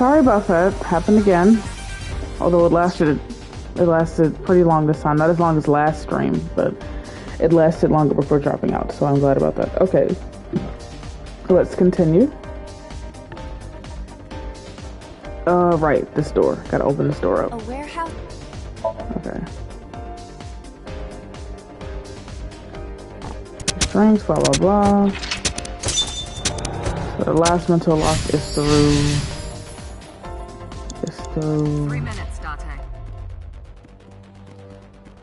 sorry about that. Happened again. Although it lasted pretty long this time. Not as long as last stream, but it lasted longer before dropping out. So I'm glad about that. Okay, let's continue. Right, this door. Gotta open this door up. A warehouse. Okay. Strings, blah blah blah. So the last mental lock is through. It's through. 3 minutes, Date.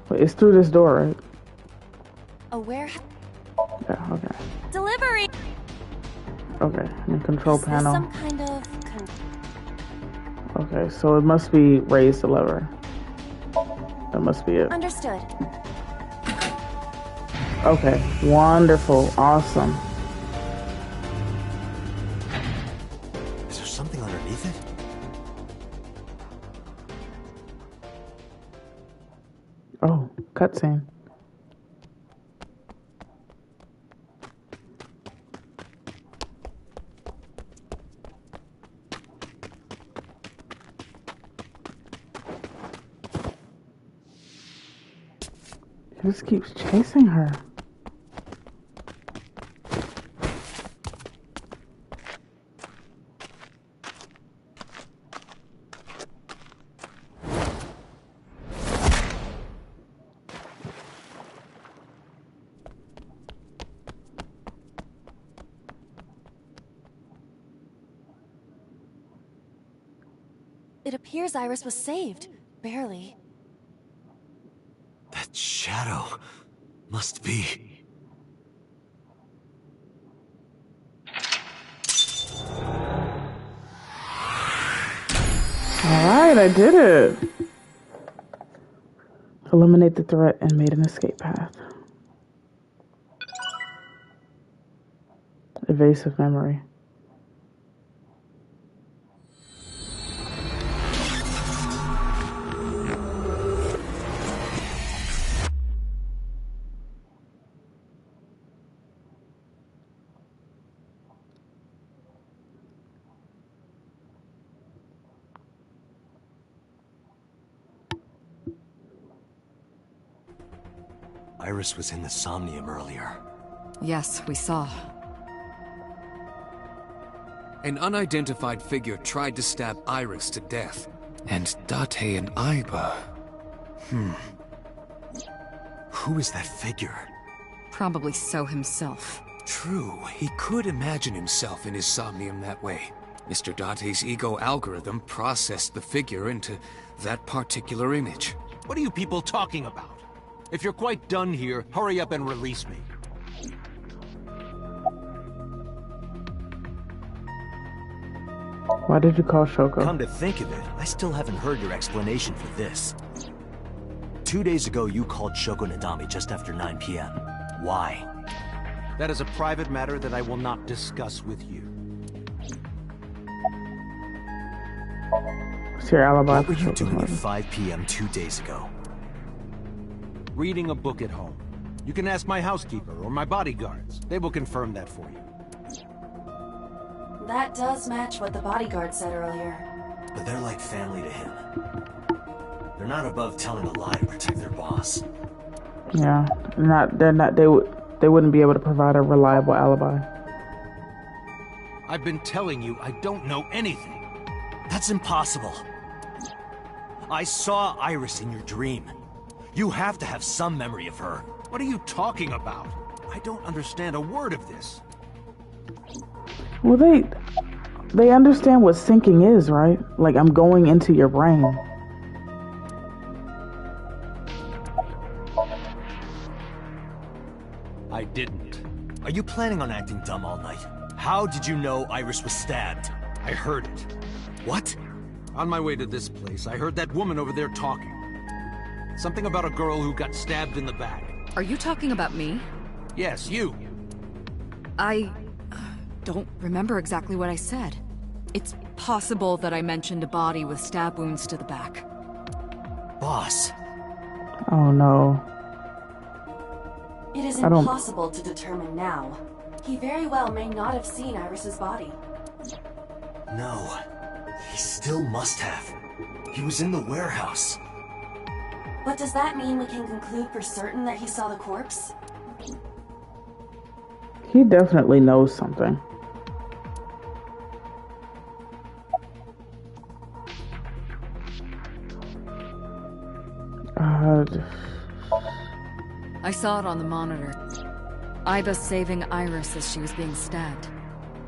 Wait, it's through this door, right? A warehouse. Yeah. Okay. Delivery. Okay. And the control panel. Some kind of. Okay, so it must be raise the lever. That must be it. Understood. Okay, wonderful, awesome. Is there something underneath it? Oh, cutscene. He just keeps chasing her. It appears Iris was saved. Barely. That shadow must be... Alright, I did it. Eliminate the threat and made an escape path. Evasive memory. Iris was in the Somnium earlier. Yes, we saw. An unidentified figure tried to stab Iris to death. And Date and Aiba... Who is that figure? Probably So himself. True, he could imagine himself in his Somnium that way. Mr. Date's ego algorithm processed the figure into that particular image. What are you people talking about? If you're quite done here, hurry up and release me. Why did you call Shoko? Come to think of it, I still haven't heard your explanation for this. 2 days ago, you called Shoko Nadami just after 9 p.m. Why? That is a private matter that I will not discuss with you. What's your alibi? What were you doing at 5 p.m. 2 days ago? Reading a book at home. You can ask my housekeeper or my bodyguards. They will confirm that for you. That does match what the bodyguard said earlier. But they're like family to him. They're not above telling a lie to protect their boss. Yeah, they wouldn't be able to provide a reliable alibi. I've been telling you I don't know anything. That's impossible. I saw Iris in your dream. You have to have some memory of her. What are you talking about? I don't understand a word of this. Well, they understand what syncing is, right? Like, I'm going into your brain. I didn't. Are you planning on acting dumb all night? How did you know Iris was stabbed? I heard it. What? On my way to this place, I heard that woman over there talking. Something about a girl who got stabbed in the back. Are you talking about me? Yes, you. I don't remember exactly what I said. It's possible that I mentioned a body with stab wounds to the back. Boss. Oh no. It is impossible to determine now. He very well may not have seen Iris's body. No. He still must have. He was in the warehouse. But does that mean we can conclude for certain that he saw the corpse? He definitely knows something. I saw it on the monitor. Iba saving Iris as she was being stabbed.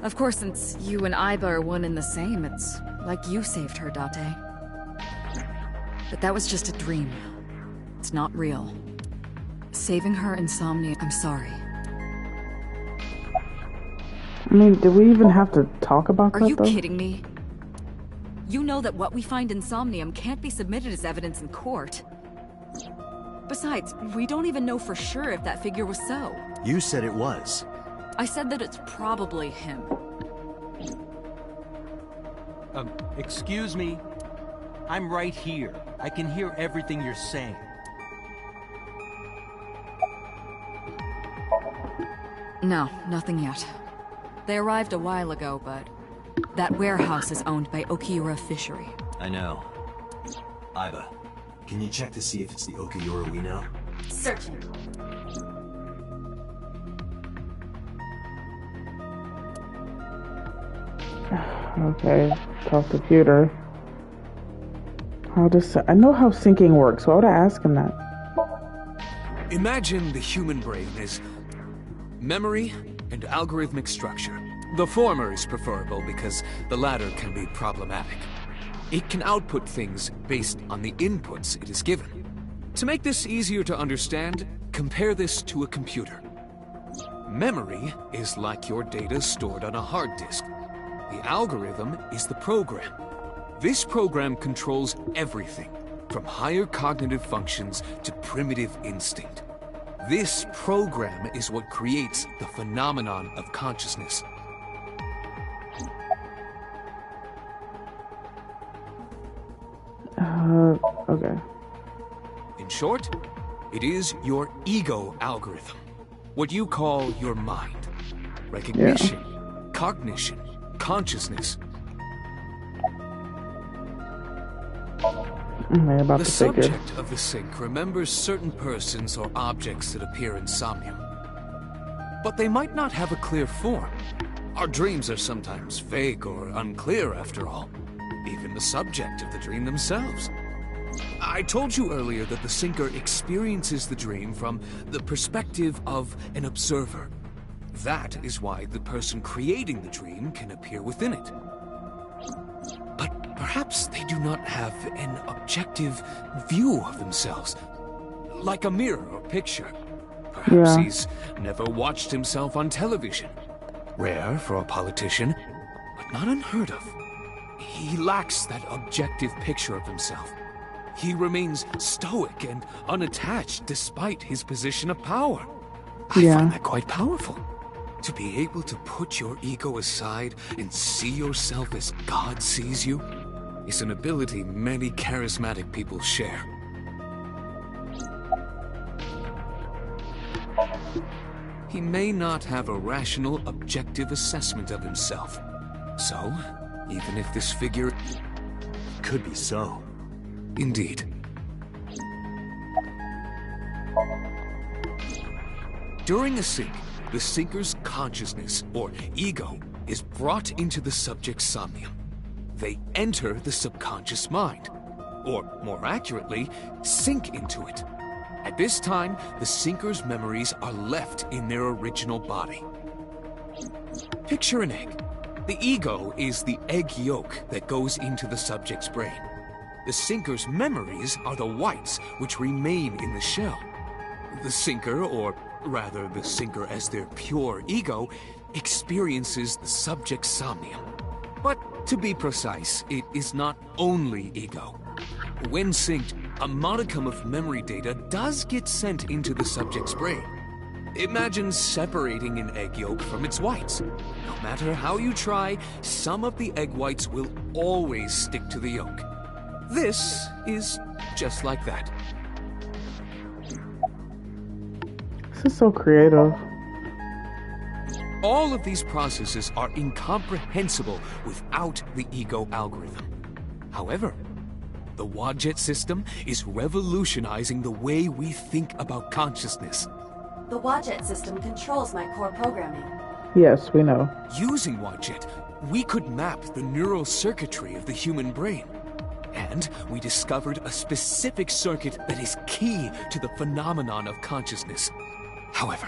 Of course, since you and Iba are one and the same, it's like you saved her, Date. But that was just a dream. It's not real. Saving her in Somnium, I'm sorry. I mean, do we even have to talk about that, Are you though? kidding me? You know that what we find in Somnium can't be submitted as evidence in court. Besides, we don't even know for sure if that figure was so. You said it was. I said that it's probably him. Excuse me? I'm right here. I can hear everything you're saying. No, nothing yet. They arrived a while ago, but that warehouse is owned by Okiura Fishery. I know. Iba, can you check to see if it's the Okiura we know? Searching. Okay, talk to Peter. I know how syncing works. Why would I ask him that? Imagine the human brain as memory and algorithmic structure. The former is preferable because the latter can be problematic. It can output things based on the inputs it is given. To make this easier to understand, compare this to a computer. Memory is like your data stored on a hard disk. The algorithm is the program. This program controls everything, from higher cognitive functions to primitive instinct. This program is what creates the phenomenon of consciousness. Okay. In short, it is your ego algorithm. What you call your mind. Recognition, cognition, consciousness. About The the figure. subject of the sync remembers certain persons or objects that appear in Somnium. But they might not have a clear form. Our dreams are sometimes vague or unclear, after all. Even the subject of the dream themselves. I told you earlier that the syncer experiences the dream from the perspective of an observer. That is why the person creating the dream can appear within it. But perhaps they do not have an objective view of themselves, like a mirror or picture. Perhaps he's never watched himself on television. Rare for a politician, but not unheard of. He lacks that objective picture of himself. He remains stoic and unattached despite his position of power. I find that quite powerful. To be able to put your ego aside and see yourself as God sees you is an ability many charismatic people share. He may not have a rational, objective assessment of himself. So, even if this figure Could be so. Indeed. During a sync, the syncer's consciousness, or ego, is brought into the subject's somnium. They enter the subconscious mind, or more accurately, sink into it. At this time, the syncer's memories are left in their original body. Picture an egg. The ego is the egg yolk that goes into the subject's brain. The syncer's memories are the whites which remain in the shell. The syncer, or rather the syncer as their pure ego, experiences the subject's somnium. But to be precise, it is not only ego. When synced, a modicum of memory data does get sent into the subject's brain. Imagine separating an egg yolk from its whites. No matter how you try, some of the egg whites will always stick to the yolk. This is just like that. This is so creative. All of these processes are incomprehensible without the ego algorithm. However, the Wadjet system is revolutionizing the way we think about consciousness. The Wadjet system controls my core programming. Yes, we know. Using Wadjet, we could map the neural circuitry of the human brain. And we discovered a specific circuit that is key to the phenomenon of consciousness. However,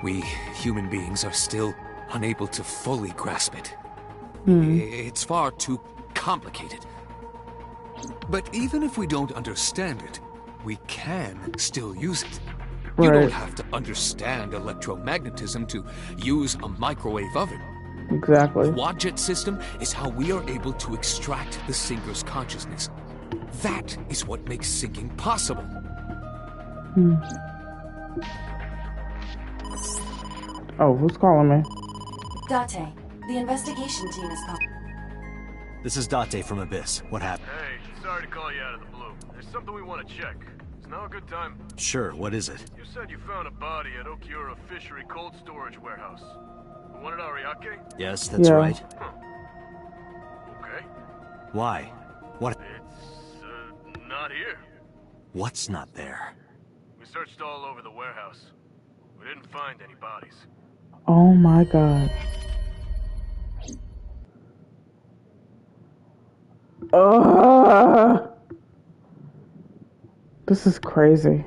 we human beings are still unable to fully grasp it. It's far too complicated. But even if we don't understand it, we can still use it. You Right. don't have to understand electromagnetism to use a microwave oven. Exactly. The Wadjet system is how we are able to extract the sinker's consciousness. That is what makes syncing possible. Oh, who's calling me? Date, the investigation team is called. This is Date from Abyss. What happened? Hey, sorry to call you out of the blue. There's something we want to check. Is now a good time? Sure, what is it? You said you found a body at Okiura Fishery Cold Storage Warehouse. The one at Ariake? Yes, that's Yeah. right. Okay. Why? What? It's, not here. What's not there? We searched all over the warehouse. We didn't find any bodies. Oh my god. Ugh. This is crazy.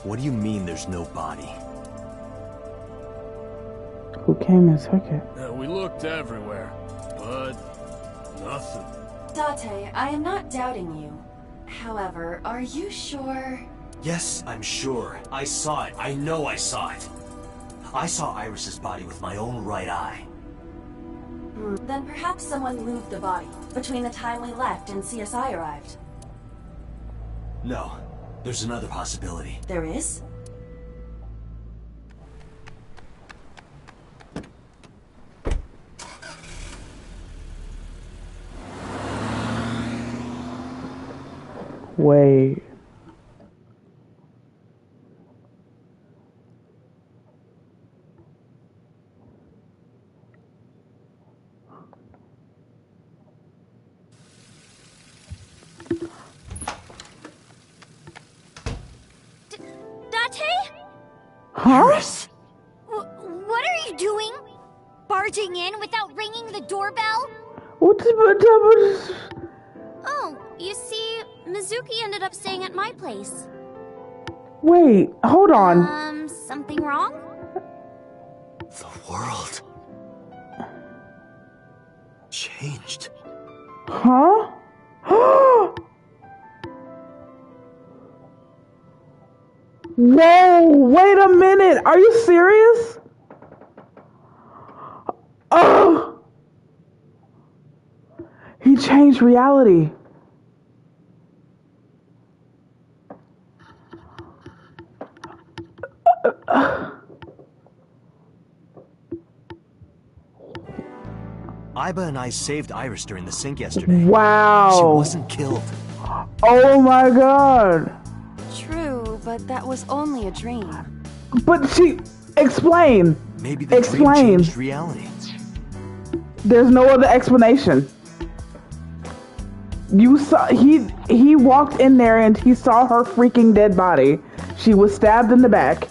What do you mean there's no body? Who came and took it? We looked everywhere, but nothing. Date, I am not doubting you. However, are you sure? Yes, I'm sure. I saw it. I know I saw it. I saw Iris's body with my own right eye. Then perhaps someone moved the body between the time we left and CSI arrived. No, there's another possibility. There is? Wait. Date? Huh? Iris! What are you doing? Barging in without ringing the doorbell? What's the Oh, you see, Mizuki ended up staying at my place. Wait, hold on. Something wrong? The world changed. Huh? Whoa, wait a minute. Are you serious? Oh! He changed reality. Iba and I saved Iris during the sink yesterday. Wow. She wasn't killed. Oh my god. True, but that was only a dream. But explain. Maybe the dream Explain. changed reality. There's no other explanation. You saw he walked in there and he saw her freaking dead body. She was stabbed in the back.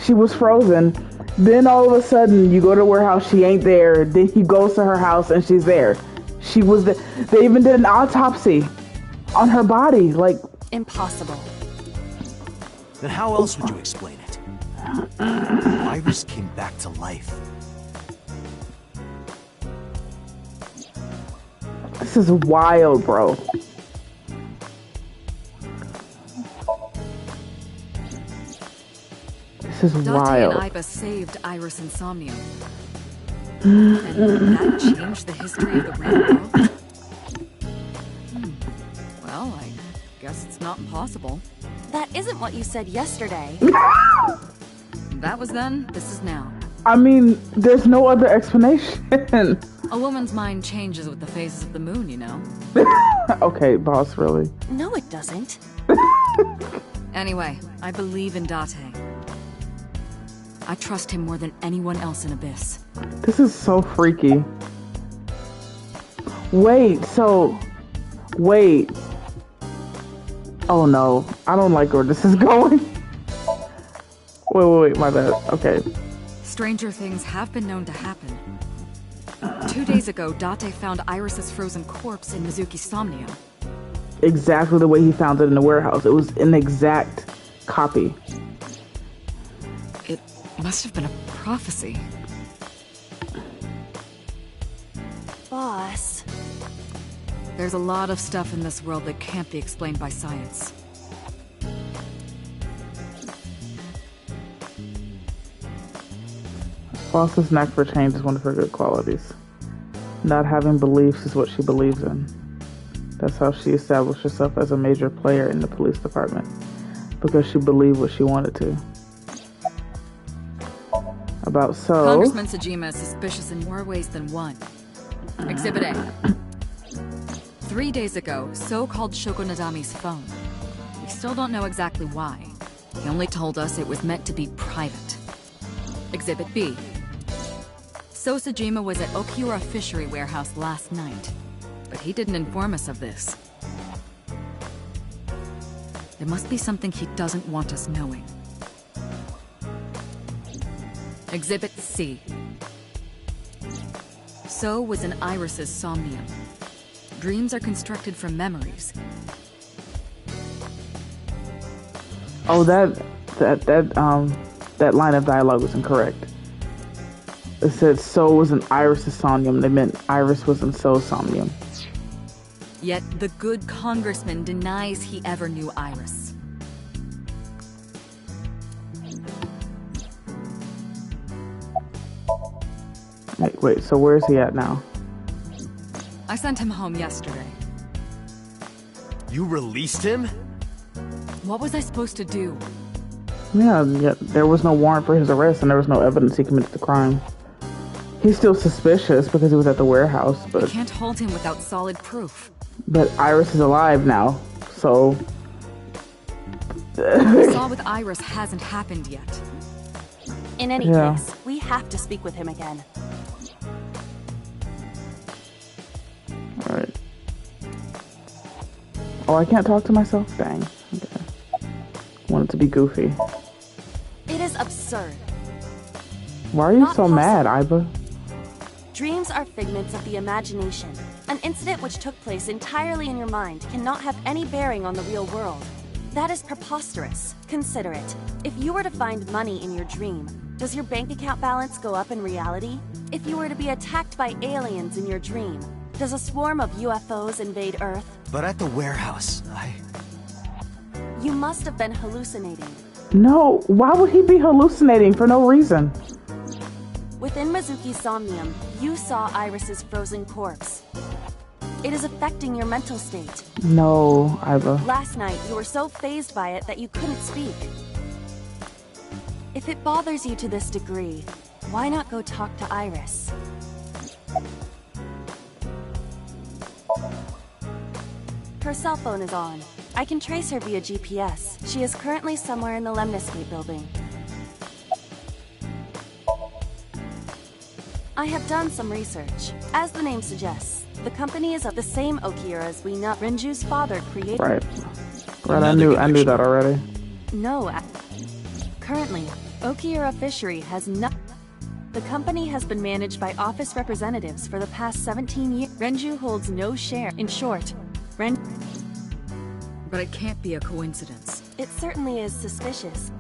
She was frozen. Then all of a sudden you go to the warehouse, she ain't there. Then he goes to her house and she's there. She was there. They even did an autopsy on her body. Like, Impossible. Then how else would you explain it? Iris came back to life. this is wild, bro. This is Date wild. and Iba saved Iris and Somnium. And that changed the history of the real world? Well, I guess it's not impossible. That isn't what you said yesterday. That was then, this is now. I mean, there's no other explanation. A woman's mind changes with the phases of the moon, you know. Okay, boss, really? No, it doesn't. Anyway, I believe in Date. I trust him more than anyone else in Abyss. This is so freaky. Wait. Oh no, I don't like where this is going. Wait, my bad. Okay. Stranger things have been known to happen. 2 days ago, Date found Iris's frozen corpse in Mizuki's Somnium. Exactly the way he found it in the warehouse. It was an exact copy. It must have been a prophecy. Boss. There's a lot of stuff in this world that can't be explained by science. Boss's knack for change is one of her good qualities. Not having beliefs is what she believes in. That's how she established herself as a major player in the police department. Because she believed what she wanted to. About so... Congressman Sejima is suspicious in more ways than one. Exhibit A. 3 days ago, So called Shoko Nadami's phone. We still don't know exactly why. He only told us it was meant to be private. Exhibit B. So Sejima was at Okiura Fishery Warehouse last night, but he didn't inform us of this. There must be something he doesn't want us knowing. Exhibit C. So was in Iris's Somnium. Dreams are constructed from memories. Oh, that line of dialogue was incorrect. It said So was in Iris's Somnium. They meant Iris was in So's Somnium. Yet the good congressman denies he ever knew Iris. Wait, so where's he at now? I sent him home yesterday. You released him? What was I supposed to do? Yeah, there was no warrant for his arrest and there was no evidence he committed the crime. He's still suspicious because he was at the warehouse, I but... can't hold him without solid proof. But Iris is alive now, so... What we saw with Iris hasn't happened yet. In any case, we have to speak with him again. Alright. Oh, I can't talk to myself? Dang. Okay. Want it to be goofy. It is absurd. Why are you Not so mad, Iba? Dreams are figments of the imagination. An incident which took place entirely in your mind cannot have any bearing on the real world. That is preposterous. Consider it. If you were to find money in your dream, does your bank account balance go up in reality? If you were to be attacked by aliens in your dream, does a swarm of UFOs invade Earth? But at the warehouse, You must have been hallucinating. No, why would he be hallucinating for no reason? Within Mizuki's Somnium, you saw Iris's frozen corpse. It is affecting your mental state. No, Iba. Last night, you were so fazed by it that you couldn't speak. If it bothers you to this degree, why not go talk to Iris? Her cell phone is on. I can trace her via GPS. She is currently somewhere in the Lemniscape building. I have done some research. As the name suggests, the company is of the same Okiura as we know Renju's father created. Right, I knew that already. No, currently, Okiura Fishery has not. The company has been managed by office representatives for the past 17 years. Renju holds no share. In short, But it can't be a coincidence. It certainly is suspicious.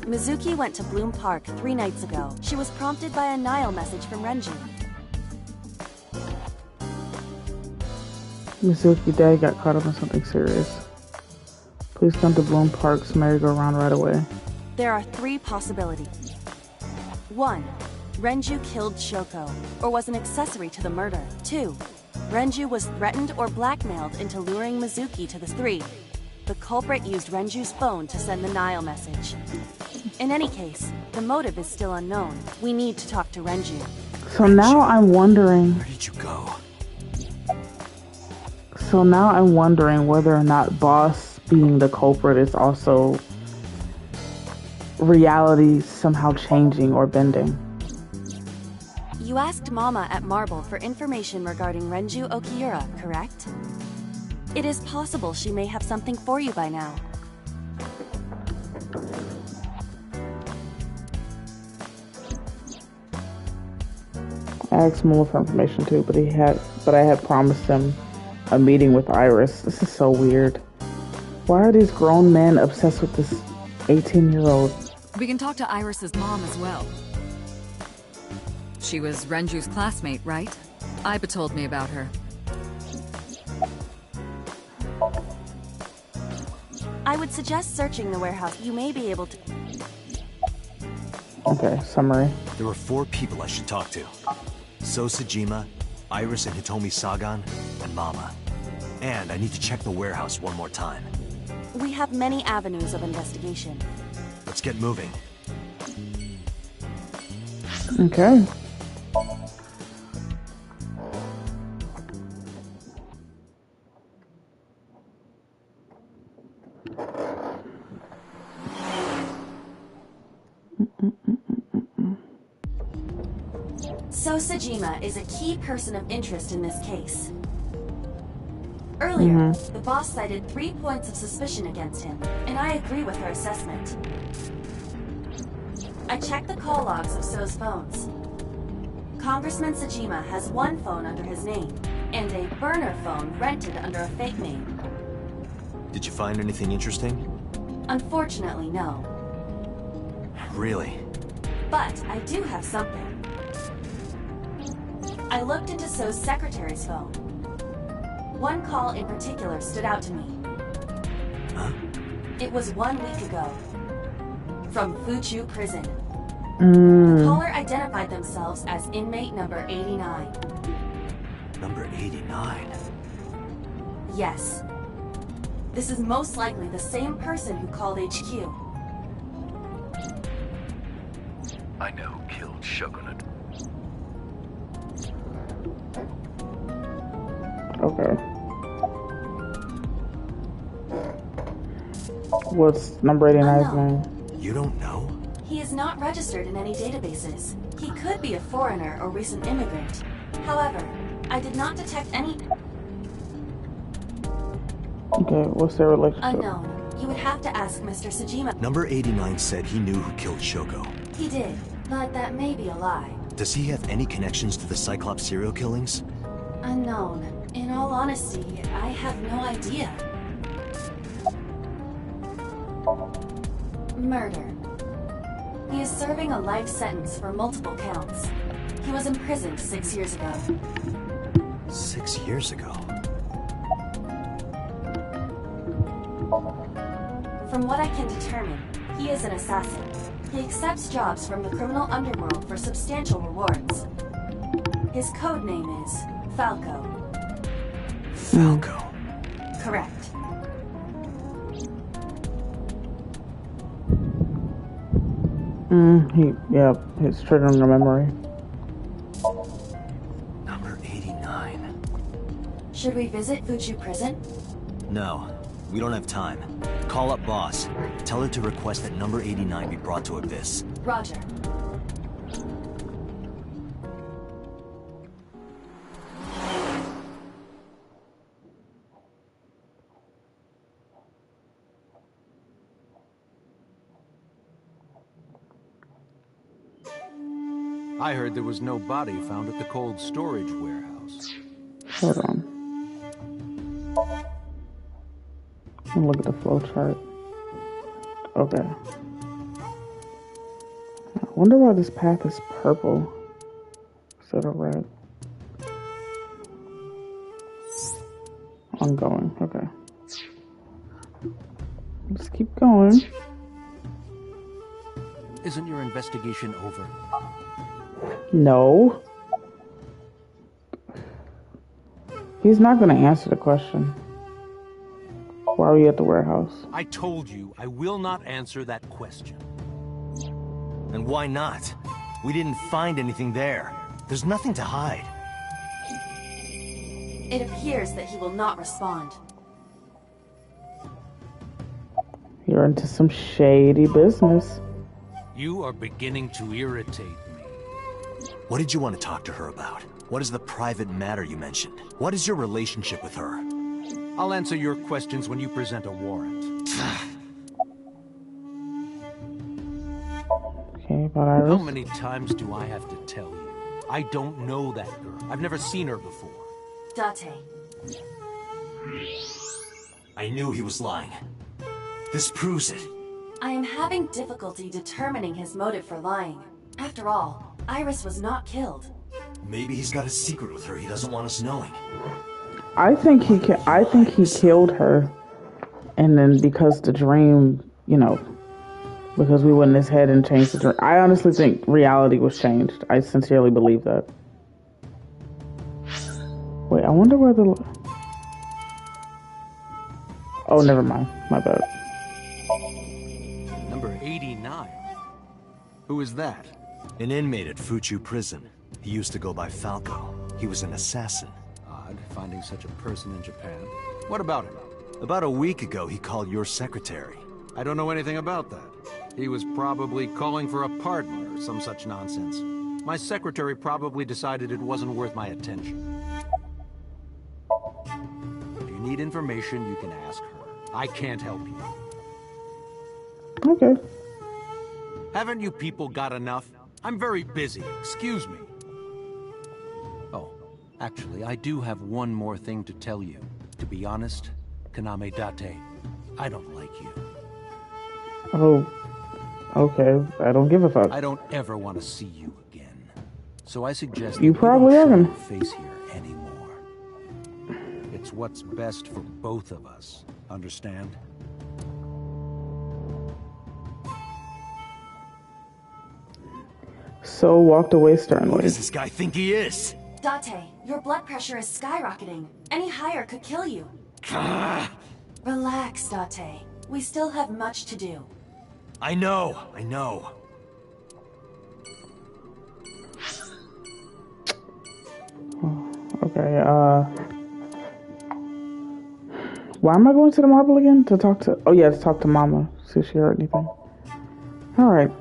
Mizuki went to Bloom Park 3 nights ago. She was prompted by a Nile message from Renju. Mizuki Day got caught up in something serious. Please come to Bloom Park's merry-go-round right away. There are 3 possibilities. 1. Renju killed Shoko, or was an accessory to the murder. 2. Renju was threatened or blackmailed into luring Mizuki to the 3. The culprit used Renju's phone to send the Nile message. In any case, the motive is still unknown. We need to talk to Renju. So now I'm wondering... Where did you go? So now I'm wondering whether or not Boss being the culprit, it's also reality somehow changing or bending. You asked Mama at Marble for information regarding Renju Okiura, correct? It is possible she may have something for you by now. I asked Mama for information too, but I had promised him a meeting with Iris. This is so weird. Why are these grown men obsessed with this 18-year-old? We can talk to Iris's mom as well. She was Renju's classmate, right? Iba told me about her. I would suggest searching the warehouse. You may be able to... Okay, summary. There were 4 people I should talk to. So Sejima, Iris and Hitomi Sagan, and Mama. And I need to check the warehouse one more time. We have many avenues of investigation. Let's get moving. Okay. So Sejima is a key person of interest in this case. Earlier, the boss cited 3 points of suspicion against him, and I agree with her assessment. I checked the call logs of So's phones. Congressman Sejima has 1 phone under his name, and a burner phone rented under a fake name. Did you find anything interesting? Unfortunately, no. Really? But I do have something. I looked into So's secretary's phone. 1 call in particular stood out to me. Huh? It was 1 week ago. From Fuchu Prison. The caller identified themselves as inmate number 89. Number 89? Yes. This is most likely the same person who called HQ. I know who killed Shogunate. Okay. What's number 89's name? You don't know? He is not registered in any databases. He could be a foreigner or recent immigrant. However, I did not detect any... Okay, what's their relationship? Unknown. You would have to ask Mr. Sejima. Number 89 said he knew who killed Shoko. He did, but that may be a lie. Does he have any connections to the Cyclops serial killings? Unknown. In all honesty, I have no idea. Murder. He is serving a life sentence for multiple counts. He was imprisoned 6 years ago. 6 years ago? From what I can determine, he is an assassin. He accepts jobs from the criminal underworld for substantial rewards. His code name is Falco. Falco? Correct. It's triggering a memory. Number 89. Should we visit Fuchu Prison? No, we don't have time. Call up boss. Tell her to request that number 89 be brought to Abyss. Roger. I heard there was no body found at the cold storage warehouse. Hold on. Look at the flow chart. Okay. I wonder why this path is purple instead of red. Ongoing. Okay. Let's keep going. Isn't your investigation over? No. He's not going to answer the question. Why are we at the warehouse? I told you I will not answer that question. And why not? We didn't find anything there. There's nothing to hide. It appears that he will not respond. You're into some shady business. You are beginning to irritate me. What did you want to talk to her about? What is the private matter you mentioned? What is your relationship with her? I'll answer your questions when you present a warrant. Okay, about Iris. How many times do I have to tell you? I don't know that girl. I've never seen her before. Date. I knew he was lying. This proves it. I am having difficulty determining his motive for lying. After all, Iris was not killed. Maybe he's got a secret with her he doesn't want us knowing. I think he killed her, and then because the dream, you know, because we went in his head and changed the dream. I honestly think reality was changed. I sincerely believe that. Wait, I wonder where the... Oh, never mind. My bad. Number 89. Who is that? An inmate at Fuchu prison. He used to go by Falco. He was an assassin. Odd, finding such a person in Japan. What about him? About a week ago, he called your secretary. I don't know anything about that. He was probably calling for a pardon or some such nonsense. My secretary probably decided it wasn't worth my attention. If you need information, you can ask her. I can't help you. Okay. Haven't you people got enough? I'm very busy. Excuse me. Oh, actually, I do have one more thing to tell you. To be honest, Kaname Date, I don't like you. Oh. Okay. I don't give a fuck. I don't ever want to see you again. So I suggest You that probably are don't gonna. show your face here anymore. It's what's best for both of us. Understand? So walked away Who sternly. does this guy think he is? Date, your blood pressure is skyrocketing. Any higher could kill you. Relax, Date. We still have much to do. I know. Okay, why am I going to the marble again? To talk to... Oh, yeah, to talk to Mama. See if she heard anything. Alright.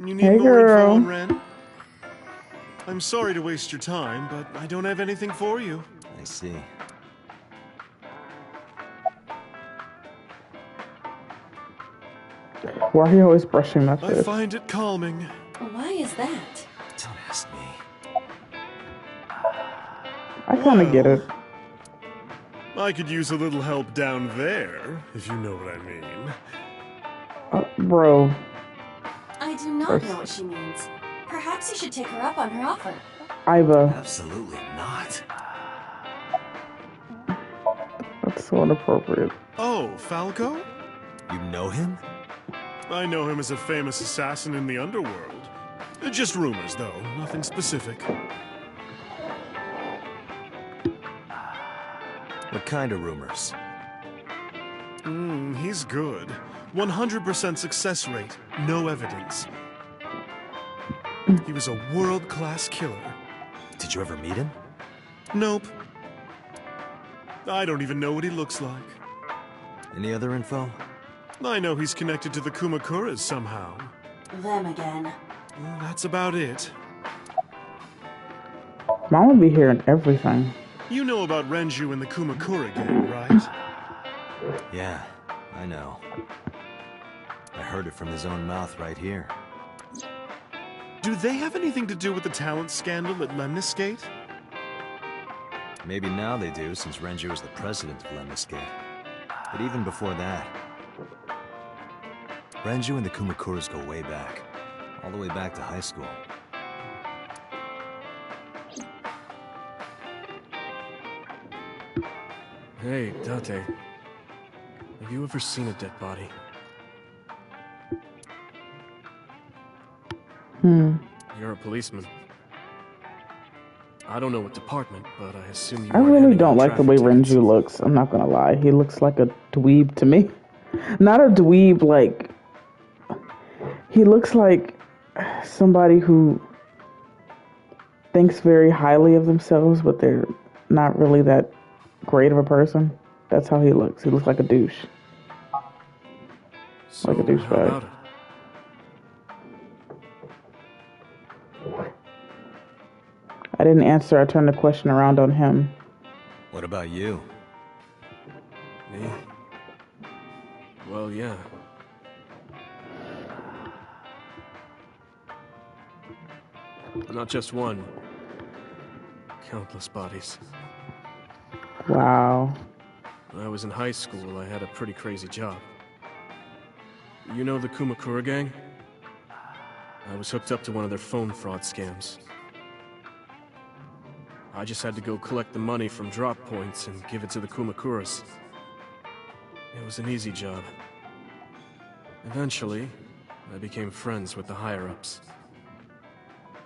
You need Hey, more info girl. on Ren? I'm sorry to waste your time, but I don't have anything for you. I see. Why are you always brushing my I face? find it calming. Why is that? Don't ask me. I kind of get it. I could use a little help down there, if you know what I mean. Bro. I do not know what she means. Perhaps you should take her up on her offer. Iva. Absolutely not. That's so inappropriate. Oh, Falco? You know him? I know him as a famous assassin in the underworld. Just rumors, though. Nothing specific. What kind of rumors? He's good. 100% success rate. No evidence. He was a world-class killer. Did you ever meet him? Nope. I don't even know what he looks like. Any other info? I know he's connected to the Kumakuras somehow. Them again. Well, that's about it. Mom would be hearing everything. You know about Renju and the Kumakura gang, right? Yeah, I know. I heard it from his own mouth right here. Do they have anything to do with the talent scandal at Lemniscate? Maybe now they do, since Renju is the president of Lemniscate. But even before that, Renju and the Kumakuras go way back. All the way back to high school. Hey, Date. Have you ever seen a dead body? You're a policeman. I don't know what department, but I assume you I are really handing don't out like the way traffic tickets. Renju looks. I'm not gonna lie. He looks like a dweeb to me. Not a dweeb, like... He looks like somebody who thinks very highly of themselves, but they're not really that great of a person. That's how he looks. He looks like a douche. So, Like a how douchebag. about it? I didn't answer. I turned the question around on him. What about you? Me? Well, yeah. Not just one. Countless bodies. Wow. When I was in high school, I had a pretty crazy job. You know the Kumakura gang? I was hooked up to one of their phone fraud scams. I just had to go collect the money from drop points and give it to the Kumakuras. It was an easy job. Eventually, I became friends with the higher-ups.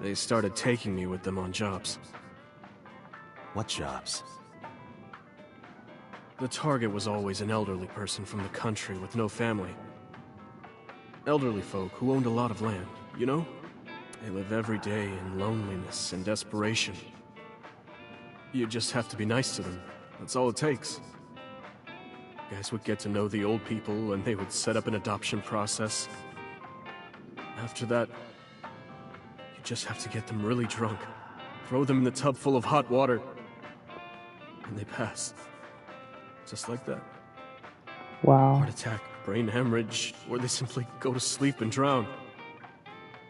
They started taking me with them on jobs. What jobs? The target was always an elderly person from the country with no family. Elderly folk who owned a lot of land, you know? They live every day in loneliness and desperation. You just have to be nice to them. That's all it takes. Guys would get to know the old people and they would set up an adoption process. After that, you just have to get them really drunk. Throw them in the tub full of hot water. And they pass. Just like that. Wow. Heart attack, brain hemorrhage, or they simply go to sleep and drown.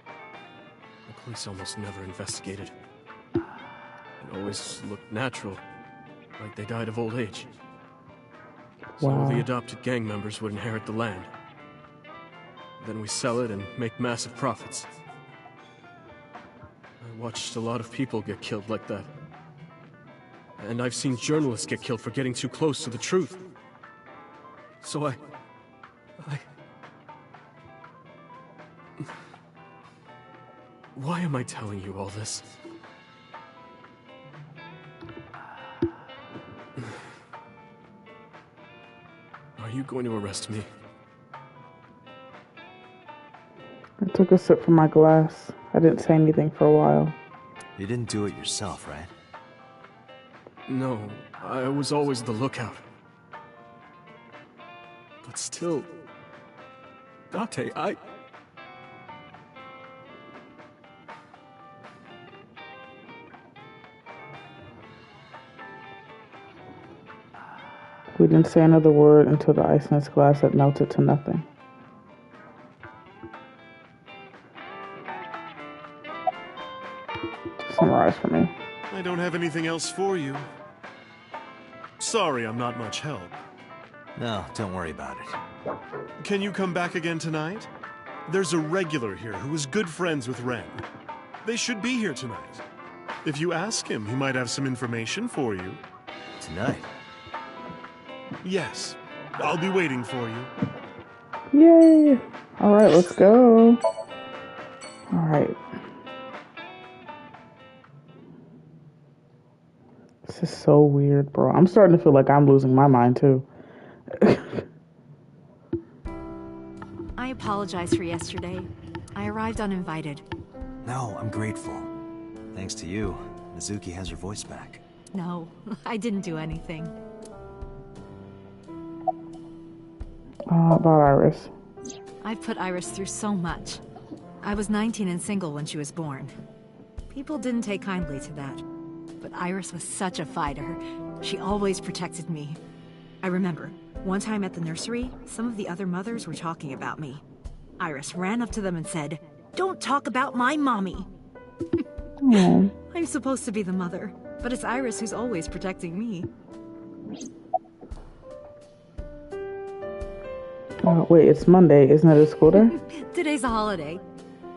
The police almost never investigated. It always looked natural, like they died of old age. Wow. So the adopted gang members would inherit the land. Then we sell it and make massive profits. I watched a lot of people get killed like that. And I've seen journalists get killed for getting too close to the truth. So I... Why am I telling you all this? Are you going to arrest me? I took a sip from my glass. I didn't say anything for a while. You didn't do it yourself, right? No, I was always the lookout. But still... Date, We didn't say another word until the ice in his glass had melted to nothing. Summarize for me. I don't have anything else for you. Sorry, I'm not much help. No, don't worry about it. Can you come back again tonight? There's a regular here who is good friends with Ren. They should be here tonight. If you ask him, he might have some information for you. Tonight? Yes. I'll be waiting for you. Yay! Alright, let's go. Alright. This is so weird, bro. I'm starting to feel like I'm losing my mind, too. I apologize for yesterday. I arrived uninvited. No, I'm grateful. Thanks to you, Mizuki has her voice back. No, I didn't do anything. About Iris. I've put Iris through so much. I was 19 and single when she was born. People didn't take kindly to that. But Iris was such a fighter. She always protected me. I remember, one time at the nursery, some of the other mothers were talking about me. Iris ran up to them and said, "Don't talk about my mommy." I'm supposed to be the mother, but it's Iris who's always protecting me. Wait, it's Monday. Isn't it a school day? Today's a holiday.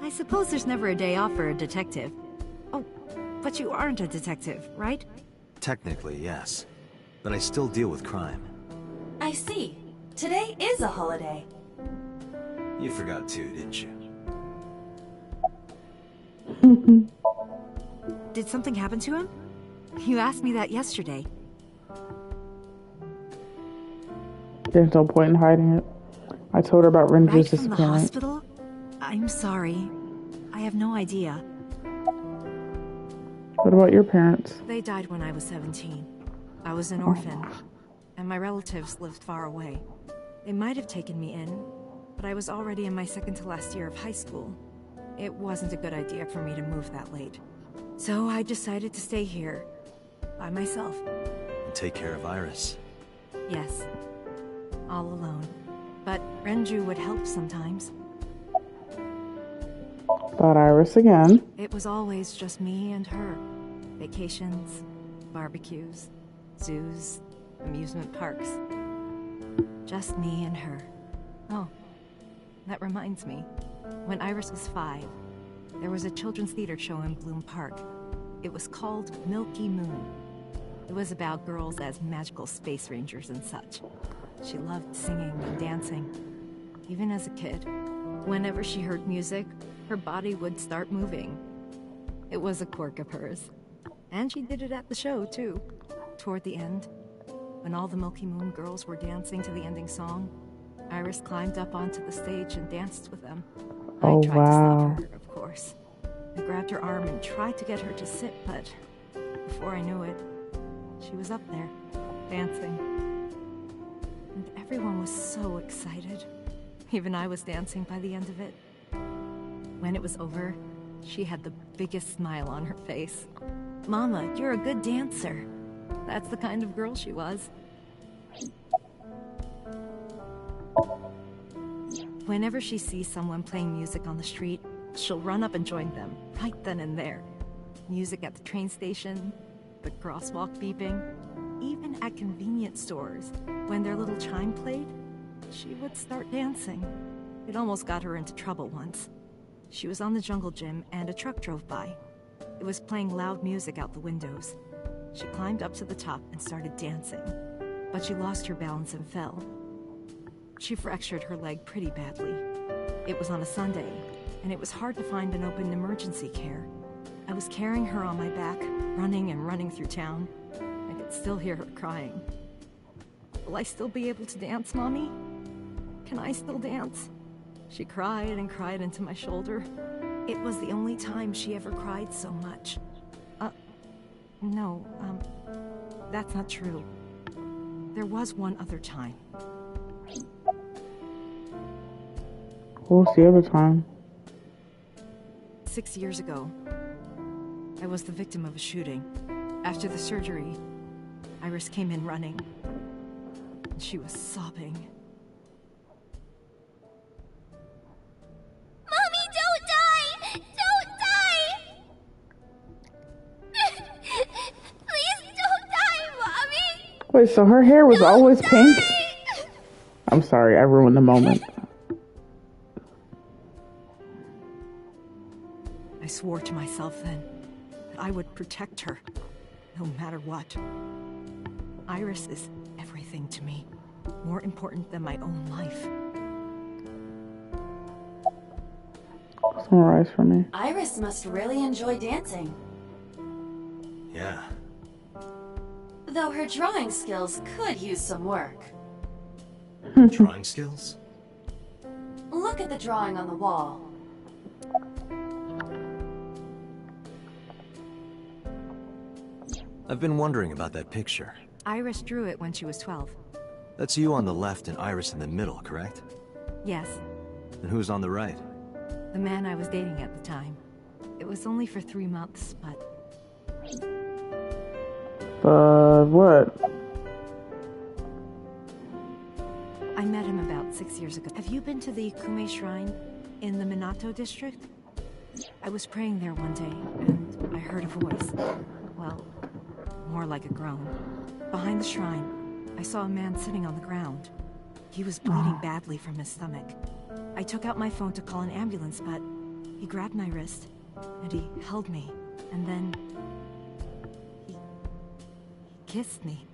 I suppose there's never a day off for a detective. Oh, but you aren't a detective, right? Technically, yes. But I still deal with crime. I see. Today is a holiday. You forgot too, didn't you? Did something happen to him? You asked me that yesterday. There's no point in hiding it. I told her about Renju's Right from the disappearance. hospital? I'm sorry. I have no idea. What about your parents? They died when I was 17. I was an orphan, and my relatives lived far away. They might have taken me in, but I was already in my second to last year of high school. It wasn't a good idea for me to move that late. So I decided to stay here, by myself. And take care of Iris. Yes, all alone. But Renju would help sometimes. Thought Iris again. It was always just me and her. Vacations, barbecues, zoos, amusement parks. Just me and her. Oh, that reminds me. When Iris was 5, there was a children's theater show in Bloom Park. It was called Milky Moon. It was about girls as magical space rangers and such. She loved singing and dancing, even as a kid. Whenever she heard music, her body would start moving. It was a quirk of hers. And she did it at the show, too. Toward the end, when all the Milky Moon girls were dancing to the ending song, Iris climbed up onto the stage and danced with them. Oh, I tried wow. to stop her, of course. I grabbed her arm and tried to get her to sit, but before I knew it, she was up there, dancing. And everyone was so excited. Even I was dancing by the end of it. When it was over, she had the biggest smile on her face. Mama, you're a good dancer. That's the kind of girl she was. Whenever she sees someone playing music on the street, she'll run up and join them, right then and there. Music at the train station, the crosswalk beeping, even at convenience stores. When their little chime played, she would start dancing. It almost got her into trouble once. She was on the jungle gym and a truck drove by. It was playing loud music out the windows. She climbed up to the top and started dancing, but she lost her balance and fell. She fractured her leg pretty badly. It was on a Sunday, and it was hard to find an open emergency care. I was carrying her on my back, running and running through town. I could still hear her crying. Will I still be able to dance, Mommy? Can I still dance? She cried and cried into my shoulder. It was the only time she ever cried so much. No, that's not true. There was one other time. What was the other time? 6 years ago, I was the victim of a shooting. After the surgery, Iris came in running. She was sobbing. Mommy, don't die! Don't die! Please don't die, Mommy! Wait, so her hair was always pink? Die! I'm sorry, I ruined the moment. I swore to myself then that I would protect her, no matter what. Iris is everything to me, more important than my own life. Summarize for me. Iris must really enjoy dancing. Yeah. Though her drawing skills could use some work. Drawing skills? Look at the drawing on the wall. I've been wondering about that picture. Iris drew it when she was 12. That's you on the left and Iris in the middle, correct? Yes, And who's on the right? the man I was dating at the time. It was only for 3 months, but What? I met him about 6 years ago. Have you been to the Kume Shrine in the Minato district? I was praying there one day, and I heard a voice. Well, more like a groan. Behind the shrine, I saw a man sitting on the ground. He was bleeding badly from his stomach. I took out my phone to call an ambulance, but he grabbed my wrist, and he held me, and then he kissed me.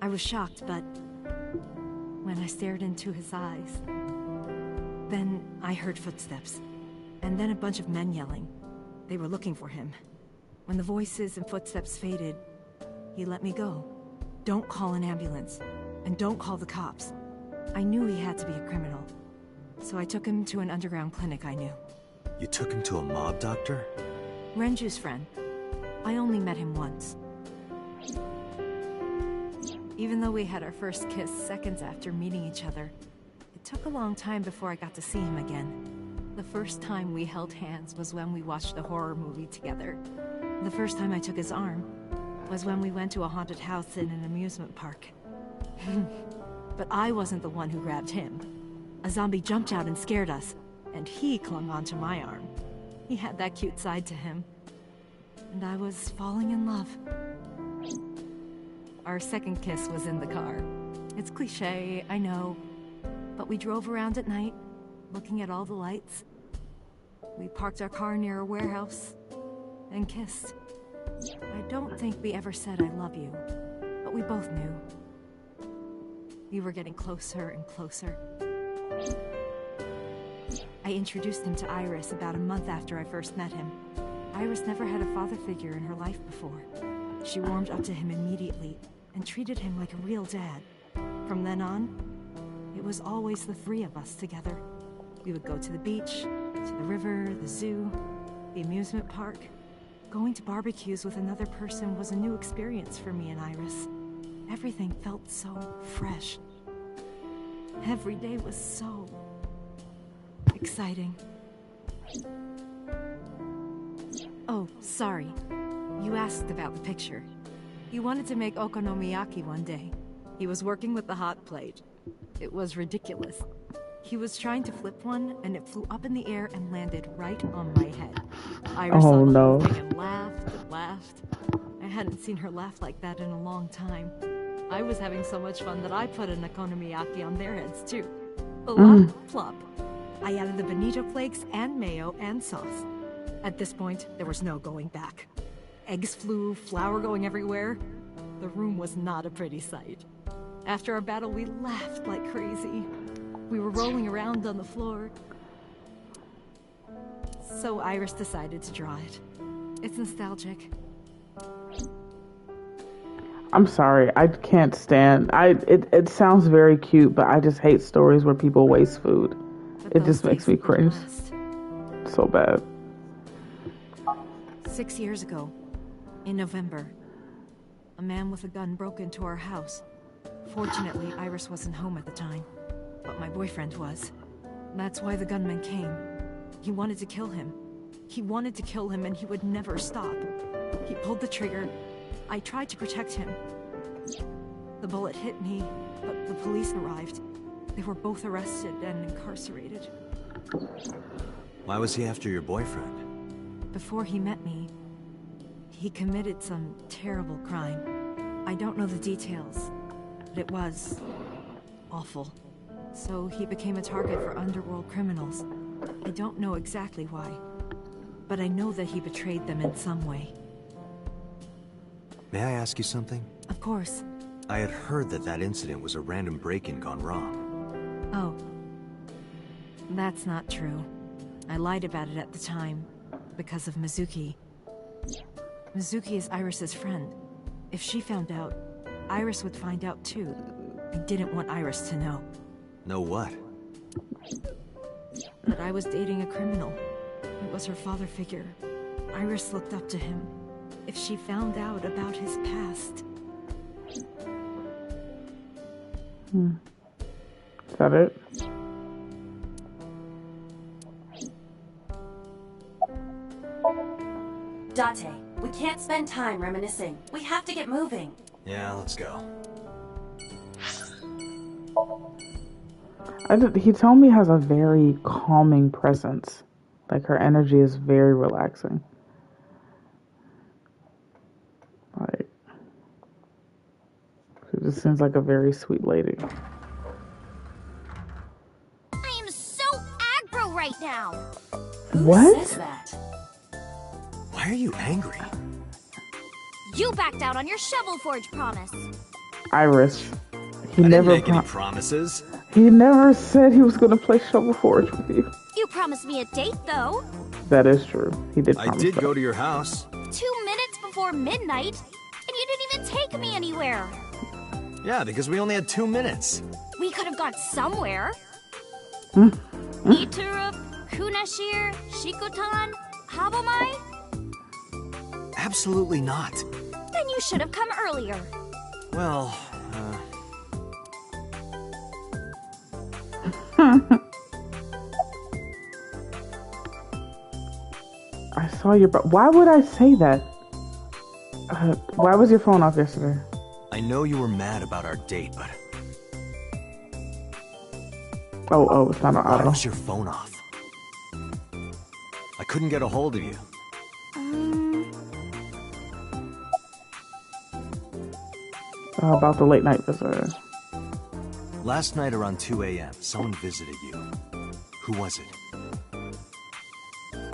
I was shocked, but when I stared into his eyes, then I heard footsteps, and then a bunch of men yelling. They were looking for him. When the voices and footsteps faded, he let me go. Don't call an ambulance, and don't call the cops. I knew he had to be a criminal, so I took him to an underground clinic I knew. You took him to a mob doctor? Renju's friend. I only met him once. Even though we had our first kiss seconds after meeting each other, it took a long time before I got to see him again. The first time we held hands was when we watched a horror movie together. The first time I took his arm was when we went to a haunted house in an amusement park. But I wasn't the one who grabbed him. A zombie jumped out and scared us, and he clung onto my arm. He had that cute side to him. And I was falling in love. Our second kiss was in the car. It's cliché, I know. But we drove around at night, looking at all the lights. We parked our car near a warehouse, and kissed. I don't think we ever said I love you, but we both knew. We were getting closer and closer. I introduced him to Iris about a month after I first met him. Iris never had a father figure in her life before. She warmed up to him immediately and treated him like a real dad. From then on, it was always the three of us together. We would go to the beach, to the river, the zoo, the amusement park. Going to barbecues with another person was a new experience for me and Iris. Everything felt so fresh. Every day was so exciting. Oh, sorry. You asked about the picture. He wanted to make okonomiyaki one day. He was working with the hot plate. It was ridiculous. He was trying to flip one, and it flew up in the air and landed right on my head. Iris saw the whole thing and laughed and laughed. I hadn't seen her laugh like that in a long time. I was having so much fun that I put an okonomiyaki on their heads too. Plop, plop. I added the bonito flakes and mayo and sauce. At this point, there was no going back. Eggs flew, flour going everywhere. The room was not a pretty sight. After our battle, we laughed like crazy. We were rolling around on the floor. So Iris decided to draw it. It's nostalgic. I'm sorry, I can't stand. It sounds very cute, but I just hate stories where people waste food. It just makes me cringe so bad. 6 years ago, in November, a man with a gun broke into our house. Fortunately, Iris wasn't home at the time, but my boyfriend was. That's why the gunman came. He wanted to kill him. He wanted to kill him, and he would never stop. He pulled the trigger. I tried to protect him. The bullet hit me, but the police arrived. They were both arrested and incarcerated. Why was he after your boyfriend? Before he met me, he committed some terrible crime. I don't know the details, but it was awful. So he became a target for underworld criminals. I don't know exactly why, but I know that he betrayed them in some way. May I ask you something? Of course. I had heard that that incident was a random break-in gone wrong. Oh. That's not true. I lied about it at the time, because of Mizuki. Mizuki is Iris's friend. If she found out, Iris would find out too. I didn't want Iris to know. Know what? That I was dating a criminal. It was her father figure. Iris looked up to him. If she found out about his past... Is that it? Date, we can't spend time reminiscing. We have to get moving. Yeah, let's go. Hitomi has a very calming presence. Like, her energy is very relaxing. Like, she just seems like a very sweet lady. I am so aggro right now. What? Who says that? Why are you angry? You backed out on your Shovel Forge promise. Iris. I didn't make any promises. He never said he was going to play Shovel Forge with you. You promised me a date, though. That is true. He did promise I did that. go to your house. 2 minutes before midnight, and you didn't even take me anywhere. Yeah, because we only had 2 minutes. We could have gone somewhere. Hmm? Interrupt. Kunashir, Shikotan, Habomai? Absolutely not. Then you should have come earlier. Well, I saw your. Why would I say that? Why was your phone off yesterday? I know you were mad about our date, but Oh, it's not an why auto. was your phone off? I couldn't get a hold of you. About the late night visitor. Last night around 2 a.m., someone visited you. Who was it?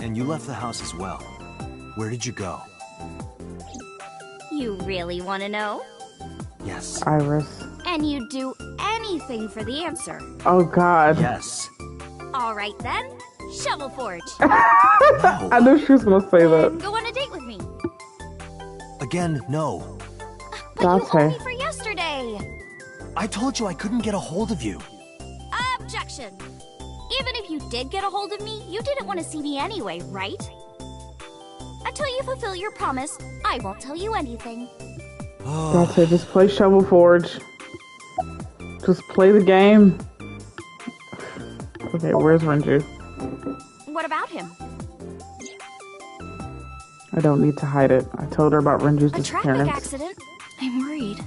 And you left the house as well. Where did you go? You really want to know? Yes. Iris. And you'd do anything for the answer. Oh God. Yes. All right then, Shovel Forge. No. I knew she was gonna say that. Go on a date with me. Again, no. But you owe Date. me for yesterday. I told you I couldn't get a hold of you. Objection. Even if you did get a hold of me, you didn't want to see me anyway, right? Until you fulfill your promise, I won't tell you anything. That's it. Just play Shovel Forge. Just play the game. Okay, where's Renju? What about him? I don't need to hide it. I told her about Renju's A traffic disappearance. accident? I'm worried.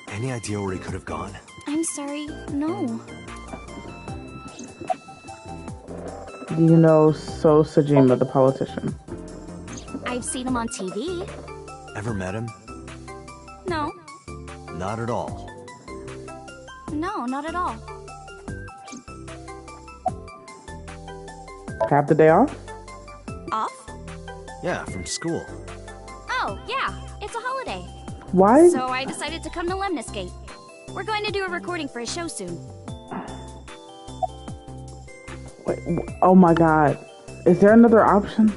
Any idea where he could have gone? I'm sorry, no. Do you know So Sajima, the politician? I've seen him on TV. Ever met him? No, Not at all. no, not at all. Have the day off? Off? Yeah, from school. Oh, yeah, it's a holiday. Why? So I decided to come to Lemniscate. We're going to do a recording for a show soon. Wait, oh my God. Is there another option?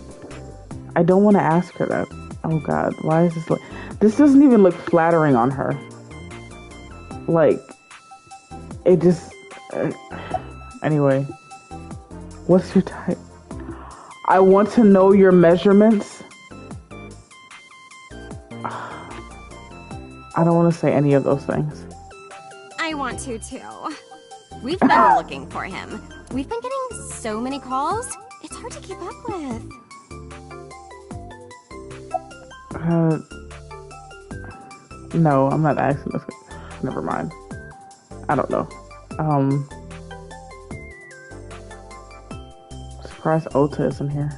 I don't want to ask her that. Oh God, why is this like... This doesn't even look flattering on her. Like, it just... Anyway. What's your type? I want to know your measurements. I don't want to say any of those things. I want to too. We've been looking for him. We've been getting so many calls, it's hard to keep up with. No, I'm not asking this. Never mind. I don't know. Surprised Ota isn't here.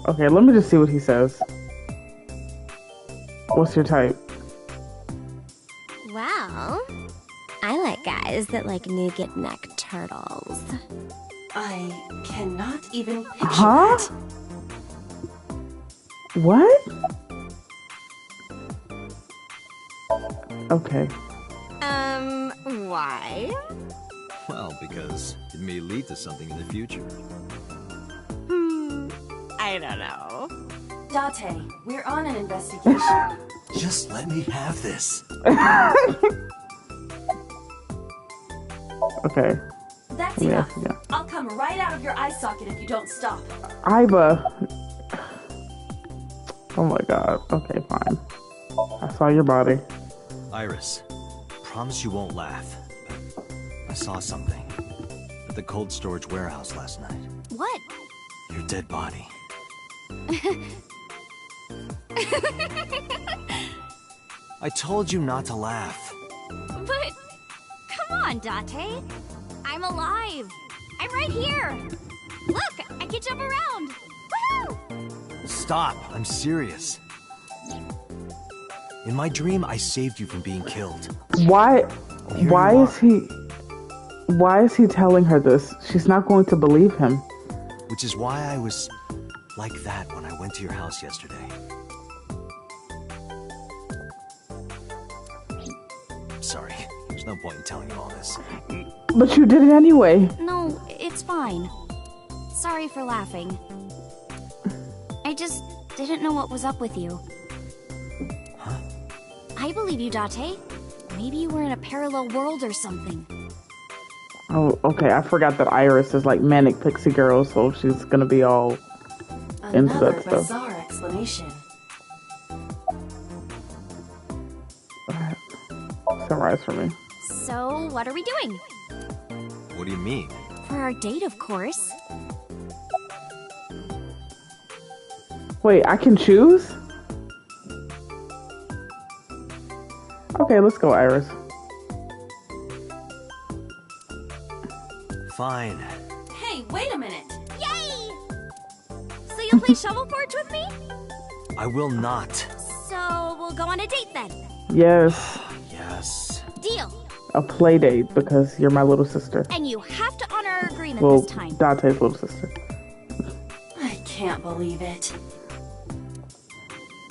Okay, let me just see what he says. What's your type? Well, I like guys that like nougat neck turtles. I cannot even picture Huh? it. What? Okay. Why? Well, because it may lead to something in the future. I don't know. Date, we're on an investigation. Just let me have this. Okay. That's Yeah, enough. yeah. I'll come right out of your eye socket if you don't stop. Iba. Oh my God. Okay, fine. I saw your body. Iris, promise you won't laugh. But I saw something at the cold storage warehouse last night. What? Your dead body. I told you not to laugh. But, come on, Date. I'm alive. I'm right here. Look, I can jump around. Woohoo! Stop, I'm serious. In my dream, I saved you from being killed. Why? Here Why you is he? Why is he telling her this? She's not going to believe him. Which is why I was like that when I went to your house yesterday. Sorry, there's no point in telling you all this. But you did it anyway. No, it's fine. Sorry for laughing. I just didn't know what was up with you. Huh? I believe you, Date. Maybe we're in a parallel world or something. Oh, okay. I forgot that Iris is like manic pixie girl, so she's gonna be all into Another that stuff. bizarre explanation. Summarize for me. So, what are we doing? What do you mean? For our date, of course. Wait, I can choose? Okay, let's go, Iris. Fine. Hey, wait a minute! Yay! So you'll play shuffleboard with me? I will not. So, we'll go on a date then. Yes, Yes. Deal. a play date because you're my little sister. And you have to honor our agreement Well, this time. Dante's little sister. I can't believe it.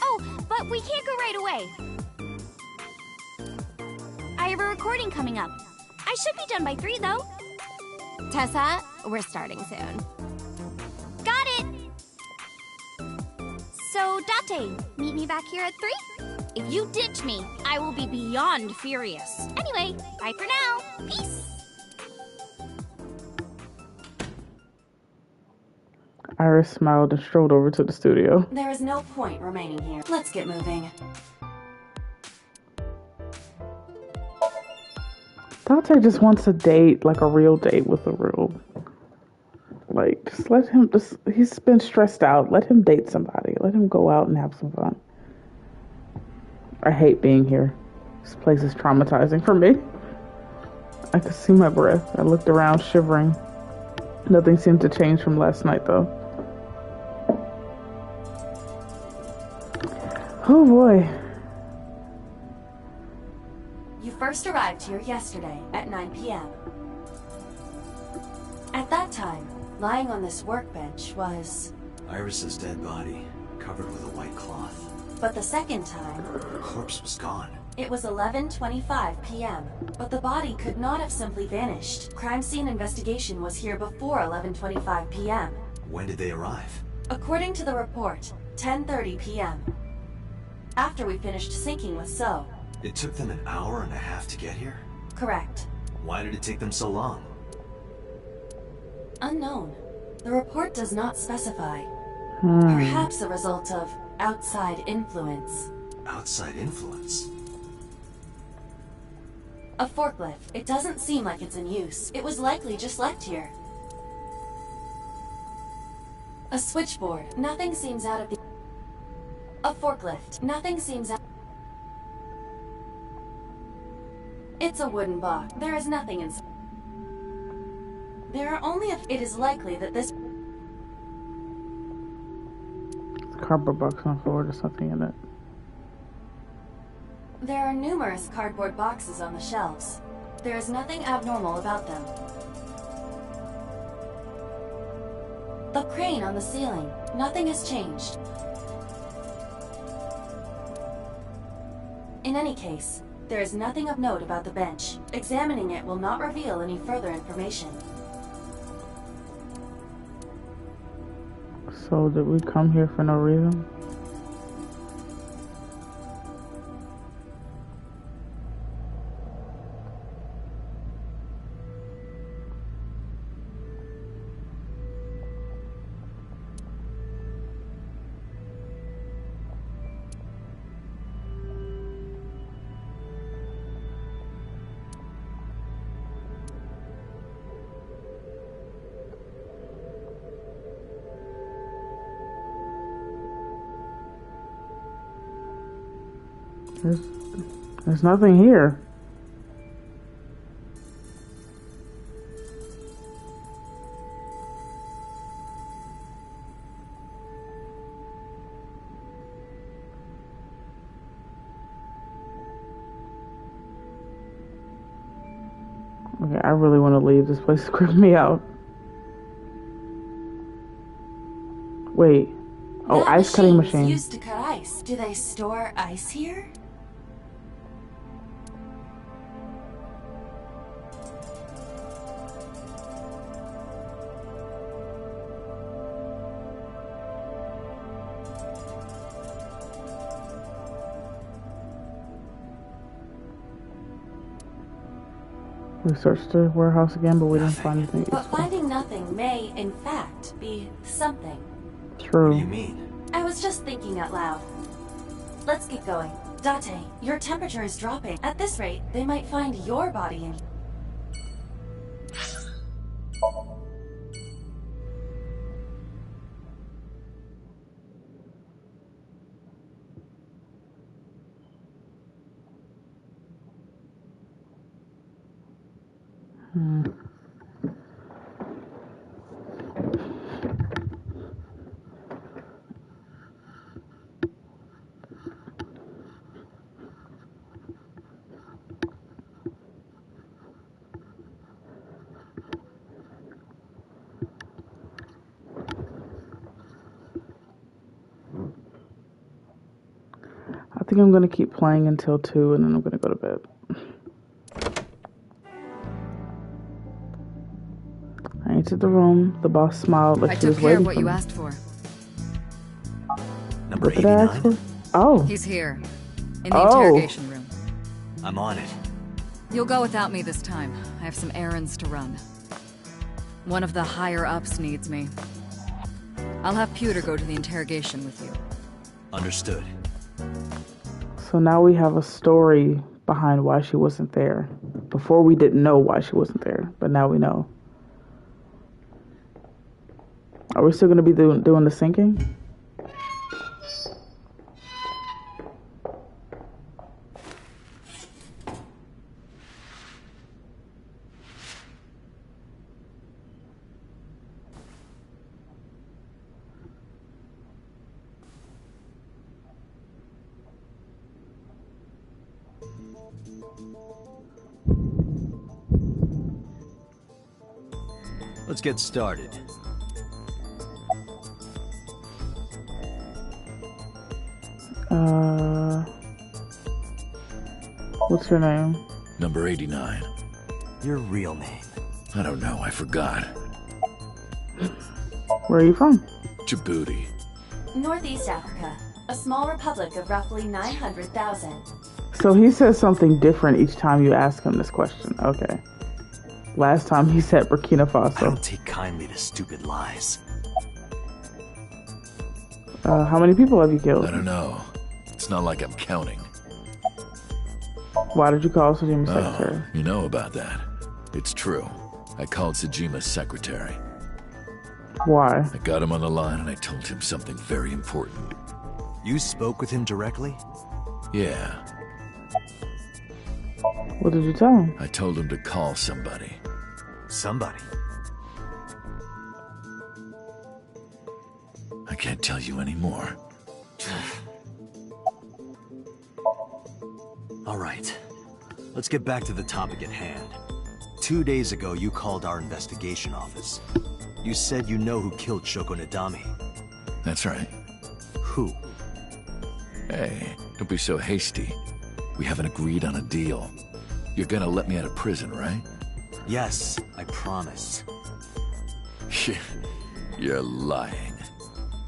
Oh, but we can't go right away. I have a recording coming up. I should be done by 3, though. Tessa, we're starting soon. Got it! So, Date, meet me back here at 3? If you ditch me, I will be beyond furious. Anyway, bye for now. Peace! Iris smiled and strolled over to the studio. There is no point remaining here. Let's get moving. Dante just wants a date, like a real date with a real... Like, just let him... he's been stressed out. Let him date somebody. Let him go out and have some fun. I hate being here. This place is traumatizing for me. I could see my breath. I looked around, shivering. Nothing seemed to change from last night, though. Oh, boy. You first arrived here yesterday at 9 p.m. At that time, lying on this workbench was... Iris's dead body, covered with a white cloth. But the second time, Her corpse was gone. it was 11:25 p.m. But the body could not have simply vanished. Crime scene investigation was here before 11:25 p.m. When did they arrive? According to the report, 10:30 p.m. After we finished syncing with So. It took them an hour and a half to get here? Correct. Why did it take them so long? Unknown. The report does not specify. Hmm. Perhaps a result of outside influence. Outside influence? A forklift. It doesn't seem like it's in use. It was likely just left here. A switchboard. Nothing seems out of the... A forklift. Nothing seems out... It's a wooden box. There is nothing inside. There are only a... It is likely that this... Cardboard box on the floor, there's something in it. There are numerous cardboard boxes on the shelves. There is nothing abnormal about them. The crane on the ceiling. Nothing has changed. In any case, there is nothing of note about the bench. Examining it will not reveal any further information. So did we come here for no reason? There's nothing here. Okay, I really want to leave. This place is creeping me out. Wait. Oh, That ice cutting machine's machine. used to cut ice. Do they store ice here? We searched the warehouse again, but we didn't Nothing. find anything But useful. finding nothing may, in fact, be something. True. What do you mean? I was just thinking out loud. Let's get going. Date, your temperature is dropping. At this rate, they might find your body in... I think I'm gonna keep playing until 2, and then I'm gonna go to bed. I entered the room. The boss smiled like I she was took care waiting of what for you me. asked for. Number What did I ask 89? for? Oh, He's here, in the Oh. interrogation room. I'm on it. You'll go without me this time. I have some errands to run. One of the higher-ups needs me. I'll have Pewter go to the interrogation with you. Understood. so now we have a story behind why she wasn't there. Before we didn't know why she wasn't there, but now we know. Are we still gonna be doing the syncing? Let's get started. What's your name? Number 89. Your real name. I don't know, I forgot. Where are you from? Djibouti. Northeast Africa, a small republic of roughly 900,000. So he says something different each time you ask him this question. Okay. Last time he said Burkina I Faso. don't take kindly to stupid lies. How many people have you I killed? don't know. It's not like I'm counting. Why did you call Sajima's secretary? Oh, you know about that. It's true. I called Sajima's secretary. Why? I got him on the line and I told him something very important. You spoke with him directly? Yeah, What did you tell him? I told him to call somebody. Somebody. I can't tell you anymore. All right. Let's get back to the topic at hand. 2 days ago, you called our investigation office. You said you know who killed Shoko Nadami. That's right. Who? Hey, don't be so hasty. We haven't agreed on a deal. You're gonna let me out of prison, right? Yes, I promise. You're lying.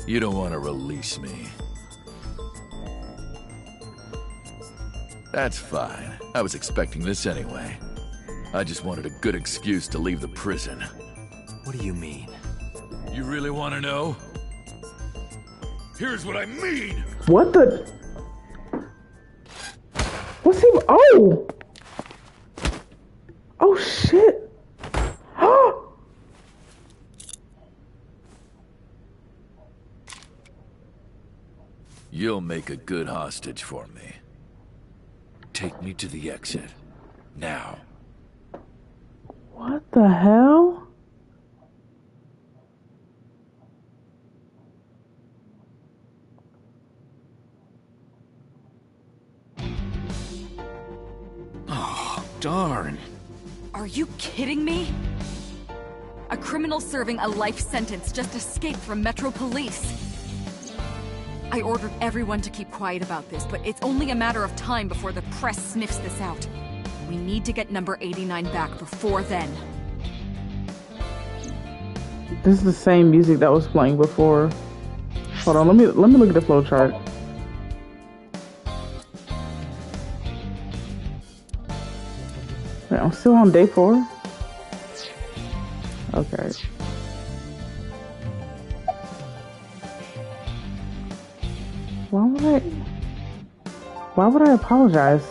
You don't want to release me. That's fine. I was expecting this anyway. I just wanted a good excuse to leave the prison. What do you mean? You really want to know? Here's what I mean! What the? What's he? Oh! Oh shit! You'll make a good hostage for me. Take me to the exit. Now. What the hell? Oh, darn. Are you kidding me? A criminal serving a life sentence just escaped from Metro Police. I ordered everyone to keep quiet about this, but it's only a matter of time before the press sniffs this out. We need to get number 89 back before then. This is the same music that was playing before. Hold on, let me look at the flowchart. Wait, I'm still on day 4? Okay. Why would I apologize?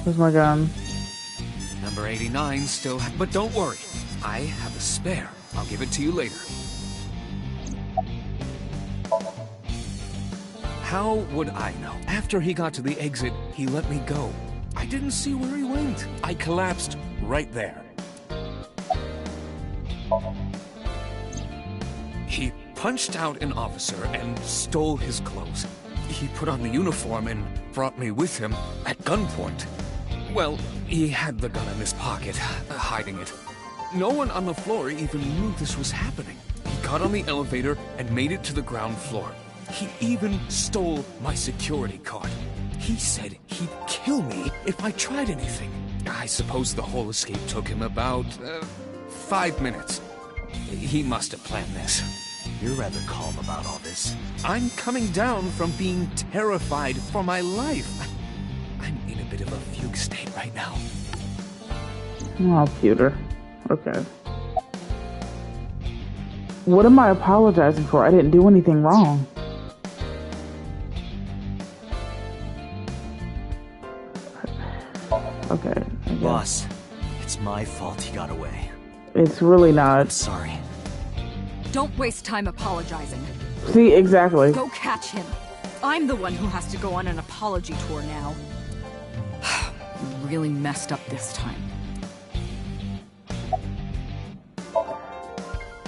Where's my gun? Number 89 still, but don't worry. I have a spare. I'll give it to you later. How would I know? After he got to the exit, he let me go. I didn't see where he went. I collapsed right there. He punched out an officer and stole his clothes. He put on the uniform and brought me with him at gunpoint. Well, he had the gun in his pocket, hiding it. No one on the floor even knew this was happening. He got on the elevator and made it to the ground floor. He even stole my security card. He said he'd kill me if I tried anything. I suppose the whole escape took him about 5 minutes. He must have planned this. You're rather calm about all this. I'm coming down from being terrified for my life. I'm in a bit of a fugue state right now. Oh, Peter. Okay. What am I apologizing for? I didn't do anything wrong. Okay. Boss, it's my fault he got away. It's really not. I'm sorry. Don't waste time apologizing. See, exactly. Go catch him. I'm the one who has to go on an apology tour now. Really messed up this time.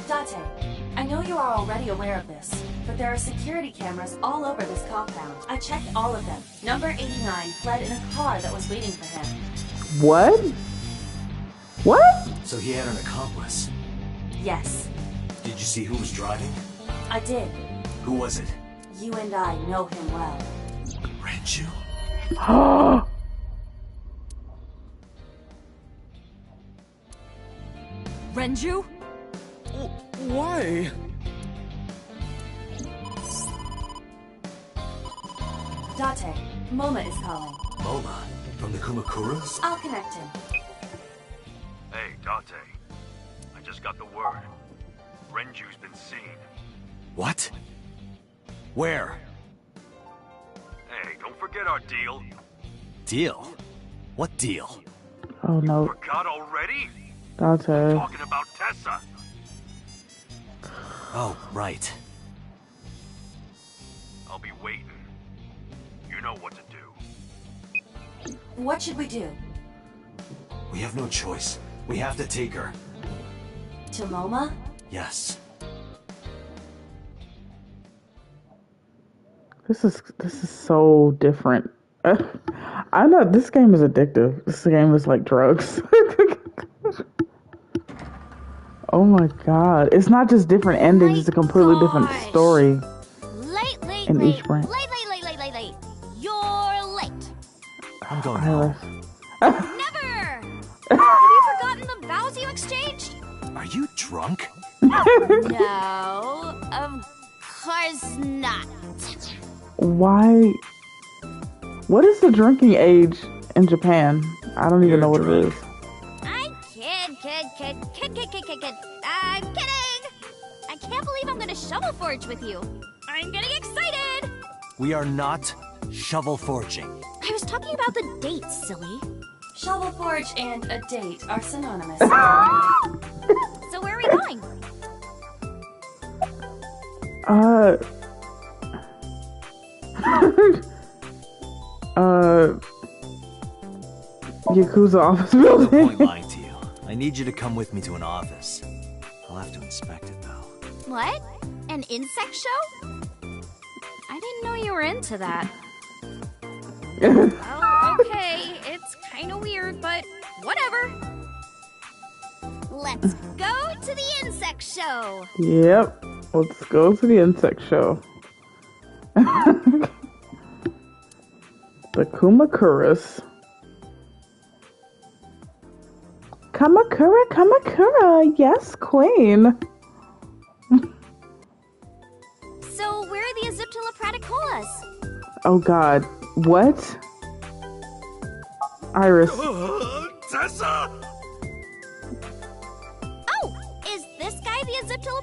Date, I know you are already aware of this, but there are security cameras all over this compound. I checked all of them. Number 89 fled in a car that was waiting for him. What? What? So he had an accomplice? Yes. Did you see who was driving? I did. Who was it? You and I know him well. Renju? Renju? Why? Date, Moma is calling. Moma? From the Kumakuras? I'll connect him. Hey, Date. I just got the word. Renju's been seen. What? Where? Hey, don't forget our deal. Deal? What deal? Oh no. Forgot already? Date. Talking about Tessa. Oh, right. I'll be waiting. You know what to do. What should we do? We have no choice. We have to take her. To Moma? Yes. This is so different. I know this game is addictive. This game is like drugs. Oh my god. It's not just different endings, it's a completely different story. Late, in each branch. Late. You're late. I'm going home. Never! Have you forgotten the vows you exchanged? Are you drunk? No, of course not. Why? What is the drinking age in Japan? I don't even know what it is. I kid. I'm kidding! I can't believe I'm gonna shovel forge with you. I'm getting excited! We are not shovel forging. I was talking about the date, silly. Shovel Forge and a date are synonymous. So where are we going? Yakuza office No point building. lying to you. I need you to come with me to an office. I'll have to inspect it, though. What? An insect show? I didn't know you were into that. Oh, okay, it's kinda weird, but whatever. Let's go to the insect show! Yep. Let's go to the insect show. The Kumakuras. Kamakura, yes, queen. So, where are the Aziptula praticolas? Oh God. What? Iris. Tessa! Oh, is this guy the Aziptila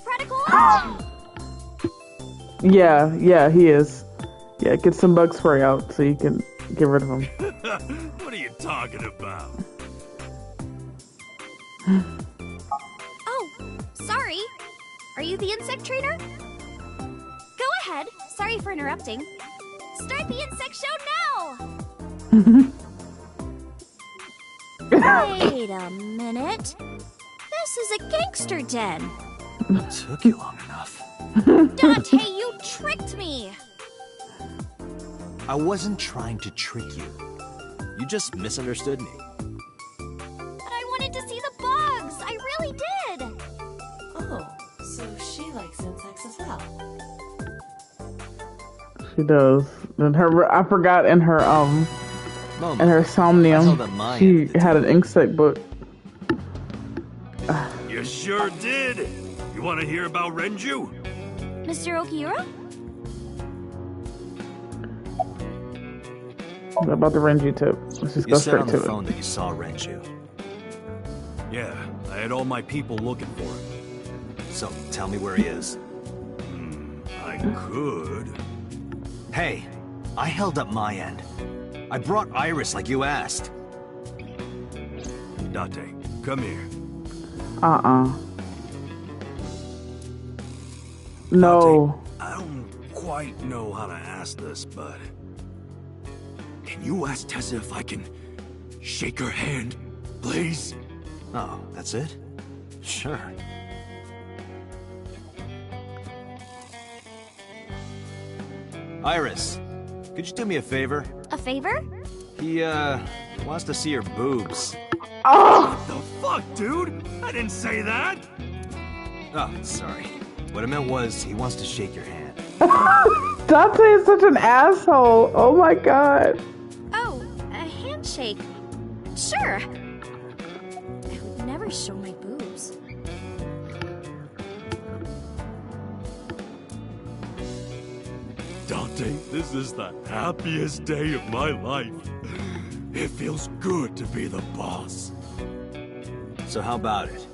Yeah, he is. Yeah, get some bug spray out so you can get rid of him. What are you talking about? Oh, sorry. Are you the insect trainer? Go ahead. Sorry for interrupting. Start the insect show now! Wait a minute. This is a gangster den. Took you long enough. Dante, you tricked me! I wasn't trying to trick you. You just misunderstood me. But I wanted to see the bugs! I really did! Oh, so she likes insects as well. She does. And I forgot in her Mama, in her Somnium, I held up my she end of the had an insect book. You sure did. You want to hear about Renju? Mr. Okiura? About the Renji tip. Let's just You go said straight on the to it. phone that you saw Renju. Yeah, I had all my people looking for him. So, tell me where he is. I could. Hey, I held up my end. I brought Iris like you asked. Date, come here. No. Date, I don't quite know how to ask this, but... Can you ask Tessa if I can shake her hand, please? Oh, that's it? Sure. Iris, could you do me a favor? A favor? He, wants to see your boobs. Oh! What the fuck, dude? I didn't say that! Oh, sorry. What I meant was, he wants to shake your hand. Dante is such an asshole. Oh my God. Oh, a handshake. Sure. I would never show my boobs. Dante, this is the happiest day of my life. It feels good to be the boss. So how about it?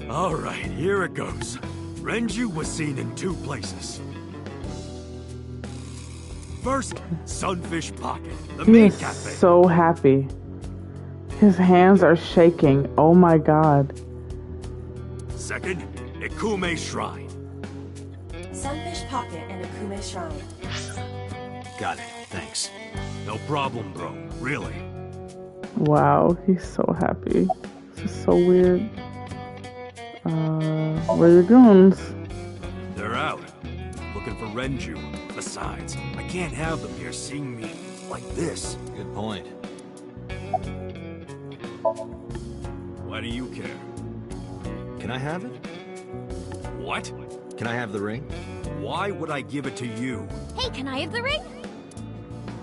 All right, here it goes. Renju was seen in 2 places. First, Sunfish Pocket, the He main is cafe. so happy. His hands are shaking. Oh my God. Second, Ikume Shrine. Sunfish Pocket and Akume Shrine. Got it, thanks. No problem, bro. Really. Wow, he's so happy. This is so weird. Where are your goons? They're out. Looking for Renju. Besides, I can't have them here seeing me like this. Good point. Why do you care? Can I have it? What? Can I have the ring? Why would I give it to you? Hey, can I have the ring?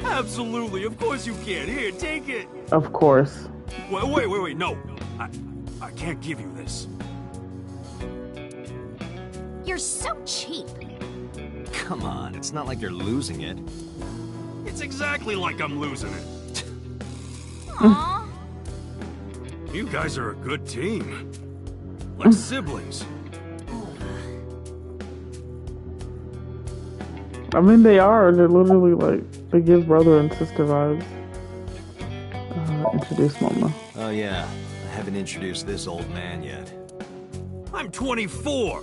Absolutely, of course you can. Here, take it. Of course. Wait, no. I can't give you this. You're so cheap. Come on, it's not like you're losing it. It's exactly like I'm losing it. Aww. You guys are a good team. Like siblings. I mean, they are. They're literally like, they give brother and sister vibes. Introduce Mama. Oh yeah, I haven't introduced this old man yet. I'm 24.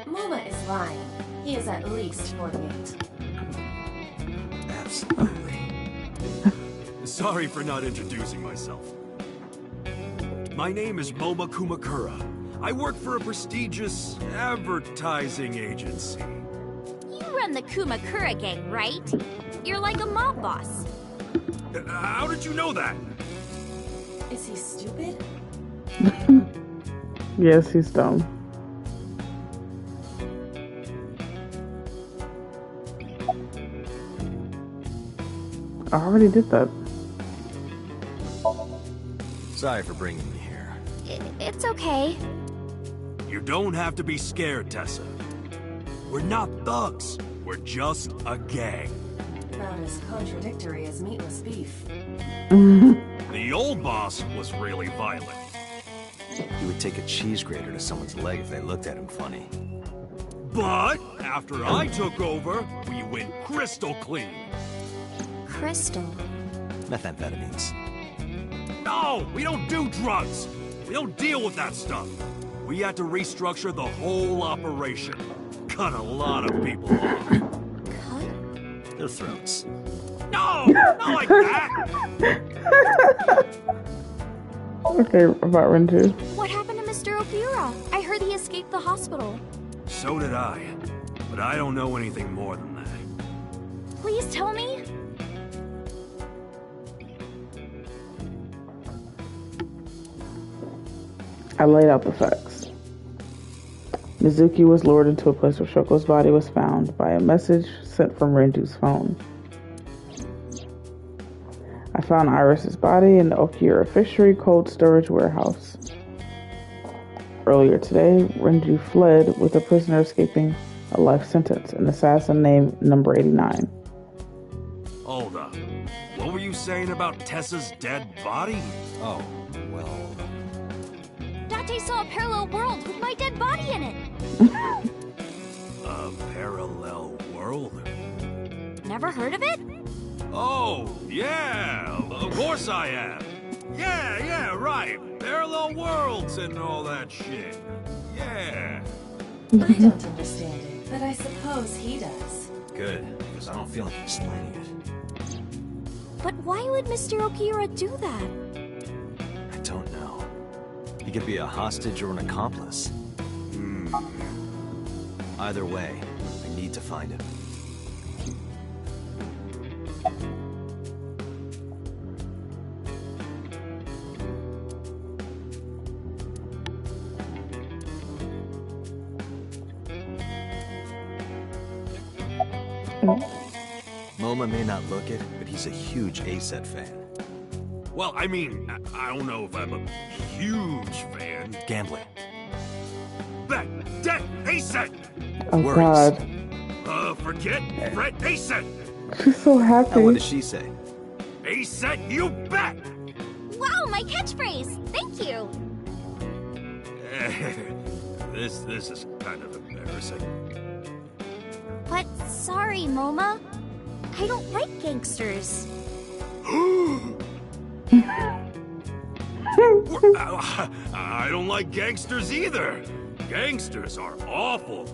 Moma is lying. He is at least 48. Absolutely. Sorry for not introducing myself. My name is Moma Kumakura. I work for a prestigious advertising agency. You run the Kumakura gang, right? You're like a mob boss. How did you know that? Is he stupid? Yes, he's dumb. I already did that. Sorry for bringing me here. It's okay. You don't have to be scared, Tessa. We're not thugs. We're just a gang. About as contradictory as meatless beef. The old boss was really violent. He would take a cheese grater to someone's leg if they looked at him funny. But after I took over, we went crystal clean. Crystal. Methamphetamines. No, we don't do drugs. We don't deal with that stuff. We had to restructure the whole operation. Cut a lot of people off. Cut? Their throats. No, not like that. Okay, about Renju. What happened to Mr. Okura? I heard he escaped the hospital. So did I. But I don't know anything more than that. Please tell me. I laid out the facts. Mizuki was lured into a place where Shoko's body was found by a message sent from Renju's phone. I found Iris's body in the Okura Fishery Cold Storage Warehouse. Earlier today, Renju fled with a prisoner escaping a life sentence, an assassin named Number 89. Hold up. What were you saying about Tessa's dead body? Oh, well... Date saw a parallel world with my dead body in it. A parallel world? Never heard of it? Oh, yeah, of course I have. Yeah, right. Parallel worlds and all that shit. Yeah. I don't understand it, but I suppose he does. Good, because I don't feel like explaining it. But why would Mr. Okura do that? I don't know. He could be a hostage or an accomplice. Either way, I need to find him. Moma may not look it, but he's a huge ASET fan. Well, I mean, I don't know if I'm a huge fan. Gambling. Bet, debt, ASET! Oh Worries. God. Forget, Fred, ASET! She's so happy. What does she say? ASET, you bet! Wow, my catchphrase! Thank you! This is kind of embarrassing. But sorry, Moma. I don't like gangsters. I don't like gangsters either. Gangsters are awful.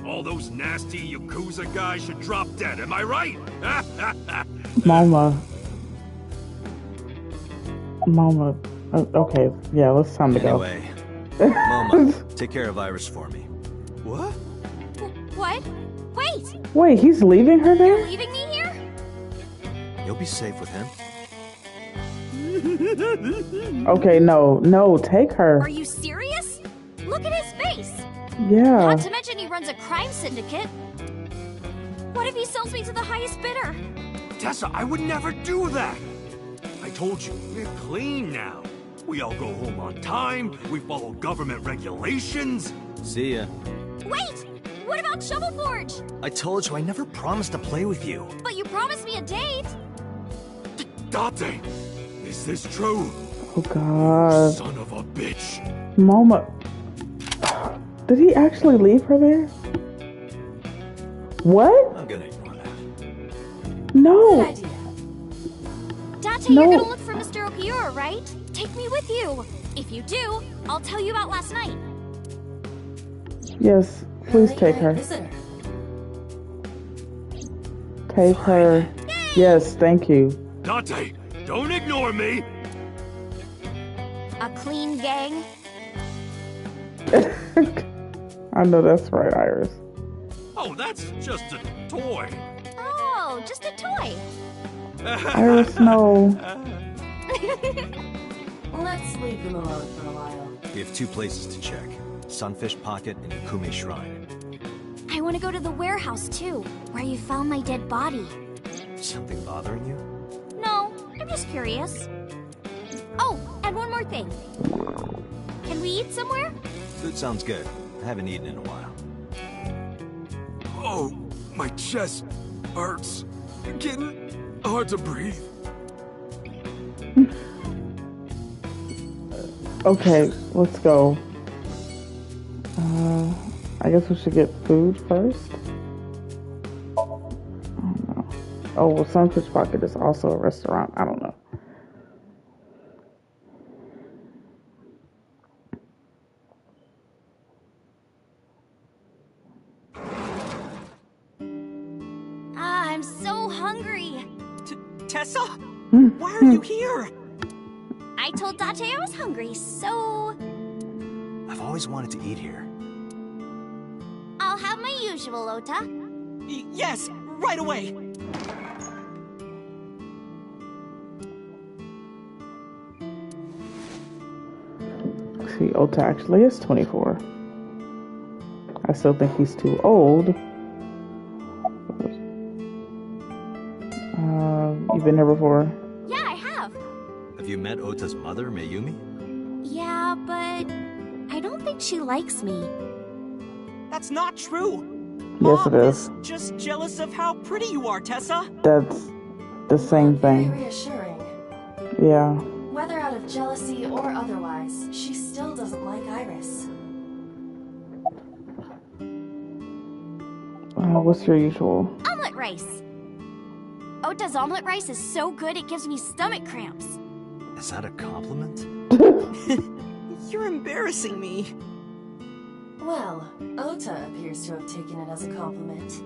All those nasty Yakuza guys should drop dead, am I right? Mama. Okay, yeah, it's time to go. Anyway, Moma, take care of Iris for me. What? What? Wait! Wait, he's leaving her You're there? leaving me here? You'll be safe with him. Okay, no, take her. Are you serious? Look at his face! Yeah. Not to mention he runs a crime syndicate. What if he sells me to the highest bidder? Tessa, I would never do that. I told you, we're clean now. We all go home on time, we follow government regulations. See ya. Wait! What about Shovel Forge? I told you I never promised to play with you. But you promised me a date! Date, is this true? Oh God. Son of a bitch. Moma. Did he actually leave her there? What? I'm gonna ignore that. No. Good idea. Date, No. you're gonna look for Mr. Okura, right? Take me with you. If you do, I'll tell you about last night. Yes, please take her. Visitor. Take her. Yes, thank you. Date, don't ignore me. A clean gang? I know that's right, Iris. Oh, that's just a toy. Oh, just a toy. Iris, no. Let's leave them alone for a while. We have 2 places to check. Sunfish Pocket and Yakume Shrine. I want to go to the warehouse too, where you found my dead body. Something bothering you? No, I'm just curious. Oh, and one more thing. Can we eat somewhere? Food sounds good. I haven't eaten in a while. Oh, my chest hurts. Getting hard to breathe. Okay, let's go. I guess we should get food first. Oh no. Oh, well, Sunfish Pocket is also a restaurant. I don't know. I'm so hungry. Tessa? Why are you here? I told Date I was hungry, so I've always wanted to eat here. I'll have my usual, Ota. Yes, right away. See, Ota actually is 24. I still think he's too old. You've been here before? Yeah, I have. Have you met Ota's mother, Mayumi? Yeah, but I don't think she likes me. That's not true. Yes, it Mom is. just jealous of how pretty you are, Tessa. That's the same Very thing. reassuring. Yeah. Whether out of jealousy or otherwise, she still doesn't like Iris. What's your usual? Omelet rice. Ota's omelet rice is so good it gives me stomach cramps. Is that a compliment? You're embarrassing me. Well, Ota appears to have taken it as a compliment.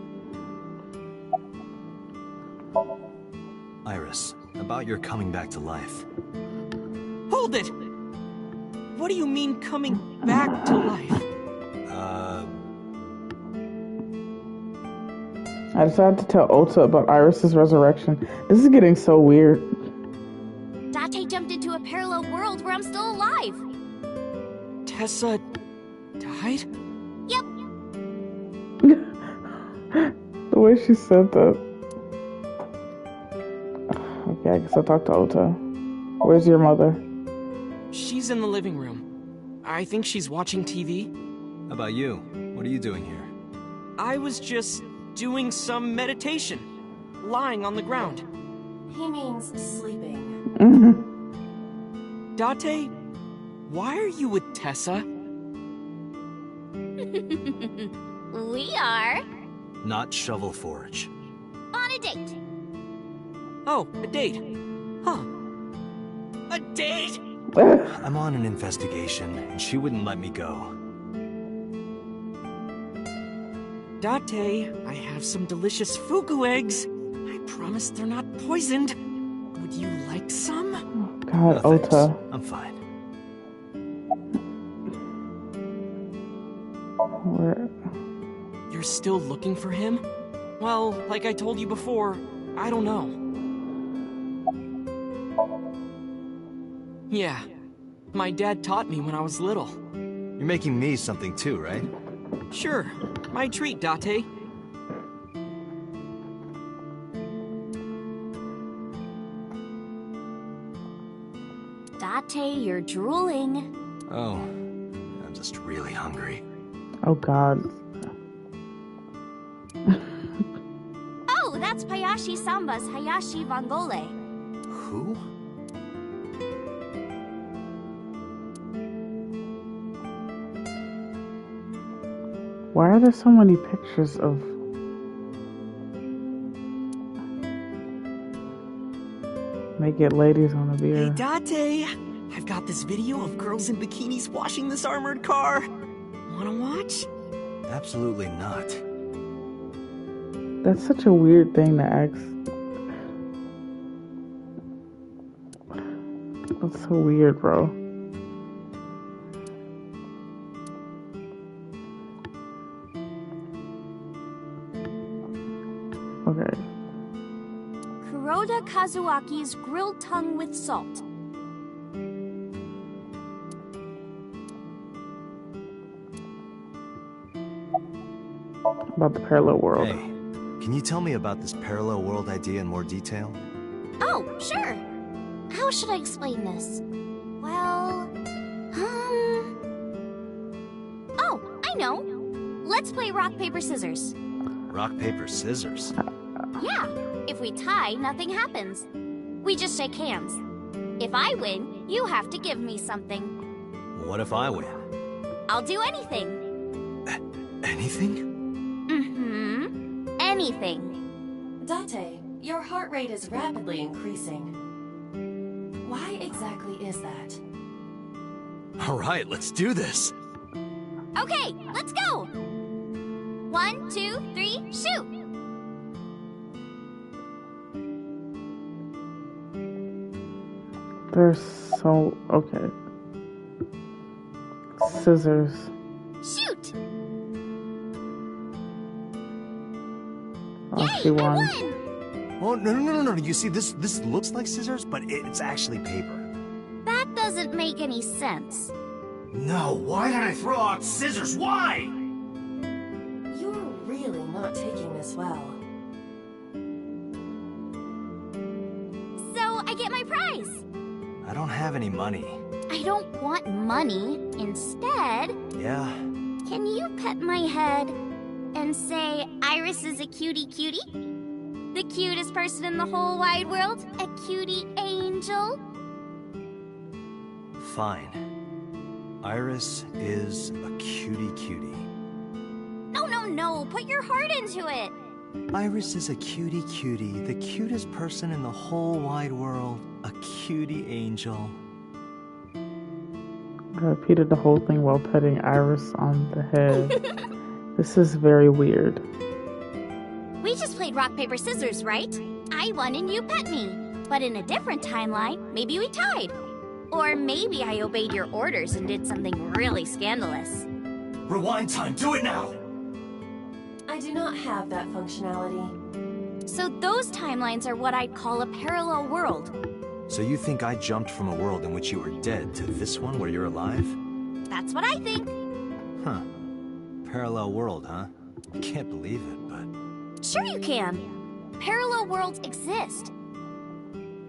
Iris, about your coming back to life. Hold it! What do you mean coming back to life? I decided to tell Ota about Iris's resurrection. This is getting so weird. Date jumped into a parallel world where I'm still alive. Tessa died? Yep. The way she said that. Okay, I guess I'll talk to Ota. Where's your mother? She's in the living room. I think she's watching TV. How about you? What are you doing here? I was just doing some meditation, lying on the ground. He means sleeping. Date, why are you with Tessa? We are Not Shovel Forge. on a date. Oh, a date. Huh. A date? I'm on an investigation, and she wouldn't let me go. Date, I have some delicious fugu eggs. I promise they're not poisoned. Would you like some? God, No, thanks. Ota. I'm fine. Where? You're still looking for him? Well, like I told you before, I don't know. Yeah, my dad taught me when I was little. You're making me something too, right? Sure, my treat, Date. Date, you're drooling. Oh, I'm just really hungry. Oh God. Oh, that's Hayashi Samba's Hayashi Vangole. Who? Why are there so many pictures of naked ladies on the beer? Hey, Date, I've got this video of girls in bikinis washing this armored car. Wanna watch? Absolutely not. That's such a weird thing to ask. That's so weird, bro. Okay. Kuroda Kazuaki's grilled tongue with salt. About the parallel world. Hey, can you tell me about this parallel world idea in more detail? Oh, sure. How should I explain this? Well, oh, I know. Let's play rock, paper, scissors. Rock, paper, scissors. Yeah, if we tie, nothing happens. We just shake hands. If I win, you have to give me something. What if I win? I'll do anything. Anything? Mm-hmm. Anything. Date, your heart rate is rapidly increasing. Why exactly is that? All right, let's do this. Okay, let's go! 1, 2, 3, shoot! They're so... okay. Scissors. Shoot! Oh, Yay, she I won. won! Oh, no. You see, this looks like scissors, but it's actually paper. That doesn't make any sense. No, why did I throw out scissors? Why? You're really not taking this well. So, I get my prize! I don't have any money. I don't want money. Instead, Yeah? can you pet my head and say Iris is a cutie cutie? The cutest person in the whole wide world? A cutie angel? Fine. Iris is a cutie. No, put your heart into it! Iris is a cutie, the cutest person in the whole wide world. A cutie angel. I repeated the whole thing while petting Iris on the head. This is very weird. We just played rock, paper, scissors, right? I won and you pet me. But in a different timeline, maybe we tied. Or maybe I obeyed your orders and did something really scandalous. Rewind time, do it now! I do not have that functionality. So those timelines are what I'd call a parallel world. So you think I jumped from a world in which you were dead to this one where you're alive? That's what I think. Huh. Parallel world, huh? Can't believe it, but... Sure you can. Parallel worlds exist.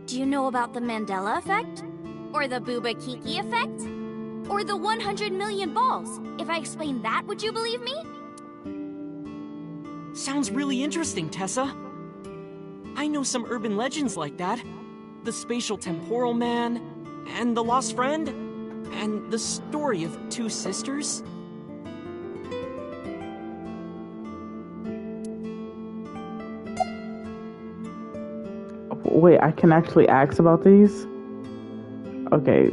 Do you know about the Mandela effect? Or the Booba Kiki effect? Or the 100 million balls? If I explain that, would you believe me? Sounds really interesting, Tessa. I know some urban legends like that. The spatial temporal man, and the lost friend, and the story of two sisters. Wait, I can actually ask about these? Okay.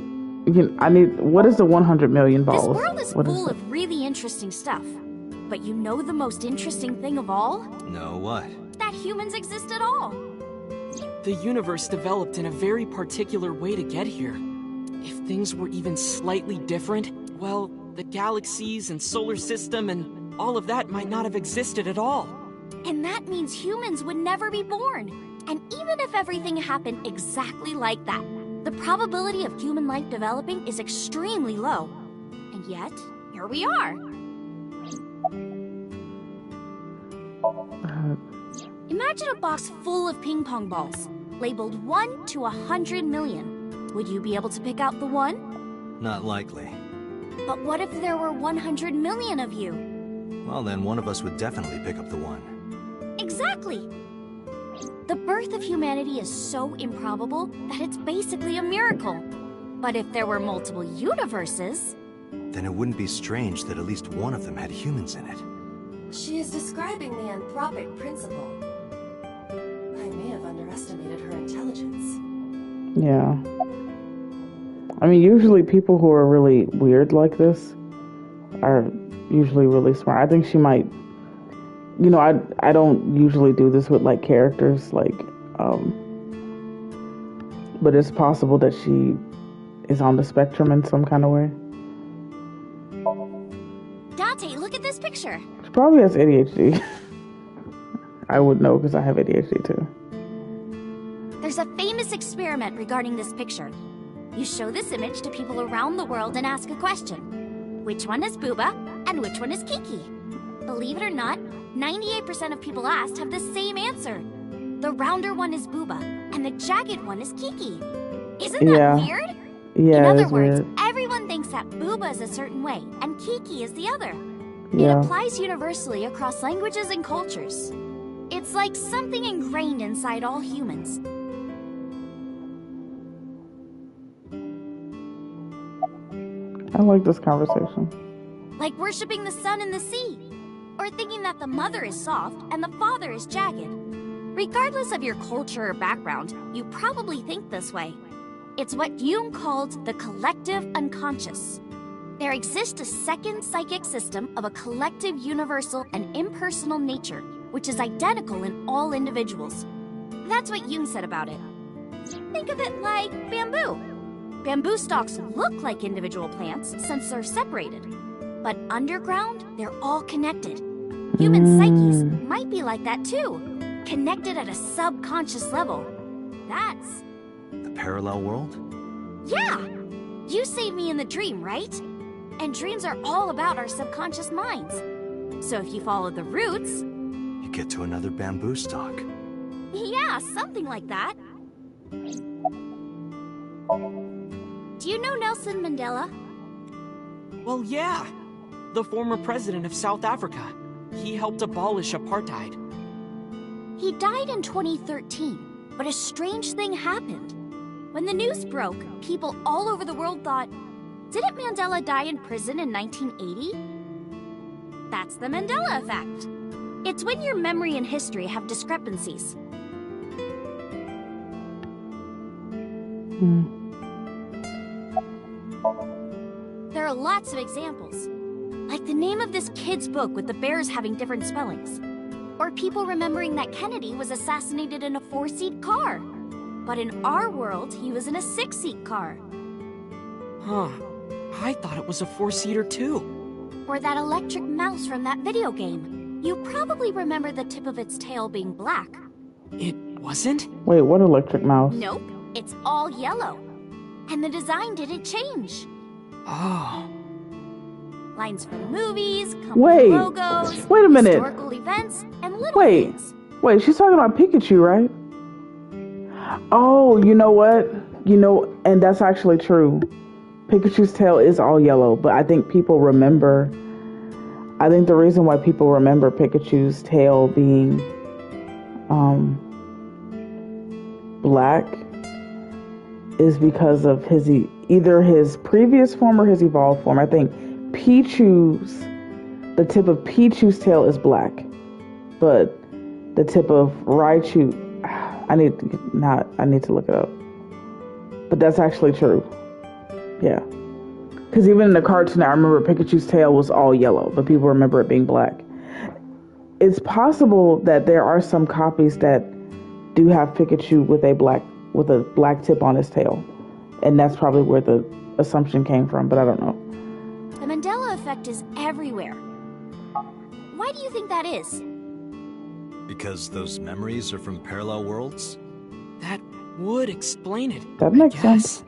What is the 100 million balls? This world is What full it? of really interesting stuff. But you know the most interesting thing of all? No, what? That humans exist at all. The universe developed in a very particular way to get here. If things were even slightly different, well, the galaxies and solar system and all of that might not have existed at all. And that means humans would never be born. And even if everything happened exactly like that, the probability of human life developing is extremely low. And yet, here we are. Imagine a box full of ping pong balls, labeled 1 to 100 million. Would you be able to pick out the one? Not likely. But what if there were 100 million of you? Well, then one of us would definitely pick up the one. Exactly! The birth of humanity is so improbable that it's basically a miracle. But if there were multiple universes... Then it wouldn't be strange that at least one of them had humans in it. She is describing the anthropic principle. I may have underestimated her intelligence. Yeah. I mean, usually people who are really weird like this are usually really smart. I think she might... I don't usually do this with, like, characters, like, but it's possible that she is on the spectrum in some kind of way. Date, look at this picture. She probably has ADHD. I would know because I have ADHD too. There's a famous experiment regarding this picture. You show this image to people around the world and ask a question. Which one is Booba and which one is Kiki? Believe it or not, 98% of people asked have the same answer. The rounder one is Booba, and the jagged one is Kiki. Isn't that weird? Yeah, In other it's words, weird. everyone thinks that Booba is a certain way, and Kiki is the other. It applies universally across languages and cultures. It's like something ingrained inside all humans. I like this conversation. Like worshipping the sun and the sea. Or thinking that the mother is soft and the father is jagged. Regardless of your culture or background, you probably think this way. It's what Jung called the collective unconscious. There exists a second psychic system of a collective, universal, and impersonal nature, which is identical in all individuals. That's what Jung said about it. Think of it like bamboo. Bamboo stalks look like individual plants since they're separated. But underground, they're all connected. Human psyches might be like that too, connected at a subconscious level. That's... The parallel world? Yeah! You saved me in the dream, right? And dreams are all about our subconscious minds. So if you follow the roots... You get to another bamboo stalk. Yeah, something like that. Do you know Nelson Mandela? Well, yeah. The former president of South Africa. He helped abolish apartheid. He died in 2013, but a strange thing happened. When the news broke, people all over the world thought, didn't Mandela die in prison in 1980? That's the Mandela effect. It's when your memory and history have discrepancies. There are lots of examples. Like the name of this kid's book with the bears having different spellings. Or people remembering that Kennedy was assassinated in a 4-seat car. But in our world, he was in a 6-seat car. Huh. I thought it was a 4-seater too. Or that electric mouse from that video game. You probably remember the tip of its tail being black. It wasn't? Wait, what electric mouse? Nope, it's all yellow. And the design didn't change. Oh. Lines from movies, company logos, wait a minute. historical events, and little things. Wait, she's talking about Pikachu, right? Oh, you know what? And that's actually true. Pikachu's tail is all yellow, but I think the reason why people remember Pikachu's tail being black is because of either his previous form or his evolved form. I think the tip of Pichu's tail is black, but the tip of Raichu, I need to look it up. But that's actually true. Yeah. Because even in the cartoon, I remember Pikachu's tail was all yellow, but people remember it being black. It's possible that there are some copies that do have Pikachu with a black tip on his tail. And that's probably where the assumption came from, but I don't know. The Mandela effect is everywhere. Why do you think that is? Because those memories are from parallel worlds? That would explain it. That makes sense.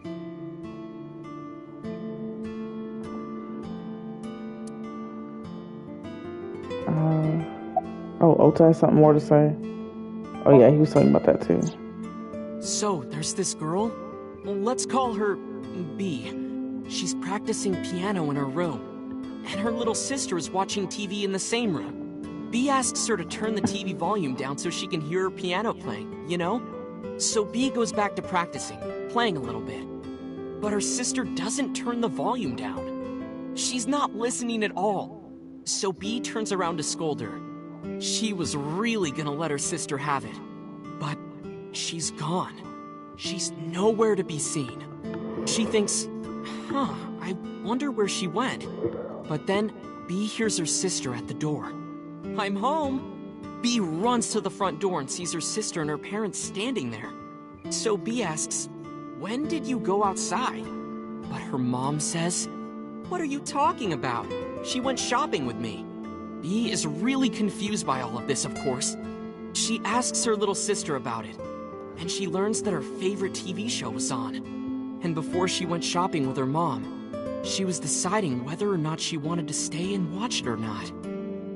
Ota has something more to say. Oh yeah, he was talking about that too. So, there's this girl? Well, let's call her B. She's practicing piano in her room. And her little sister is watching TV in the same room. B asks her to turn the TV volume down so she can hear her piano playing, you know? So B goes back to practicing, playing a little bit. But her sister doesn't turn the volume down. She's not listening at all. So B turns around to scold her. She was really gonna let her sister have it. But she's gone. She's nowhere to be seen. She thinks, I wonder where she went. But then B hears her sister at the door. I'm home. B runs to the front door and sees her sister and her parents standing there. So B asks, when did you go outside? But her mom says, what are you talking about? She went shopping with me. B is really confused by all of this, of course. She asks her little sister about it, and she learns that her favorite TV show was on. And before she went shopping with her mom, she was deciding whether or not she wanted to stay and watch it or not.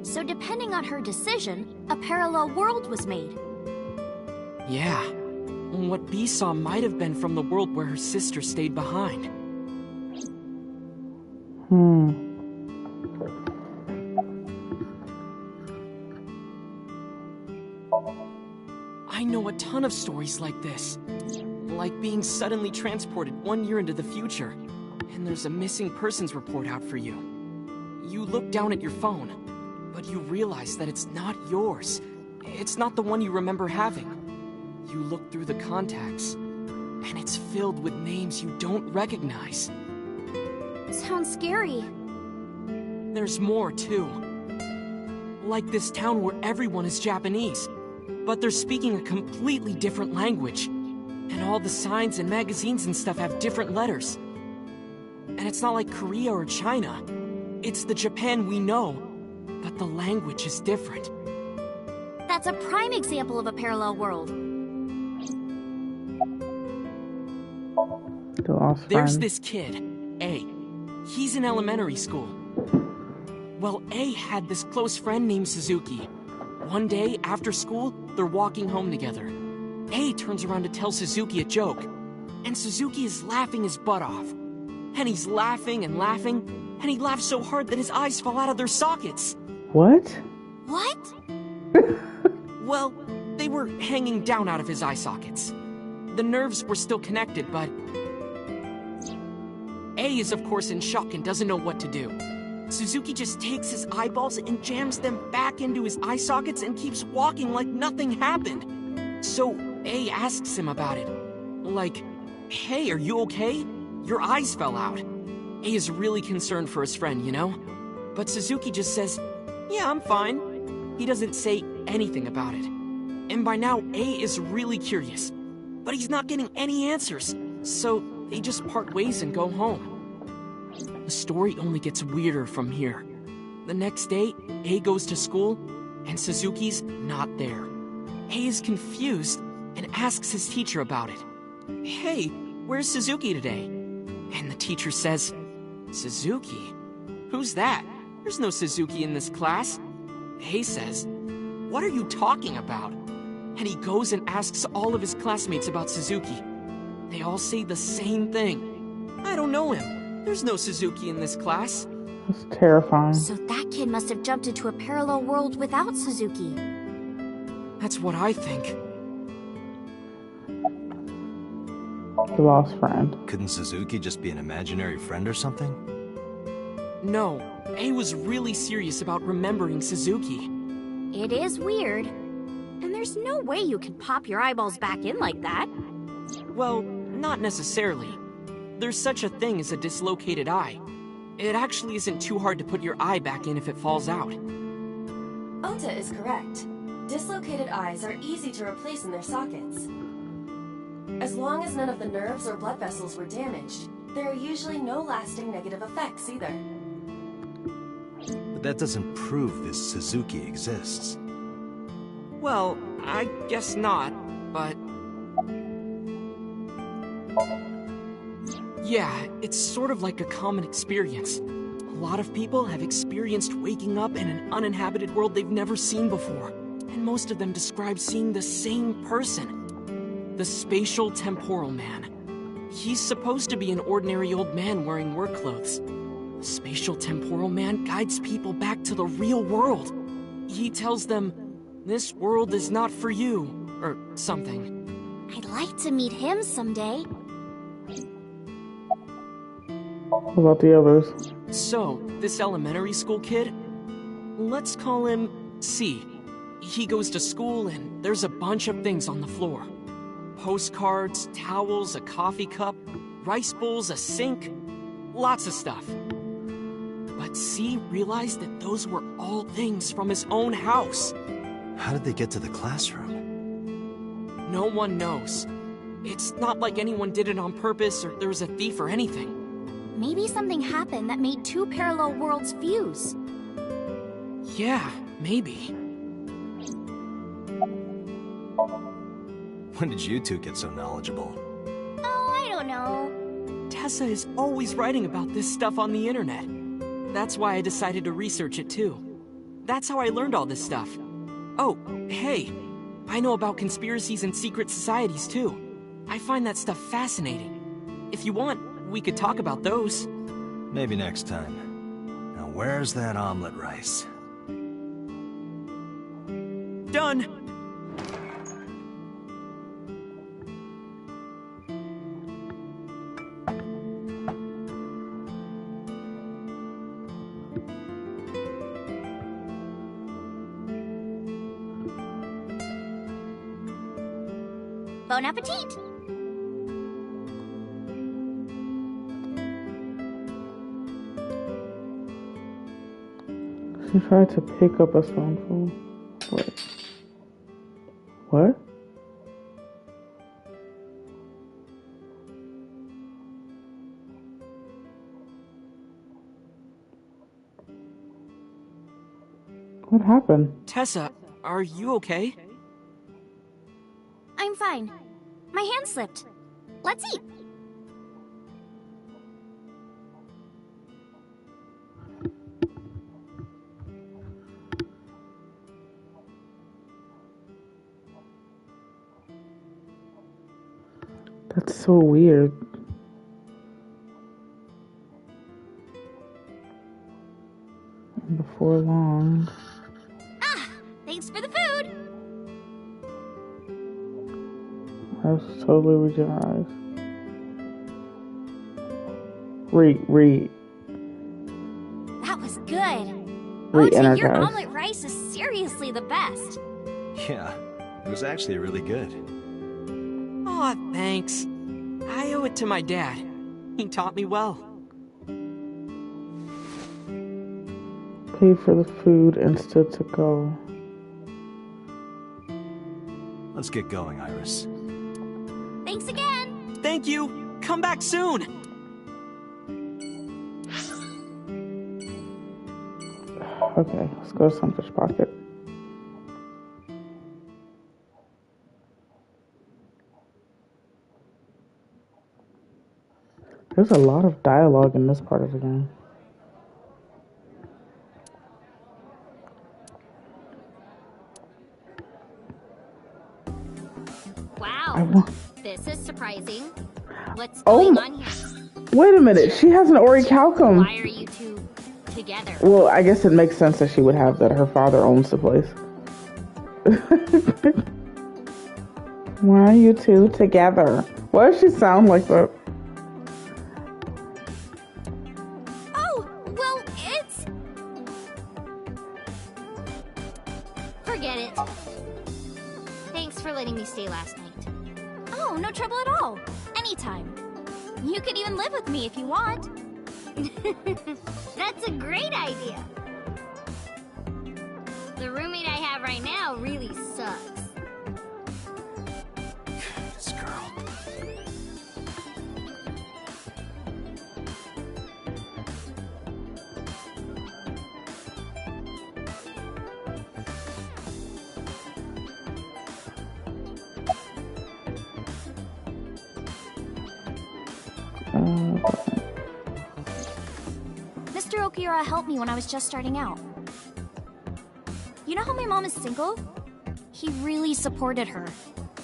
So depending on her decision, a parallel world was made. Yeah. What B saw might have been from the world where her sister stayed behind. know a ton of stories like this. Like being suddenly transported 1 year into the future, and there's a missing persons report out for you. You look down at your phone, but you realize that it's not yours. It's not the one you remember having. You look through the contacts, and it's filled with names you don't recognize. Sounds scary. There's more, too. Like this town where everyone is Japanese, but they're speaking a completely different language. And all the signs and magazines and stuff have different letters. And it's not like Korea or China. It's the Japan we know, but the language is different. That's a prime example of a parallel world. The lost There's friend. this kid, A. He's in elementary school. Well, A had this close friend named Suzuki. One day, after school, they're walking home together. A turns around to tell Suzuki a joke, and Suzuki is laughing his butt off. And he's laughing and laughing, and he laughs so hard that his eyes fall out of their sockets. What? What? Well, they were hanging down out of his eye sockets. The nerves were still connected, but A is of course in shock and doesn't know what to do. Suzuki just takes his eyeballs and jams them back into his eye sockets and keeps walking like nothing happened. So A asks him about it. Like, hey, are you okay? Your eyes fell out. A is really concerned for his friend, you know? But Suzuki just says, yeah, I'm fine. He doesn't say anything about it. And by now, A is really curious. But he's not getting any answers. So they just part ways and go home. The story only gets weirder from here. The next day, A goes to school, and Suzuki's not there. A is confused and asks his teacher about it. Hey, where's Suzuki today? And the teacher says, Suzuki? Who's that? There's no Suzuki in this class. A says, what are you talking about? And he goes and asks all of his classmates about Suzuki. They all say the same thing. I don't know him. There's no Suzuki in this class. That's terrifying. So that kid must have jumped into a parallel world without Suzuki. That's what I think. The lost friend. Couldn't Suzuki just be an imaginary friend or something? No, A was really serious about remembering Suzuki. It is weird. And there's no way you can pop your eyeballs back in like that. Well, not necessarily. There's such a thing as a dislocated eye. It actually isn't too hard to put your eye back in if it falls out. Ota is correct. Dislocated eyes are easy to replace in their sockets. As long as none of the nerves or blood vessels were damaged, there are usually no lasting negative effects either. But that doesn't prove this Suzuki exists. Well, I guess not, but... Yeah, it's sort of like a common experience. A lot of people have experienced waking up in an uninhabited world they've never seen before. And most of them describe seeing the same person. The spatial temporal man. He's supposed to be an ordinary old man wearing work clothes. The spatial temporal man guides people back to the real world. He tells them, this world is not for you, or something. I'd like to meet him someday. What about the others? So, this elementary school kid, let's call him C. He goes to school and there's a bunch of things on the floor. Postcards, towels, a coffee cup, rice bowls, a sink, lots of stuff. But C realized that those were all things from his own house. How did they get to the classroom? No one knows. It's not like anyone did it on purpose or there was a thief or anything. Maybe something happened that made two parallel worlds fuse. Yeah, maybe. When did you two get so knowledgeable? Oh, I don't know. Tessa is always writing about this stuff on the internet. That's why I decided to research it too. That's how I learned all this stuff. Oh, hey, I know about conspiracies and secret societies too. I find that stuff fascinating. If you want, we could talk about those. Maybe next time. Now where's that omelet rice? Done! Bon appetit! She tried to pick up a spoonful. Wait. What? What happened? Tessa, are you okay? I'm fine. My hand slipped. Let's eat. That's so weird. Before long. Ah, thanks for the food. I was totally regenerized. Read. That was good. OJ, your Re-energized. omelet rice is seriously the best. Yeah, it was actually really good. Aw, thanks. I owe it to my dad. He taught me well. Paid for the food and stood to go. Let's get going, Iris. Thanks again. Thank you. Come back soon. Okay, let's go to Sunfish Pocket. There's a lot of dialogue in this part of the game. Wow, this is surprising. What's Oh, going on here? wait a minute. She has an orichalcum. Why are you two together? Well, I guess it makes sense that she would have that. Her father owns the place. Why are you two together? Why does she sound like that? Oh, well, it's... Forget it. Thanks for letting me stay last night. Oh, no trouble at all. Anytime. You can even live with me if you want. That's a great idea. The roommate I have right now really sucks. This girl. Mr. Okura helped me when I was just starting out. You know how my mom is single? He really supported her.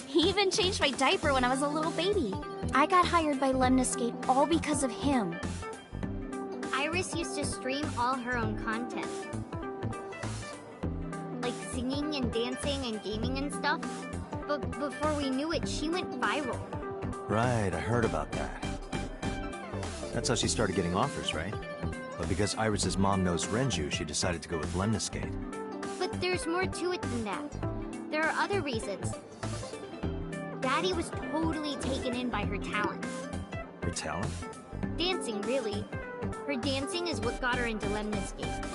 He even changed my diaper when I was a little baby. I got hired by Lemniscate all because of him. Iris used to stream all her own content. Like singing and dancing and gaming and stuff. But before we knew it, she went viral. Right, I heard about that. That's how she started getting offers, right? But because Iris's mom knows Renju, she decided to go with Lemniscate. But there's more to it than that. There are other reasons. Daddy was totally taken in by her talent. Her talent? Dancing, really. Her dancing is what got her into Lemniscate.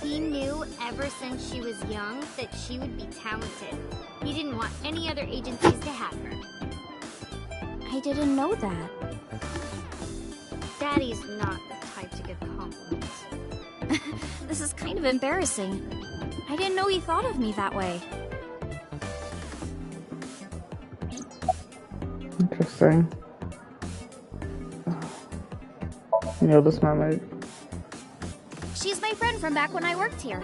He knew ever since she was young that she would be talented. He didn't want any other agencies to have her. I didn't know that. Daddy's not the type to give compliments. This is kind of embarrassing. I didn't know he thought of me that way. Interesting. You know this mermaid? She's my friend from back when I worked here.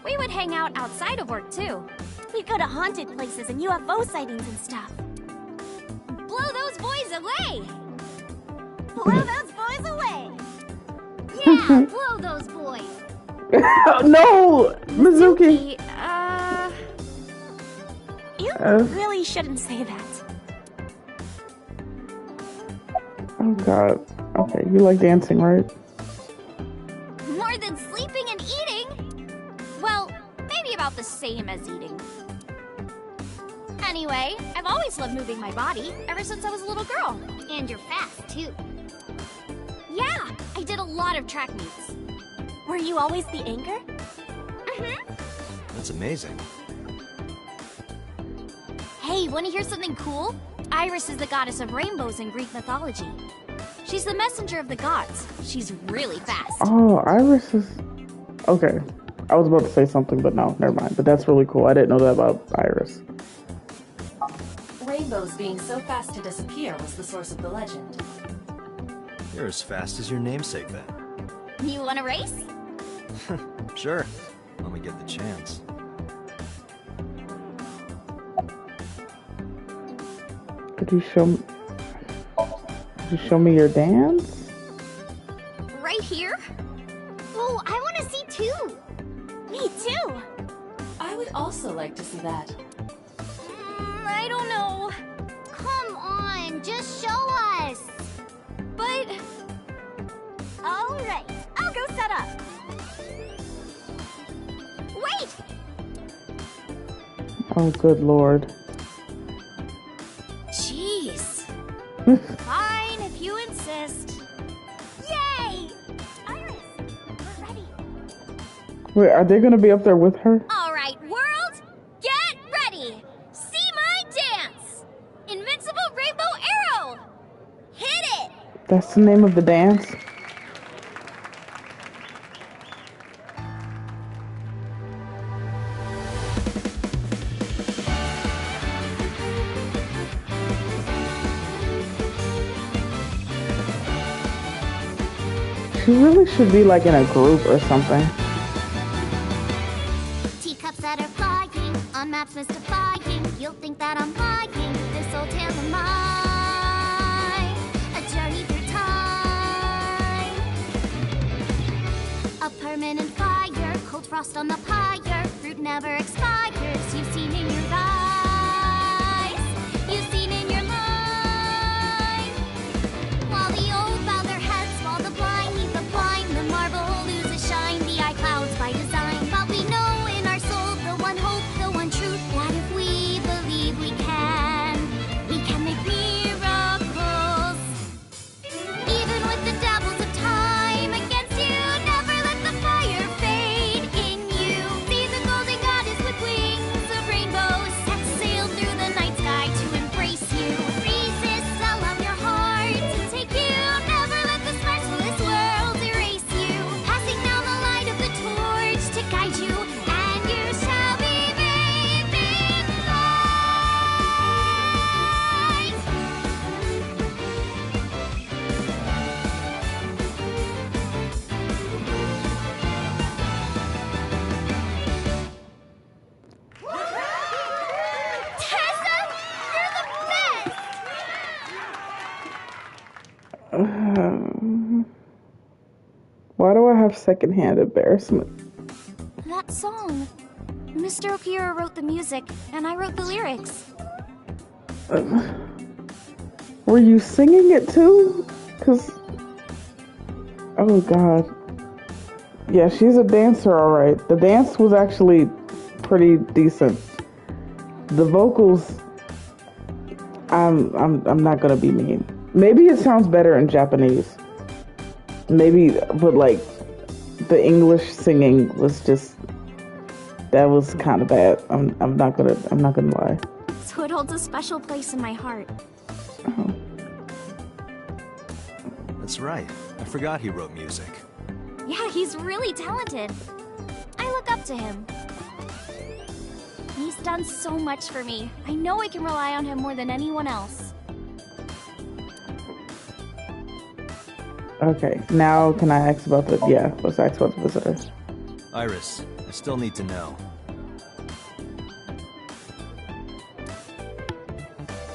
We would hang out outside of work, too. We'd go to haunted places and UFO sightings and stuff. Blow those boys away! Blow those boys away! Yeah, blow those boys! No! Mizuki! You really shouldn't say that. Oh god. Okay, you like dancing, right? More than sleeping and eating? Well, maybe about the same as eating. Anyway, I've always loved moving my body, ever since I was a little girl. And you're fast, too. Yeah, I did a lot of track meets. Were you always the anchor? Mm-hmm. That's amazing. Hey, wanna hear something cool? Iris is the goddess of rainbows in Greek mythology. She's the messenger of the gods. She's really fast. Oh, Iris is... Okay. I was about to say something, but no, never mind. But that's really cool. I didn't know that about Iris. Rainbows being so fast to disappear was the source of the legend. You're as fast as your namesake, then. You wanna race? Sure. When we get the chance. Could you show me your dance? Right here? Oh, I wanna see too. Me too. I would also like to see that. I don't know. Come on, just show us. But... Alright, I'll go set up. Wait! Oh, good lord. Jeez. Fine, if you insist. Yay! Iris, we're ready. Wait, are they gonna be up there with her? Alright, world, get ready! See my dance! Invincible Rainbow Arrow! Hit it! That's the name of the dance? She really should be like in a group or something. Teacups that are flying, on maps mystifying. You'll think that I'm lying. This old tale of mine, a journey through time. A permanent fire, cold frost on the pyre. Fruit never expires. You've seen in your eyes, you've seen in your mind. While the old bow their heads, while the blind leave the blind, the marble loses shine. The eye clouds by design, but we know in our soul the one hope, the one truth, that if we believe we can make miracles. Even with the dabbles of time against you, never let the fire fade in you. See the golden goddess with wings of rainbows, set sail through the night sky to embrace you. Resist, allow your heart to take you. Never let the sparks of this world erase you. Passing down the light of the torch to guide you, and you shall be bathed in light. Tessa, you're the best! Why do I have secondhand embarrassment? That song. Mr. Okira wrote the music, and I wrote the lyrics. Were you singing it too? Cause, oh god. Yeah, she's a dancer, alright. The dance was actually pretty decent. The vocals, I'm not gonna be mean. Maybe it sounds better in Japanese. Maybe, but like, the English singing was just, that was kind of bad. I'm not gonna lie. So it holds a special place in my heart. Oh. That's right. I forgot he wrote music. Yeah, he's really talented. I look up to him. He's done so much for me. I know I can rely on him more than anyone else. Okay, now can I ask about the, yeah, let's ask about the visitors. Iris, I still need to know.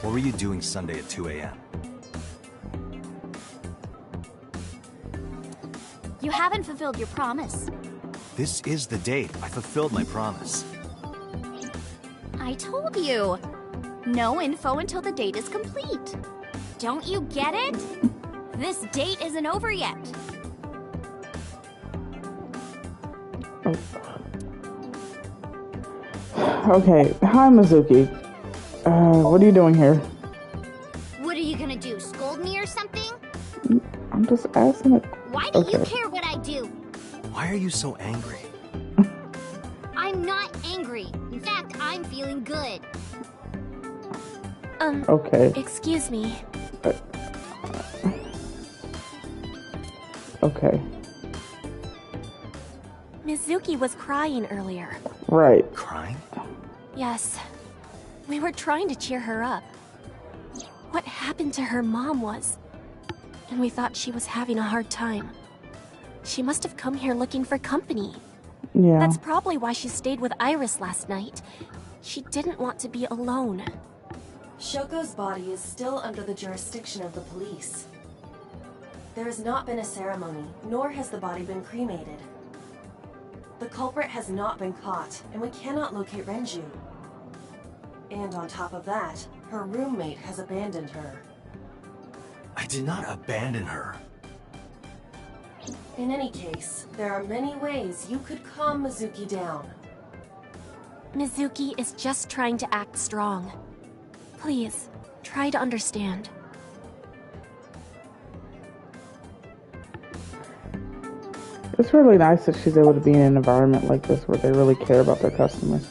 What were you doing Sunday at 2 a.m.? You haven't fulfilled your promise. This is the date. I fulfilled my promise. I told you. No info until the date is complete. Don't you get it? This date isn't over yet. Okay, hi Mizuki. What are you doing here? What are you gonna do? Scold me or something? I'm just asking it. Why do you care what I do? Why are you so angry? I'm not angry. In fact, I'm feeling good. Okay. Excuse me. Okay. Mizuki was crying earlier. Right. Crying? Yes. We were trying to cheer her up. What happened to her mom was... And we thought she was having a hard time. She must have come here looking for company. Yeah. That's probably why she stayed with Iris last night. She didn't want to be alone. Shoko's body is still under the jurisdiction of the police. There has not been a ceremony, nor has the body been cremated. The culprit has not been caught, and we cannot locate Renju. And on top of that, her roommate has abandoned her. I did not abandon her. In any case, there are many ways you could calm Mizuki down. Mizuki is just trying to act strong. Please, try to understand. It's really nice that she's able to be in an environment like this where they really care about their customers.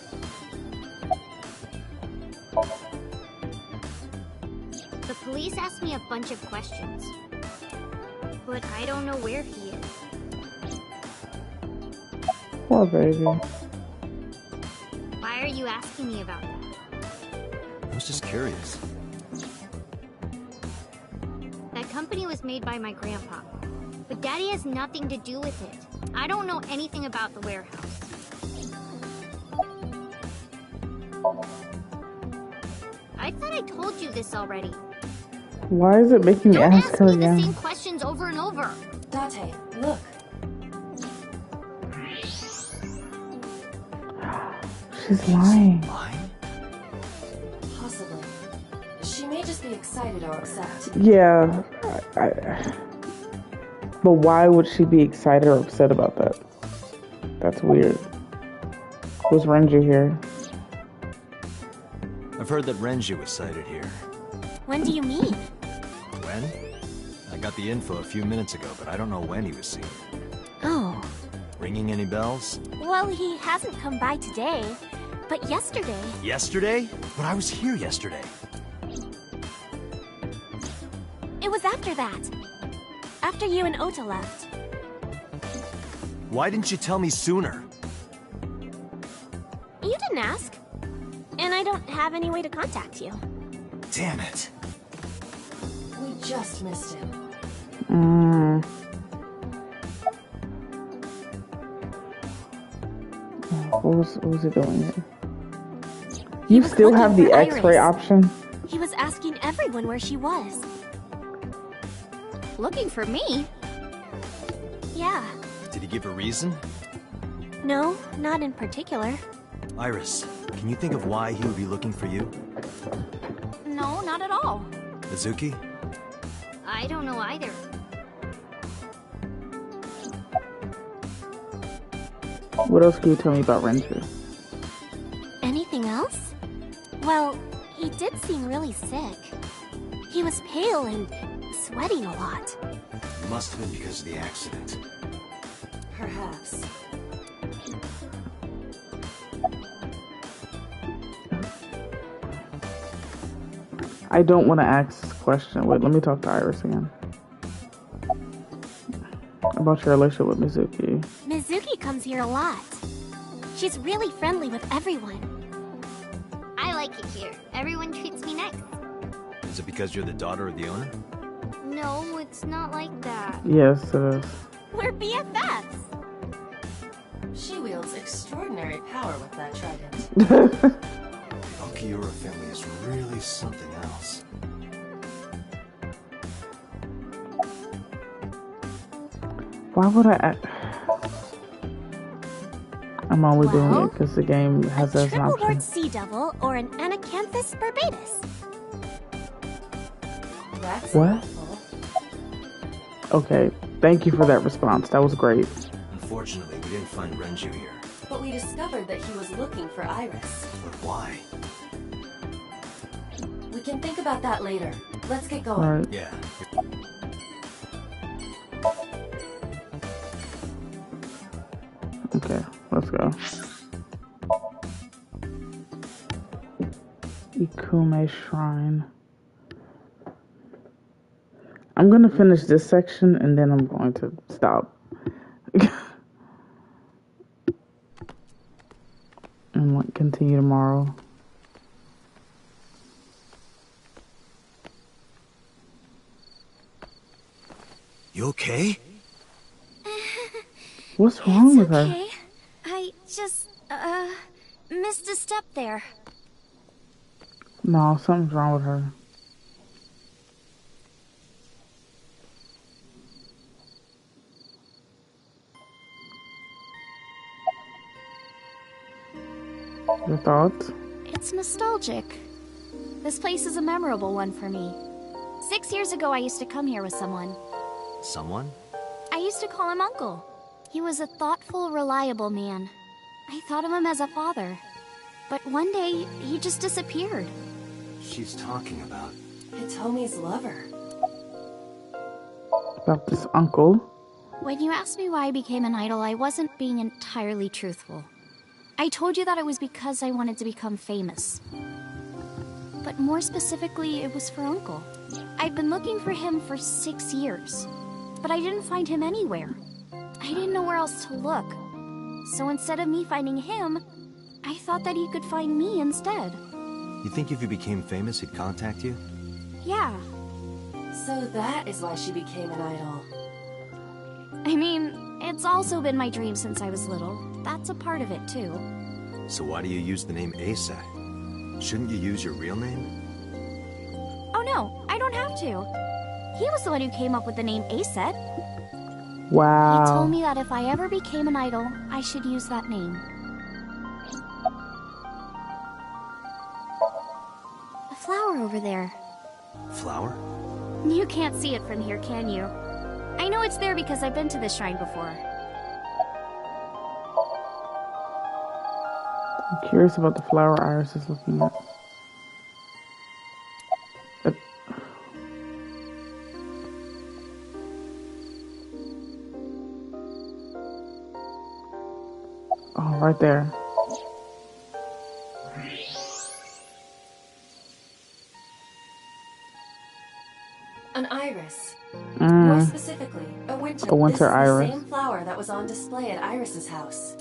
The police asked me a bunch of questions. But I don't know where he is. Poor baby. Why are you asking me about that? I was just curious. That company was made by my grandpa. But Daddy has nothing to do with it. I don't know anything about the warehouse. I thought I told you this already. Why is it making me Don't ask her me the again? same questions over and over. Date, look. She's lying. Possibly. She may just be excited or upset. Yeah. But why would she be excited or upset about that? That's weird. Was Renju here? I've heard that Renju was sighted here. When do you mean? When? I got the info a few minutes ago, but I don't know when he was seen. Oh. Ringing any bells? Well, he hasn't come by today. But yesterday... Yesterday? But I was here yesterday. It was after that. After you and Ota left. Why didn't you tell me sooner? You didn't ask. And I don't have any way to contact you. Damn it. We just missed him. What was he doing here? You still have the X-ray option? He was asking everyone where she was. Looking for me? Yeah. Did he give a reason? No, not in particular. Iris, can you think of why he would be looking for you? No, not at all. Mizuki? I don't know either. What else can you tell me about Renju? Anything else? Well, he did seem really sick. He was pale and sweating a lot. Must have been because of the accident. Perhaps. I don't want to ask this question. Wait, let me talk to Iris again. About your relationship with Mizuki. Mizuki comes here a lot. She's really friendly with everyone. I like it here. Everyone treats me nice. Is it because you're the daughter of the owner? No, it's not like that. Yes, it is. We're BFFs. She wields extraordinary power with that trident. The Okiura family is really something else. Why would I? I'm only doing it because the game has that as an Triple option. Lord Sea Devil or an Anacanthus barbatus. That's What? Okay, thank you for that response. That was great. Unfortunately, we didn't find Renju here. But we discovered that he was looking for Iris. But why? can think about that later. Let's get going. Right. Yeah. Okay, let's go. Ikume Shrine. I'm gonna finish this section and then I'm going to stop. And like, continue tomorrow. You okay? What's wrong with her? Okay. I just, missed a step there. No, something's wrong with her. Your thoughts? It's nostalgic. This place is a memorable one for me. 6 years ago, I used to come here with someone. Someone? I used to call him Uncle. He was a thoughtful, reliable man. I thought of him as a father. But one day, he just disappeared. She's talking about. It's Homie's lover. About this uncle? When you asked me why I became an idol, I wasn't being entirely truthful. I told you that it was because I wanted to become famous. But more specifically, it was for Uncle. I've been looking for him for 6 years, but I didn't find him anywhere. I didn't know where else to look. So instead of me finding him, I thought that he could find me instead. You think if you became famous, he'd contact you? Yeah. So that is why she became an idol. I mean, it's also been my dream since I was little. That's a part of it, too. So why do you use the name Asa? Shouldn't you use your real name? Oh no, I don't have to. He was the one who came up with the name Aset. Wow. He told me that if I ever became an idol, I should use that name. A flower over there. Flower? You can't see it from here, can you? I know it's there because I've been to this shrine before. I'm curious about the flower Iris is looking at. Oh, right there. An iris. More specifically, a winter. A winter this is iris. the same flower that was on display at Iris's house.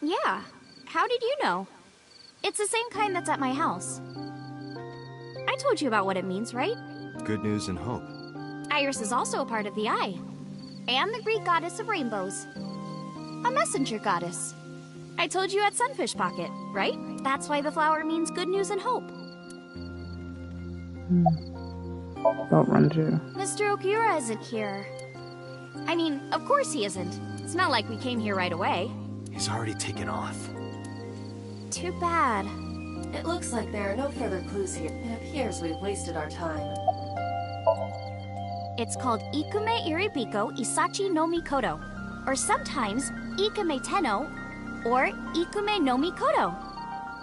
Yeah. How did you know? It's the same kind that's at my house. I told you about what it means, right? Good news and hope. Iris is also a part of the eye. And the Greek goddess of rainbows. A messenger goddess. I told you at Sunfish Pocket, right? That's why the flower means good news and hope. Don't run, Jew. Mr. Okura isn't here. I mean, of course he isn't. It's not like we came here right away. He's already taken off. Too bad. It looks like there are no further clues here. It appears we've wasted our time. It's called Ikume Iribiko Isachi no Mikoto, or sometimes Ikume Tenno, or Ikume no Mikoto.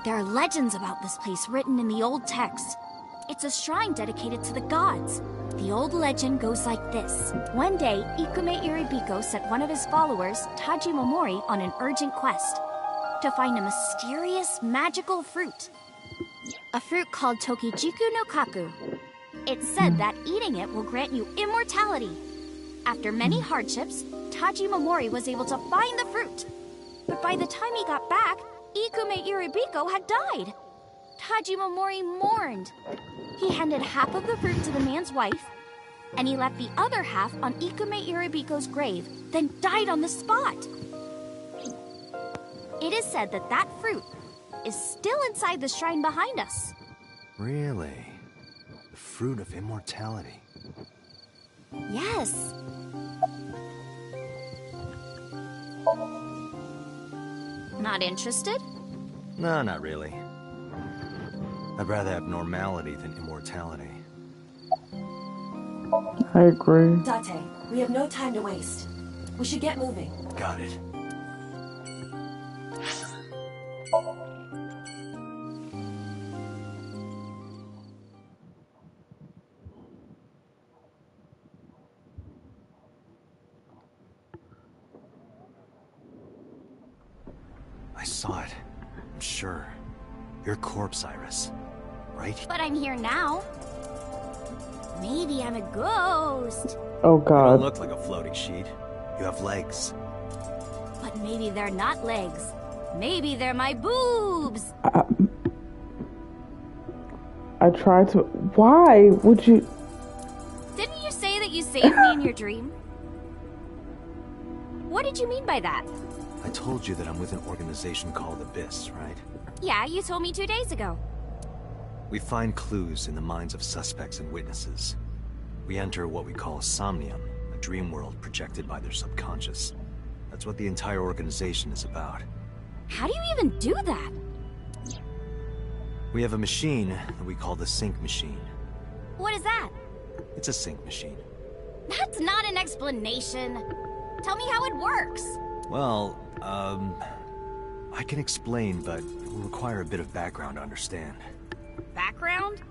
There are legends about this place written in the old texts. It's a shrine dedicated to the gods. The old legend goes like this. One day, Ikume Iribiko sent one of his followers, Taji Momori, on an urgent quest to find a mysterious, magical fruit. A fruit called Tokijiku no Kaku. It's said that eating it will grant you immortality. After many hardships, Taji Momori was able to find the fruit. But by the time he got back, Ikume Iribiko had died. Taji Momori mourned. He handed half of the fruit to the man's wife, and he left the other half on Ikume Iribiko's grave, then died on the spot. It is said that that fruit is still inside the shrine behind us. Really? The fruit of immortality. Yes. Not interested? No, not really. I'd rather have normality than immortality. I agree. Date, we have no time to waste. We should get moving. Got it. saw it. I'm sure. Your corpse, Iris. Right? But I'm here now. Maybe I'm a ghost. Oh You God. don't look like a floating sheet. You have legs. But maybe they're not legs. Maybe they're my boobs. I tried to. Why would you? Didn't you say that you saved me in your dream? What did you mean by that? I told you that I'm with an organization called Abyss, right? Yeah, you told me 2 days ago. We find clues in the minds of suspects and witnesses. We enter what we call Somnium, a dream world projected by their subconscious. That's what the entire organization is about. How do you even do that? We have a machine that we call the sync machine. What is that? It's a sync machine. That's not an explanation. Tell me how it works. Well, I can explain, but it will require a bit of background to understand. Background?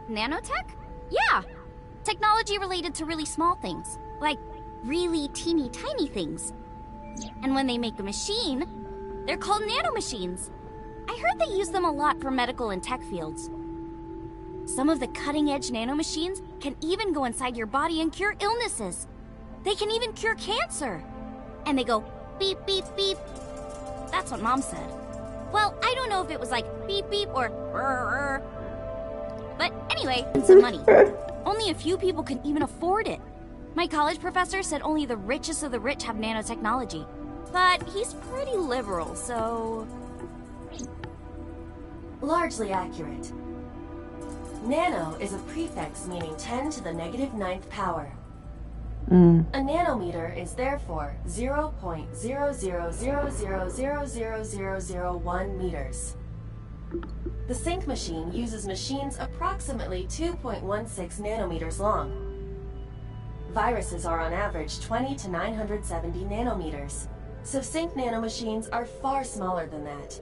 Nanotech? Yeah. Technology related to really small things. Like really teeny tiny things. And when they make a machine, they're called nanomachines. I heard they use them a lot for medical and tech fields. Some of the cutting-edge nanomachines can even go inside your body and cure illnesses. They can even cure cancer. And they go beep, beep, beep. That's what Mom said. Well, I don't know if it was like beep, beep or brr. But anyway, and some money. Only a few people can even afford it. My college professor said only the richest of the rich have nanotechnology. But he's pretty liberal, so... Largely accurate. Nano is a prefix meaning 10 to the negative 9th power. A nanometer is therefore 0.0000000001 meters. The sync machine uses machines approximately 2.16 nanometers long. Viruses are on average 20 to 970 nanometers, so sync nanomachines are far smaller than that.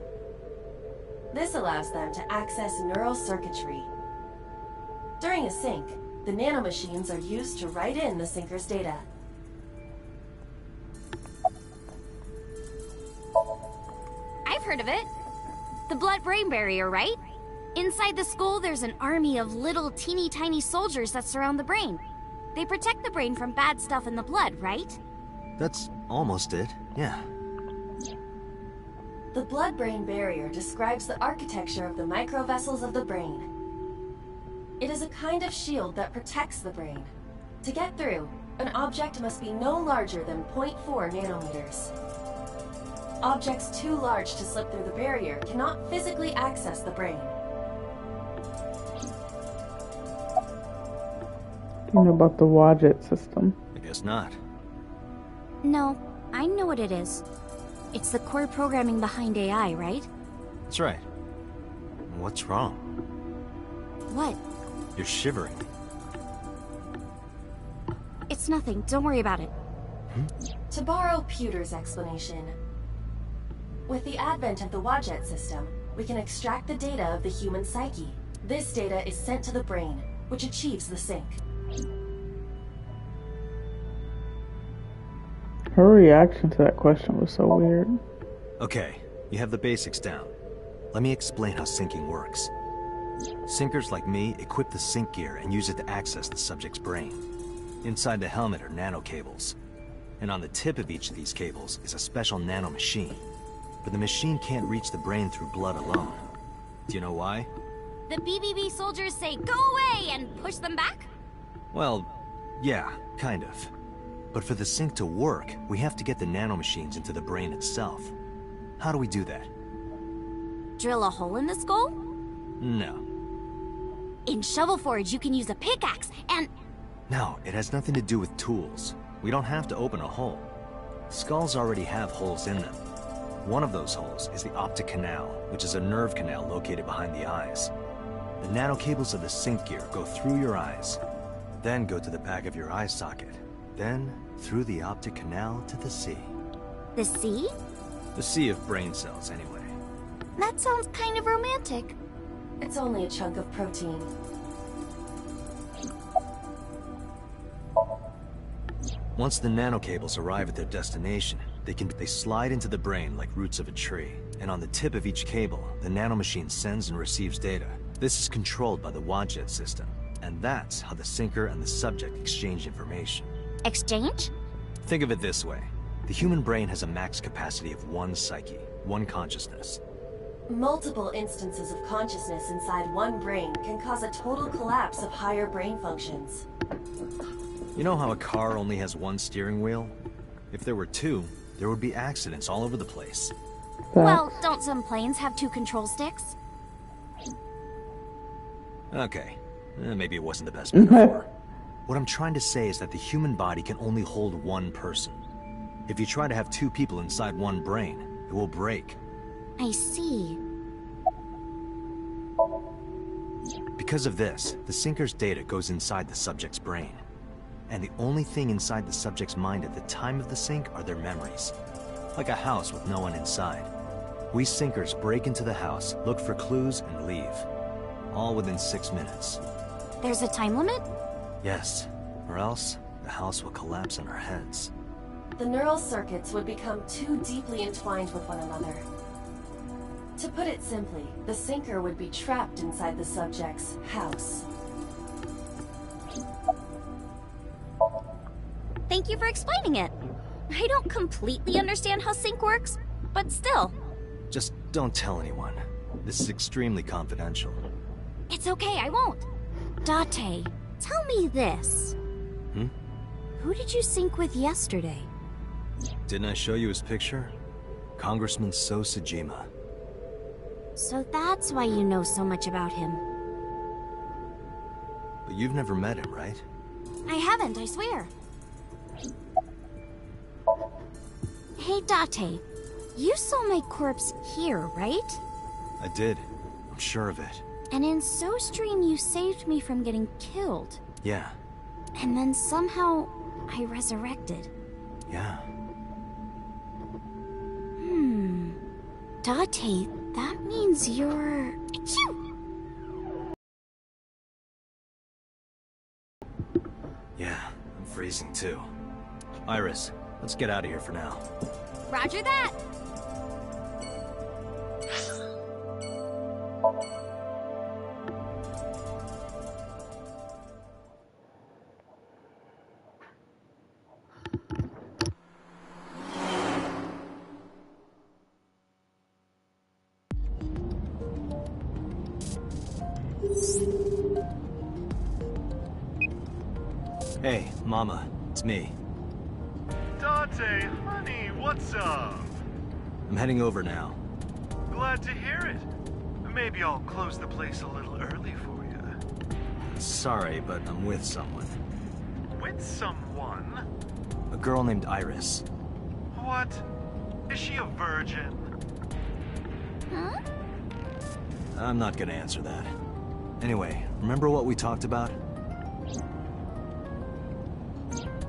This allows them to access neural circuitry. During a sync, the nanomachines are used to write in the syncer's data. I've heard of it. The blood-brain barrier, right? Inside the skull, there's an army of little teeny tiny soldiers that surround the brain. They protect the brain from bad stuff in the blood, right? That's almost it, yeah. The blood-brain barrier describes the architecture of the microvessels of the brain. It is a kind of shield that protects the brain. To get through, an object must be no larger than 0.4 nanometers. Objects too large to slip through the barrier cannot physically access the brain. You know about the Wadjet system? I guess not. No, I know what it is. It's the core programming behind AI, right? That's right. What's wrong? What? You're shivering. It's nothing. Don't worry about it. To borrow Pewter's explanation, with the advent of the Wadjet system, we can extract the data of the human psyche. This data is sent to the brain, which achieves the sync. Her reaction to that question was so weird. Okay, you have the basics down. Let me explain how syncing works. Syncers like me equip the sync gear and use it to access the subject's brain. Inside the helmet are nanocables. And on the tip of each of these cables is a special nanomachine. But the machine can't reach the brain through blood alone. Do you know why? The BBB soldiers say, "Go away!" and push them back? Well, yeah, kind of. But for the sync to work, we have to get the nanomachines into the brain itself. How do we do that? Drill a hole in the skull? No. In Shovel Forge, you can use a pickaxe and... No, it has nothing to do with tools. We don't have to open a hole. Skulls already have holes in them. One of those holes is the optic canal, which is a nerve canal located behind the eyes. The nanocables of the sync gear go through your eyes, then go to the back of your eye socket, then through the optic canal to the sea. The sea? The sea of brain cells, anyway. That sounds kind of romantic. It's only a chunk of protein. Once the nanocables arrive at their destination, they slide into the brain like roots of a tree. And on the tip of each cable, the nanomachine sends and receives data. This is controlled by the Wadjet system. And that's how the sinker and the subject exchange information. Exchange? Think of it this way. The human brain has a max capacity of one psyche, one consciousness. Multiple instances of consciousness inside one brain can cause a total collapse of higher brain functions. You know how a car only has one steering wheel? If there were two, there would be accidents all over the place. Well, don't some planes have two control sticks? Okay, maybe it wasn't the best metaphor. What I'm trying to say is that the human body can only hold one person. If you try to have two people inside one brain, it will break. I see. Because of this, the sinker's data goes inside the subject's brain. And the only thing inside the subject's mind at the time of the sync are their memories. Like a house with no one inside. We sinkers break into the house, look for clues, and leave. All within 6 minutes. There's a time limit? Yes, or else the house will collapse on our heads. The neural circuits would become too deeply entwined with one another. To put it simply, the sinker would be trapped inside the subject's house. Thank you for explaining it. I don't completely understand how sync works, but still. Just don't tell anyone. This is extremely confidential. It's okay, I won't. Date, tell me this. Who did you sync with yesterday? Didn't I show you his picture? Congressman So Sajima. So that's why you know so much about him. But you've never met him, right? I haven't, I swear. Hey, Date, you saw my corpse here, right? I did. I'm sure of it. And in SoStream, you saved me from getting killed. Yeah. And then somehow, I resurrected. Yeah. Date, that means you're... Achoo! Yeah, I'm freezing too. Iris, let's get out of here for now. Roger that! Hey, Mama, it's me. Dante, honey, what's up? I'm heading over now. Glad to hear it. Maybe I'll close the place a little early for you. Sorry, but I'm with someone. With someone? A girl named Iris. What? Is she a virgin? Huh? I'm not gonna answer that. Anyway, remember what we talked about?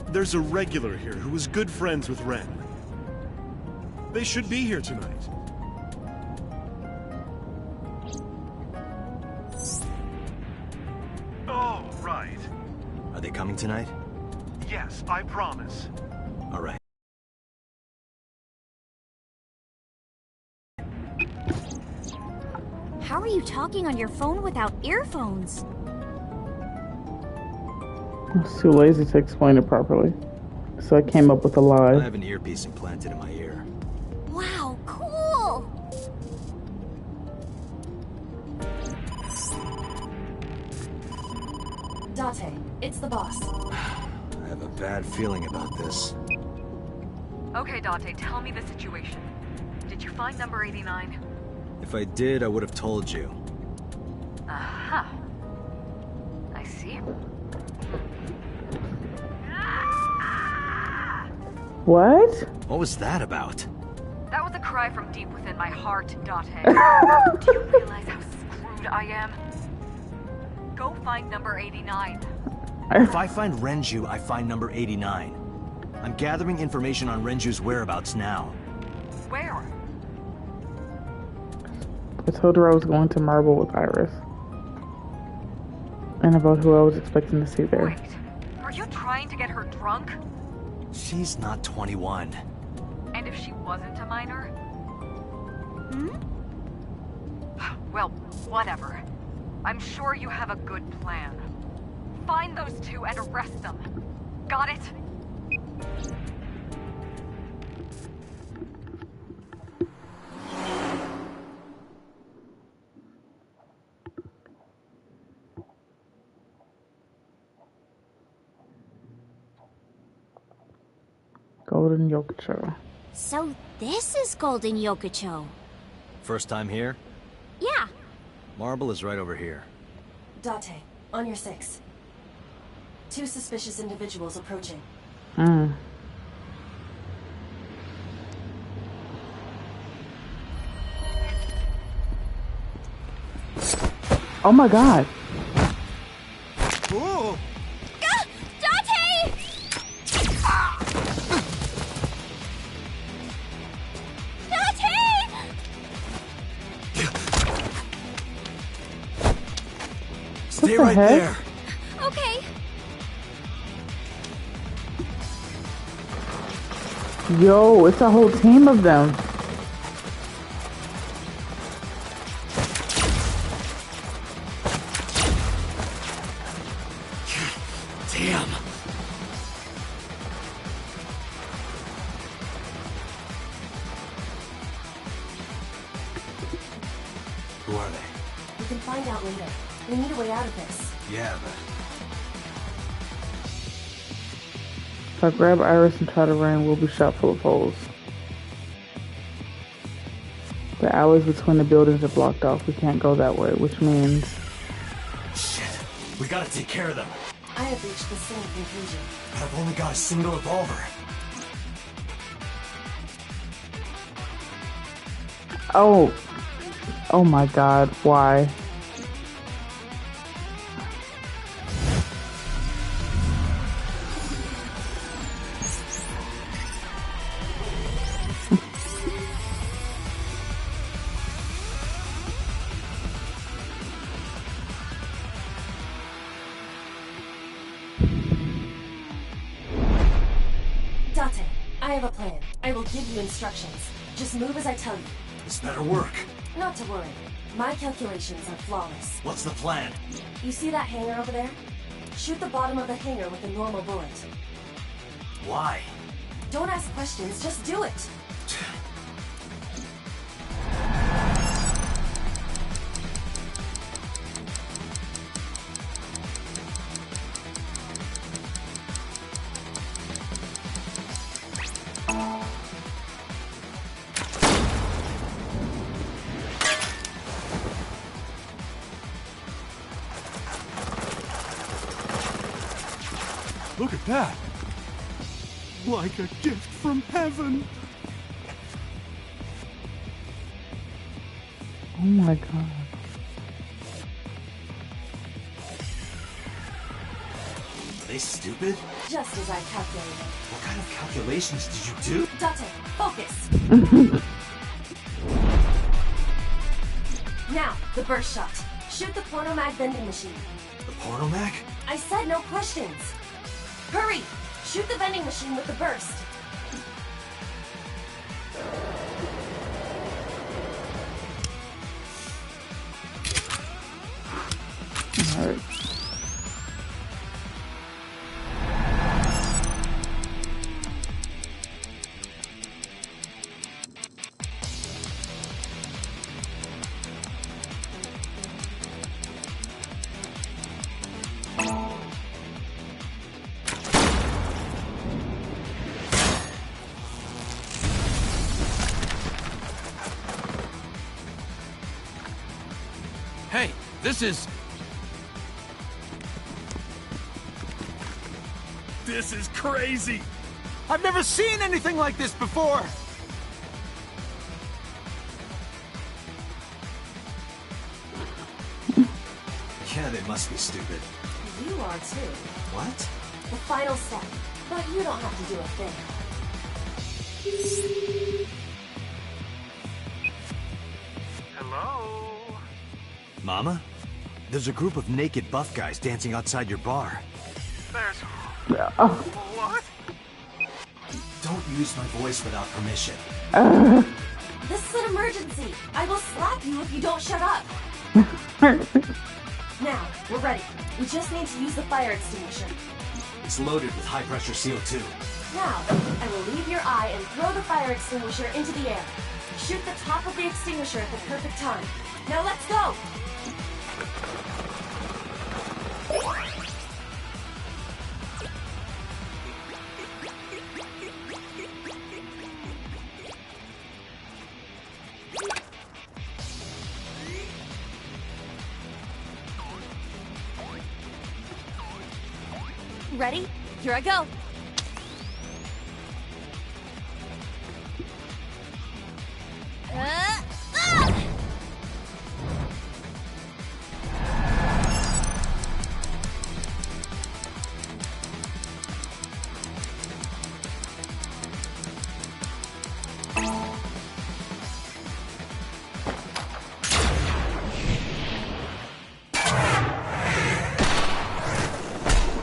There's a regular here who was good friends with Ren. They should be here tonight. Oh, right. Are they coming tonight? Yes, I promise. All right. How are you talking on your phone without earphones? I was too lazy to explain it properly, so I came up with a I lie. have an earpiece implanted in my ear. Wow, cool! Date, it's the boss. I have a bad feeling about this. Okay, Date, tell me the situation. Did you find number 89? If I did, I would have told you. Aha. I see. What? What was that about? That was a cry from deep within my heart, Date. Do you realize how screwed I am? Go find number 89. If I find Renju, I find number 89. I'm gathering information on Renju's whereabouts now. Where? I told her I was going to Marble with Iris. And about who I was expecting to see there. Wait, are you trying to get her drunk? She's not 21. And if she wasn't a minor? Hmm? Well, whatever. I'm sure you have a good plan. Find those two and arrest them. Got it? Golden Yokucho. So this is Golden Yokucho. First time here? Yeah. Marble is right over here. Date, on your 6. 2 suspicious individuals approaching. Hmm. Oh my god. Whoa! Date! Date! Stay the right heck? there. Okay. Yo, it's a whole team of them. Damn. Who are they? We can find out later. We need a way out of this. Yeah, but... If I grab Iris and try to run, we'll be shot full of holes. The alleys between the buildings are blocked off. We can't go that way, which means... Shit. We gotta take care of them. I have reached the same conclusion. But I've only got a single revolver. Oh. Oh my god, why? Date, I have a plan. I will give you instructions. Just move as I tell you. This better work. Not to worry. My calculations are flawless. What's the plan? You see that hangar over there? Shoot the bottom of the hangar with a normal bullet. Why? Don't ask questions, just do it. Look at that. Like a gift from heaven. Oh my god. Are they stupid? Just as I calculated. What kind of calculations did you do? Date, focus. Now, the burst shot. Shoot the porno mag vending machine. The porno mag? I said no questions. Hurry! Shoot the vending machine with the burst. Alright. Hey, this is... This is crazy. I've never seen anything like this before! Yeah, they must be stupid. You are too. What? The final step. But you don't have to do a thing. Hello? Mama? There's a group of naked buff guys dancing outside your bar. There's... Oh. What? Don't use my voice without permission. This is an emergency. I will slap you if you don't shut up. Now, we're ready. We just need to use the fire extinguisher. It's loaded with high-pressure CO2. Now, I will leave your eye and throw the fire extinguisher into the air. Shoot the top of the extinguisher at the perfect time. Now let's go! Ready? Here I go.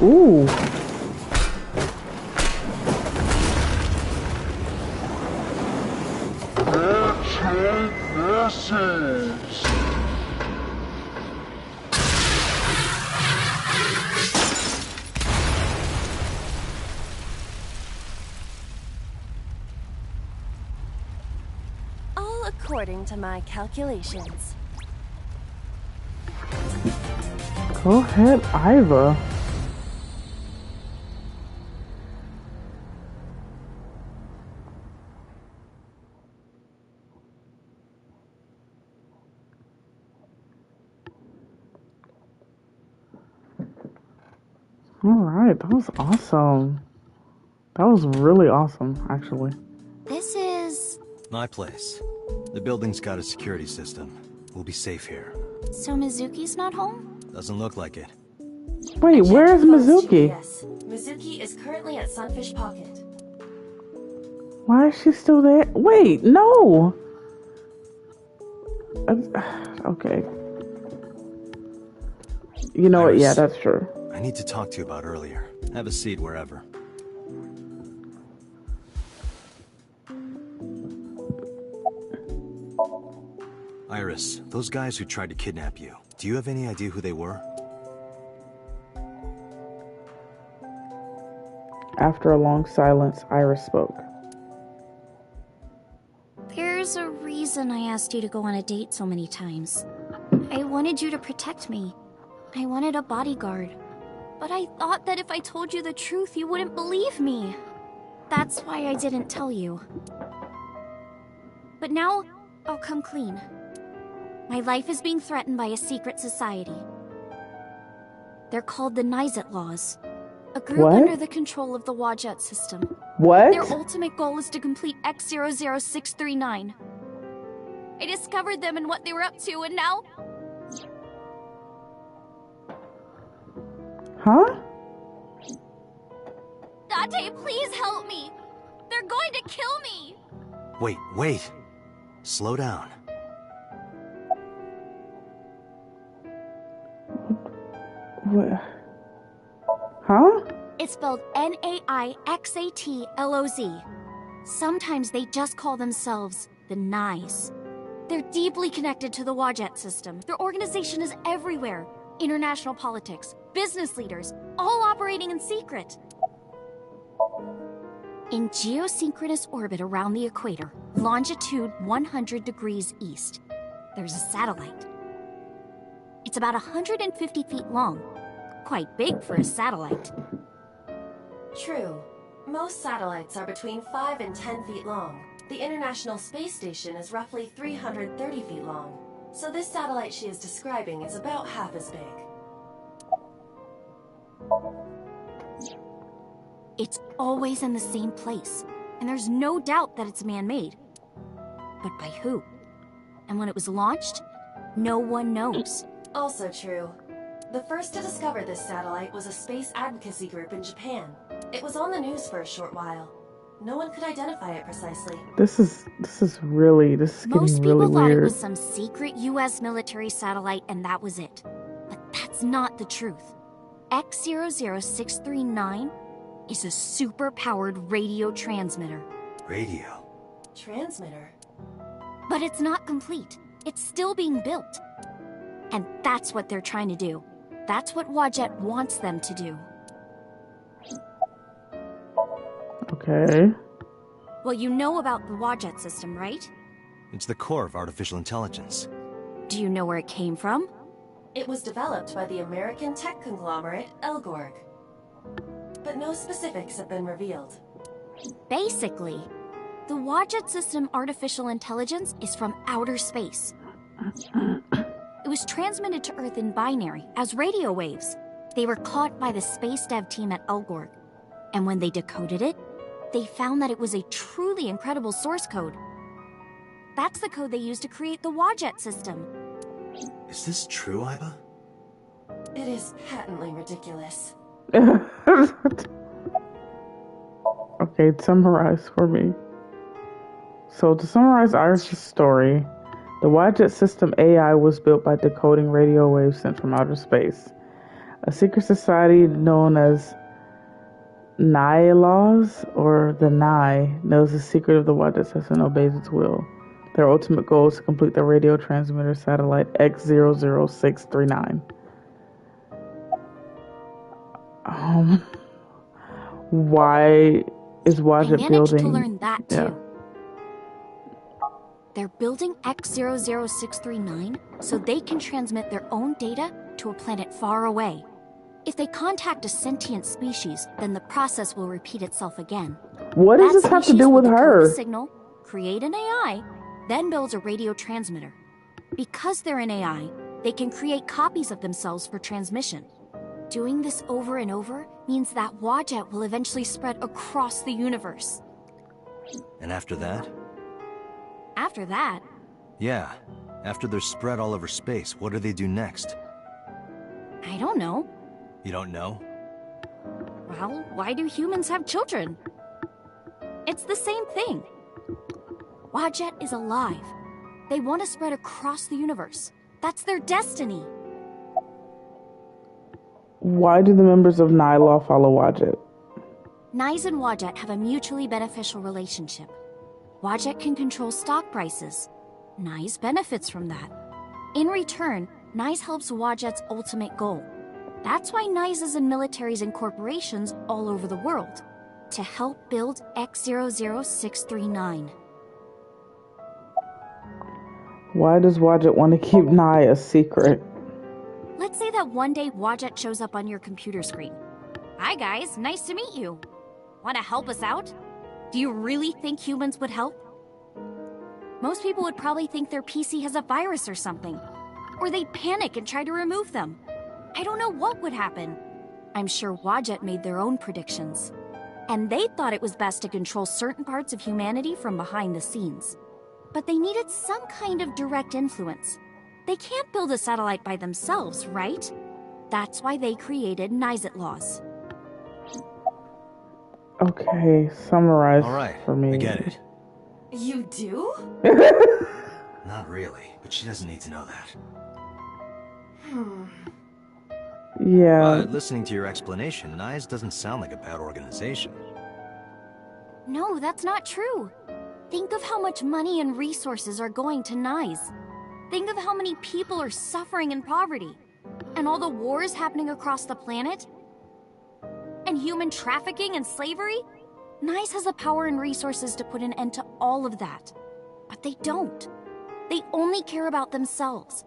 Ooh. All according to my calculations. Go ahead, Iva. Alright, that was awesome. That was really awesome, actually. This is... My place. The building's got a security system. We'll be safe here. So Mizuki's not home? Doesn't look like it. Wait, where is Mizuki? Yes, Mizuki is currently at Sunfish Pocket. Why is she still there? Wait, no! Okay. You know what? Yeah, that's true. I need to talk to you about earlier. Have a seat wherever. Iris, those guys who tried to kidnap you, do you have any idea who they were? After a long silence, Iris spoke. There's a reason I asked you to go on a date so many times. I wanted you to protect me. I wanted a bodyguard. But I thought that if I told you the truth, you wouldn't believe me. That's why I didn't tell you. But now, I'll come clean. My life is being threatened by a secret society. They're called the Nizet Laws. A group under the control of the Wadjet system. What? Their ultimate goal is to complete X00639. I discovered them and what they were up to, and now... Huh? Date, please help me! They're going to kill me! Wait. Slow down. What? Huh? It's spelled Naixatloz. Sometimes they just call themselves the Nice. They're deeply connected to the Wadjet system. Their organization is everywhere. International politics, business leaders, all operating in secret. In geosynchronous orbit around the equator, longitude 100 degrees east, there's a satellite. It's about 150 feet long. Quite big for a satellite. True. Most satellites are between 5 and 10 feet long. The International Space Station is roughly 330 feet long. So this satellite she is describing is about half as big. It's always in the same place, and there's no doubt that it's man-made. But by who? And when it was launched, no one knows. Also true. The first to discover this satellite was a space advocacy group in Japan. It was on the news for a short while. No one could identify it precisely. This is getting really weird. Most people thought it was some secret US military satellite and that was it. But that's not the truth. X00639 is a super-powered radio transmitter. Radio? Transmitter? But it's not complete. It's still being built. And that's what they're trying to do. That's what Wadjet wants them to do. Okay. Well, you know about the Wadjet system, right? It's the core of artificial intelligence. Do you know where it came from? It was developed by the American tech conglomerate Elgorg. But no specifics have been revealed. Basically, the Wadjet system artificial intelligence is from outer space. It was transmitted to Earth in binary, as radio waves. They were caught by the space dev team at Elgorg. And when they decoded it, they found that it was a truly incredible source code. That's the code they used to create the Wadjet system. Is this true, Iba? It is patently ridiculous. Okay, summarize for me. So to summarize Iris' story, the Wadjet system AI was built by decoding radio waves sent from outer space. A secret society known as Nye Laws, or the Nye, knows the secret of the Wadjet system and obeys its will. Their ultimate goal is to complete the radio transmitter satellite X00639. Why is Wadjet I managed building? to learn that too. Yeah. They're building X00639 so they can transmit their own data to a planet far away. If they contact a sentient species, then the process will repeat itself again. What does this have to do with decode her? the signal, create an AI, then builds a radio transmitter. Because they're an AI, they can create copies of themselves for transmission. Doing this over and over means that Wadjet will eventually spread across the universe. And after that? After that, Yeah. After they're spread all over space, what do they do next? I don't know. You don't know? Well, why do humans have children? It's the same thing. Wadjet is alive. They want to spread across the universe. That's their destiny. Why do the members of Nylaw follow Wadjet? Nyes and Wadjet have a mutually beneficial relationship. Wadjet can control stock prices. Nyes benefits from that. In return, Nyes helps Wadjet's ultimate goal. That's why Nyes is in militaries and corporations all over the world. To help build X00639. Why does Wadjet want to keep Nye a secret? Let's say that one day Wadjet shows up on your computer screen. Hi guys, nice to meet you. Want to help us out? Do you really think humans would help? Most people would probably think their PC has a virus or something. Or they'd panic and try to remove them. I don't know what would happen. I'm sure Wadjet made their own predictions. And they thought it was best to control certain parts of humanity from behind the scenes. But they needed some kind of direct influence. They can't build a satellite by themselves, right? That's why they created Nyset laws. Okay, summarize All right, for me. I get it. You do? Not really, but she doesn't need to know that. Yeah. Listening to your explanation, Nyes doesn't sound like a bad organization. No, that's not true. Think of how much money and resources are going to Nyes. Think of how many people are suffering in poverty. And all the wars happening across the planet. And human trafficking and slavery. Nyes has the power and resources to put an end to all of that. But they don't. They only care about themselves.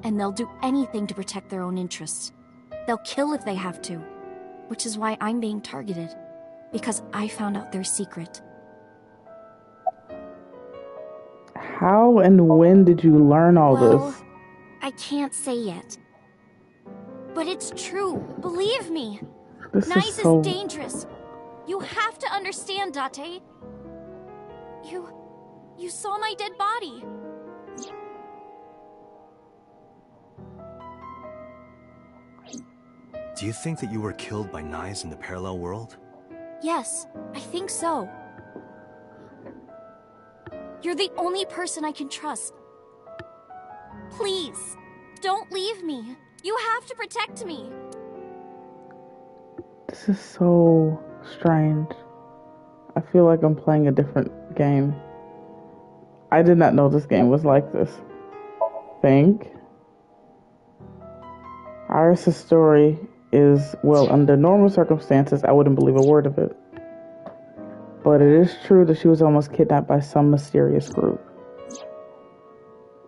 And they'll do anything to protect their own interests. They'll kill if they have to. Which is why I'm being targeted. Because I found out their secret. How and when did you learn all this? I can't say yet. But it's true. Believe me. This Nyes is so... is dangerous. You have to understand, Date. You saw my dead body. Do you think that you were killed by Nyes in the parallel world? Yes, I think so. You're the only person I can trust. Please, don't leave me. You have to protect me. This is so... Strange. I feel like I'm playing a different game. I did not know this game was like this. Think. Iris' story is, well, under normal circumstances, I wouldn't believe a word of it. But it is true that she was almost kidnapped by some mysterious group.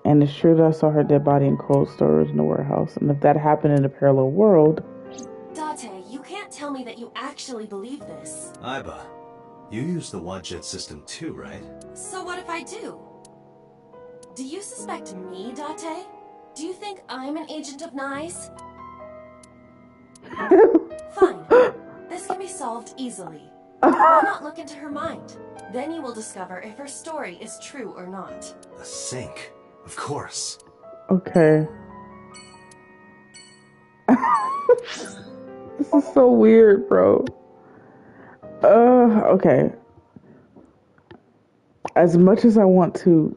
And it's true that I saw her dead body in cold storage in the warehouse. And if that happened in a parallel world... Date, you can't tell me that you actually believe this. Aiba, you use the Wadjet system too, right? So what if I do? Do you suspect me, Date? Do you think I'm an agent of Nye's? Fine. This can be solved easily. Why not look into her mind? Then you will discover if her story is true or not. A sink. Of course. Okay. This is so weird, bro. Okay. As much as I want to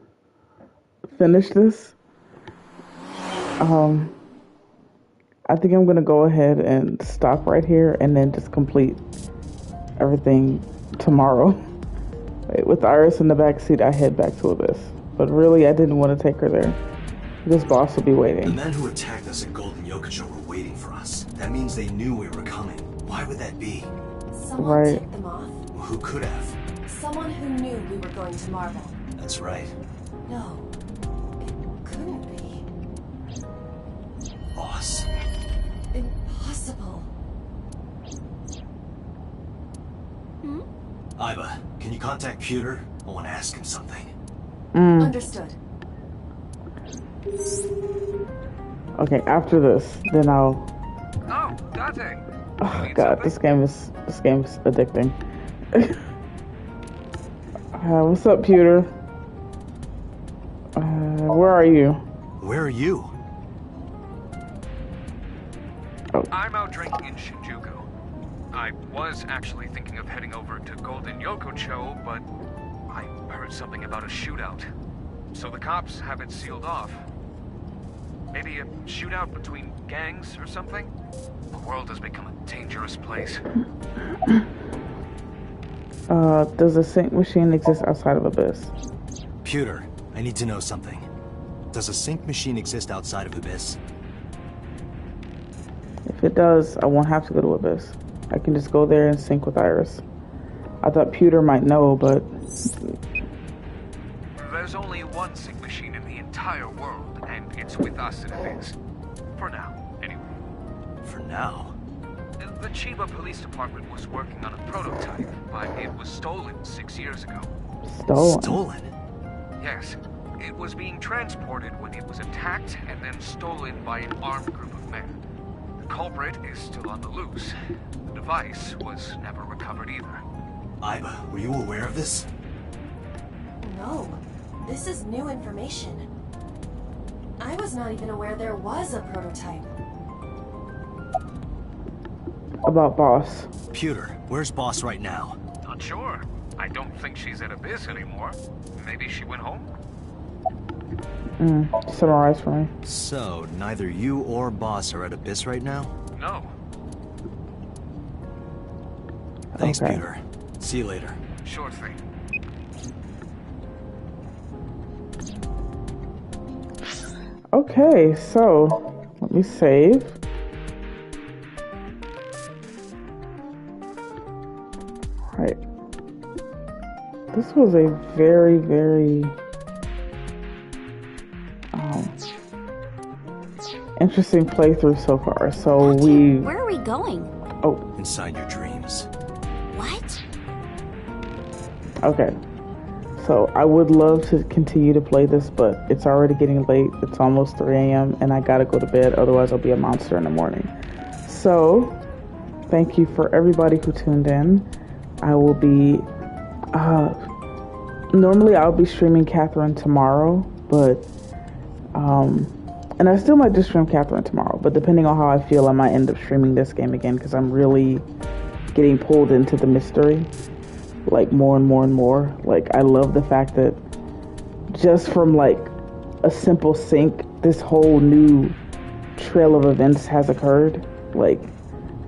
finish this, I think I'm gonna go ahead and stop right here and then just complete everything tomorrow. With Iris in the back seat, I head back to Abyss. But really, I didn't want to take her there. This boss will be waiting. The men who attacked us in Golden Yokocho were waiting for us. That means they knew we were coming. Why would that be? Someone tipped them off. Well, who could have? Someone who knew we were going to Marble. That's right. No, it couldn't be. Boss. Impossible. Aiba, can you contact Pewter? I want to ask him something. Understood. Okay, after this, then I'll... Oh, Date. Oh god, this game is addicting. What's up, Pewter? Where are you? Where are you? Oh. I'm out drinking in Shinjuku. I was actually thinking of heading over to Golden Yokocho, but I heard something about a shootout. So the cops have it sealed off. Maybe a shootout between gangs or something? The world has become a dangerous place. Does a sync machine exist outside of Abyss? Pewter, I need to know something. Does a sync machine exist outside of Abyss? If it does, I won't have to go to Abyss. I can just go there and sync with Iris. I thought Pewter might know, but... There's only one sync machine in the entire world, and it's with us in Abyss. For now, anyway. For now? The Chiba Police Department was working on a prototype, but it was stolen 6 years ago. Stolen? Stolen? Yes. It was being transported when it was attacked and then stolen by an armed group of men. The culprit is still on the loose. The device was never recovered either. Aiba, were you aware of this? No, this is new information. I was not even aware there was a prototype. About Boss. Pewter, where's Boss right now? Not sure. I don't think she's at Abyss anymore. Maybe she went home? Summarize for me. So, neither you or Boss are at Abyss right now? No. Thanks, Okay. Pewter. See you later. Sure thing. Okay, so let me save. Right. This was a very, very interesting playthrough so far. So Where are we going? Oh. Inside your dreams. What? Okay. So I would love to continue to play this, but it's already getting late. It's almost 3 a.m. and I gotta go to bed, otherwise I'll be a monster in the morning. So, thank you for everybody who tuned in. I will be, normally I'll be streaming Catherine tomorrow, but, and I still might just stream Catherine tomorrow, but depending on how I feel, I might end up streaming this game again, because I'm really getting pulled into the mystery. Like more and more and more. Like I love the fact that just from like a simple sync, this whole new trail of events has occurred. Like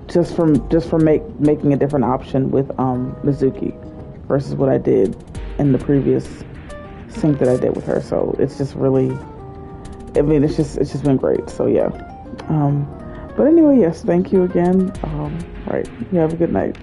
just from making a different option with Mizuki versus what I did in the previous sync that I did with her. So it's just really, I mean, it's just been great. So yeah. But anyway, yes, thank you again. Right. You have a good night.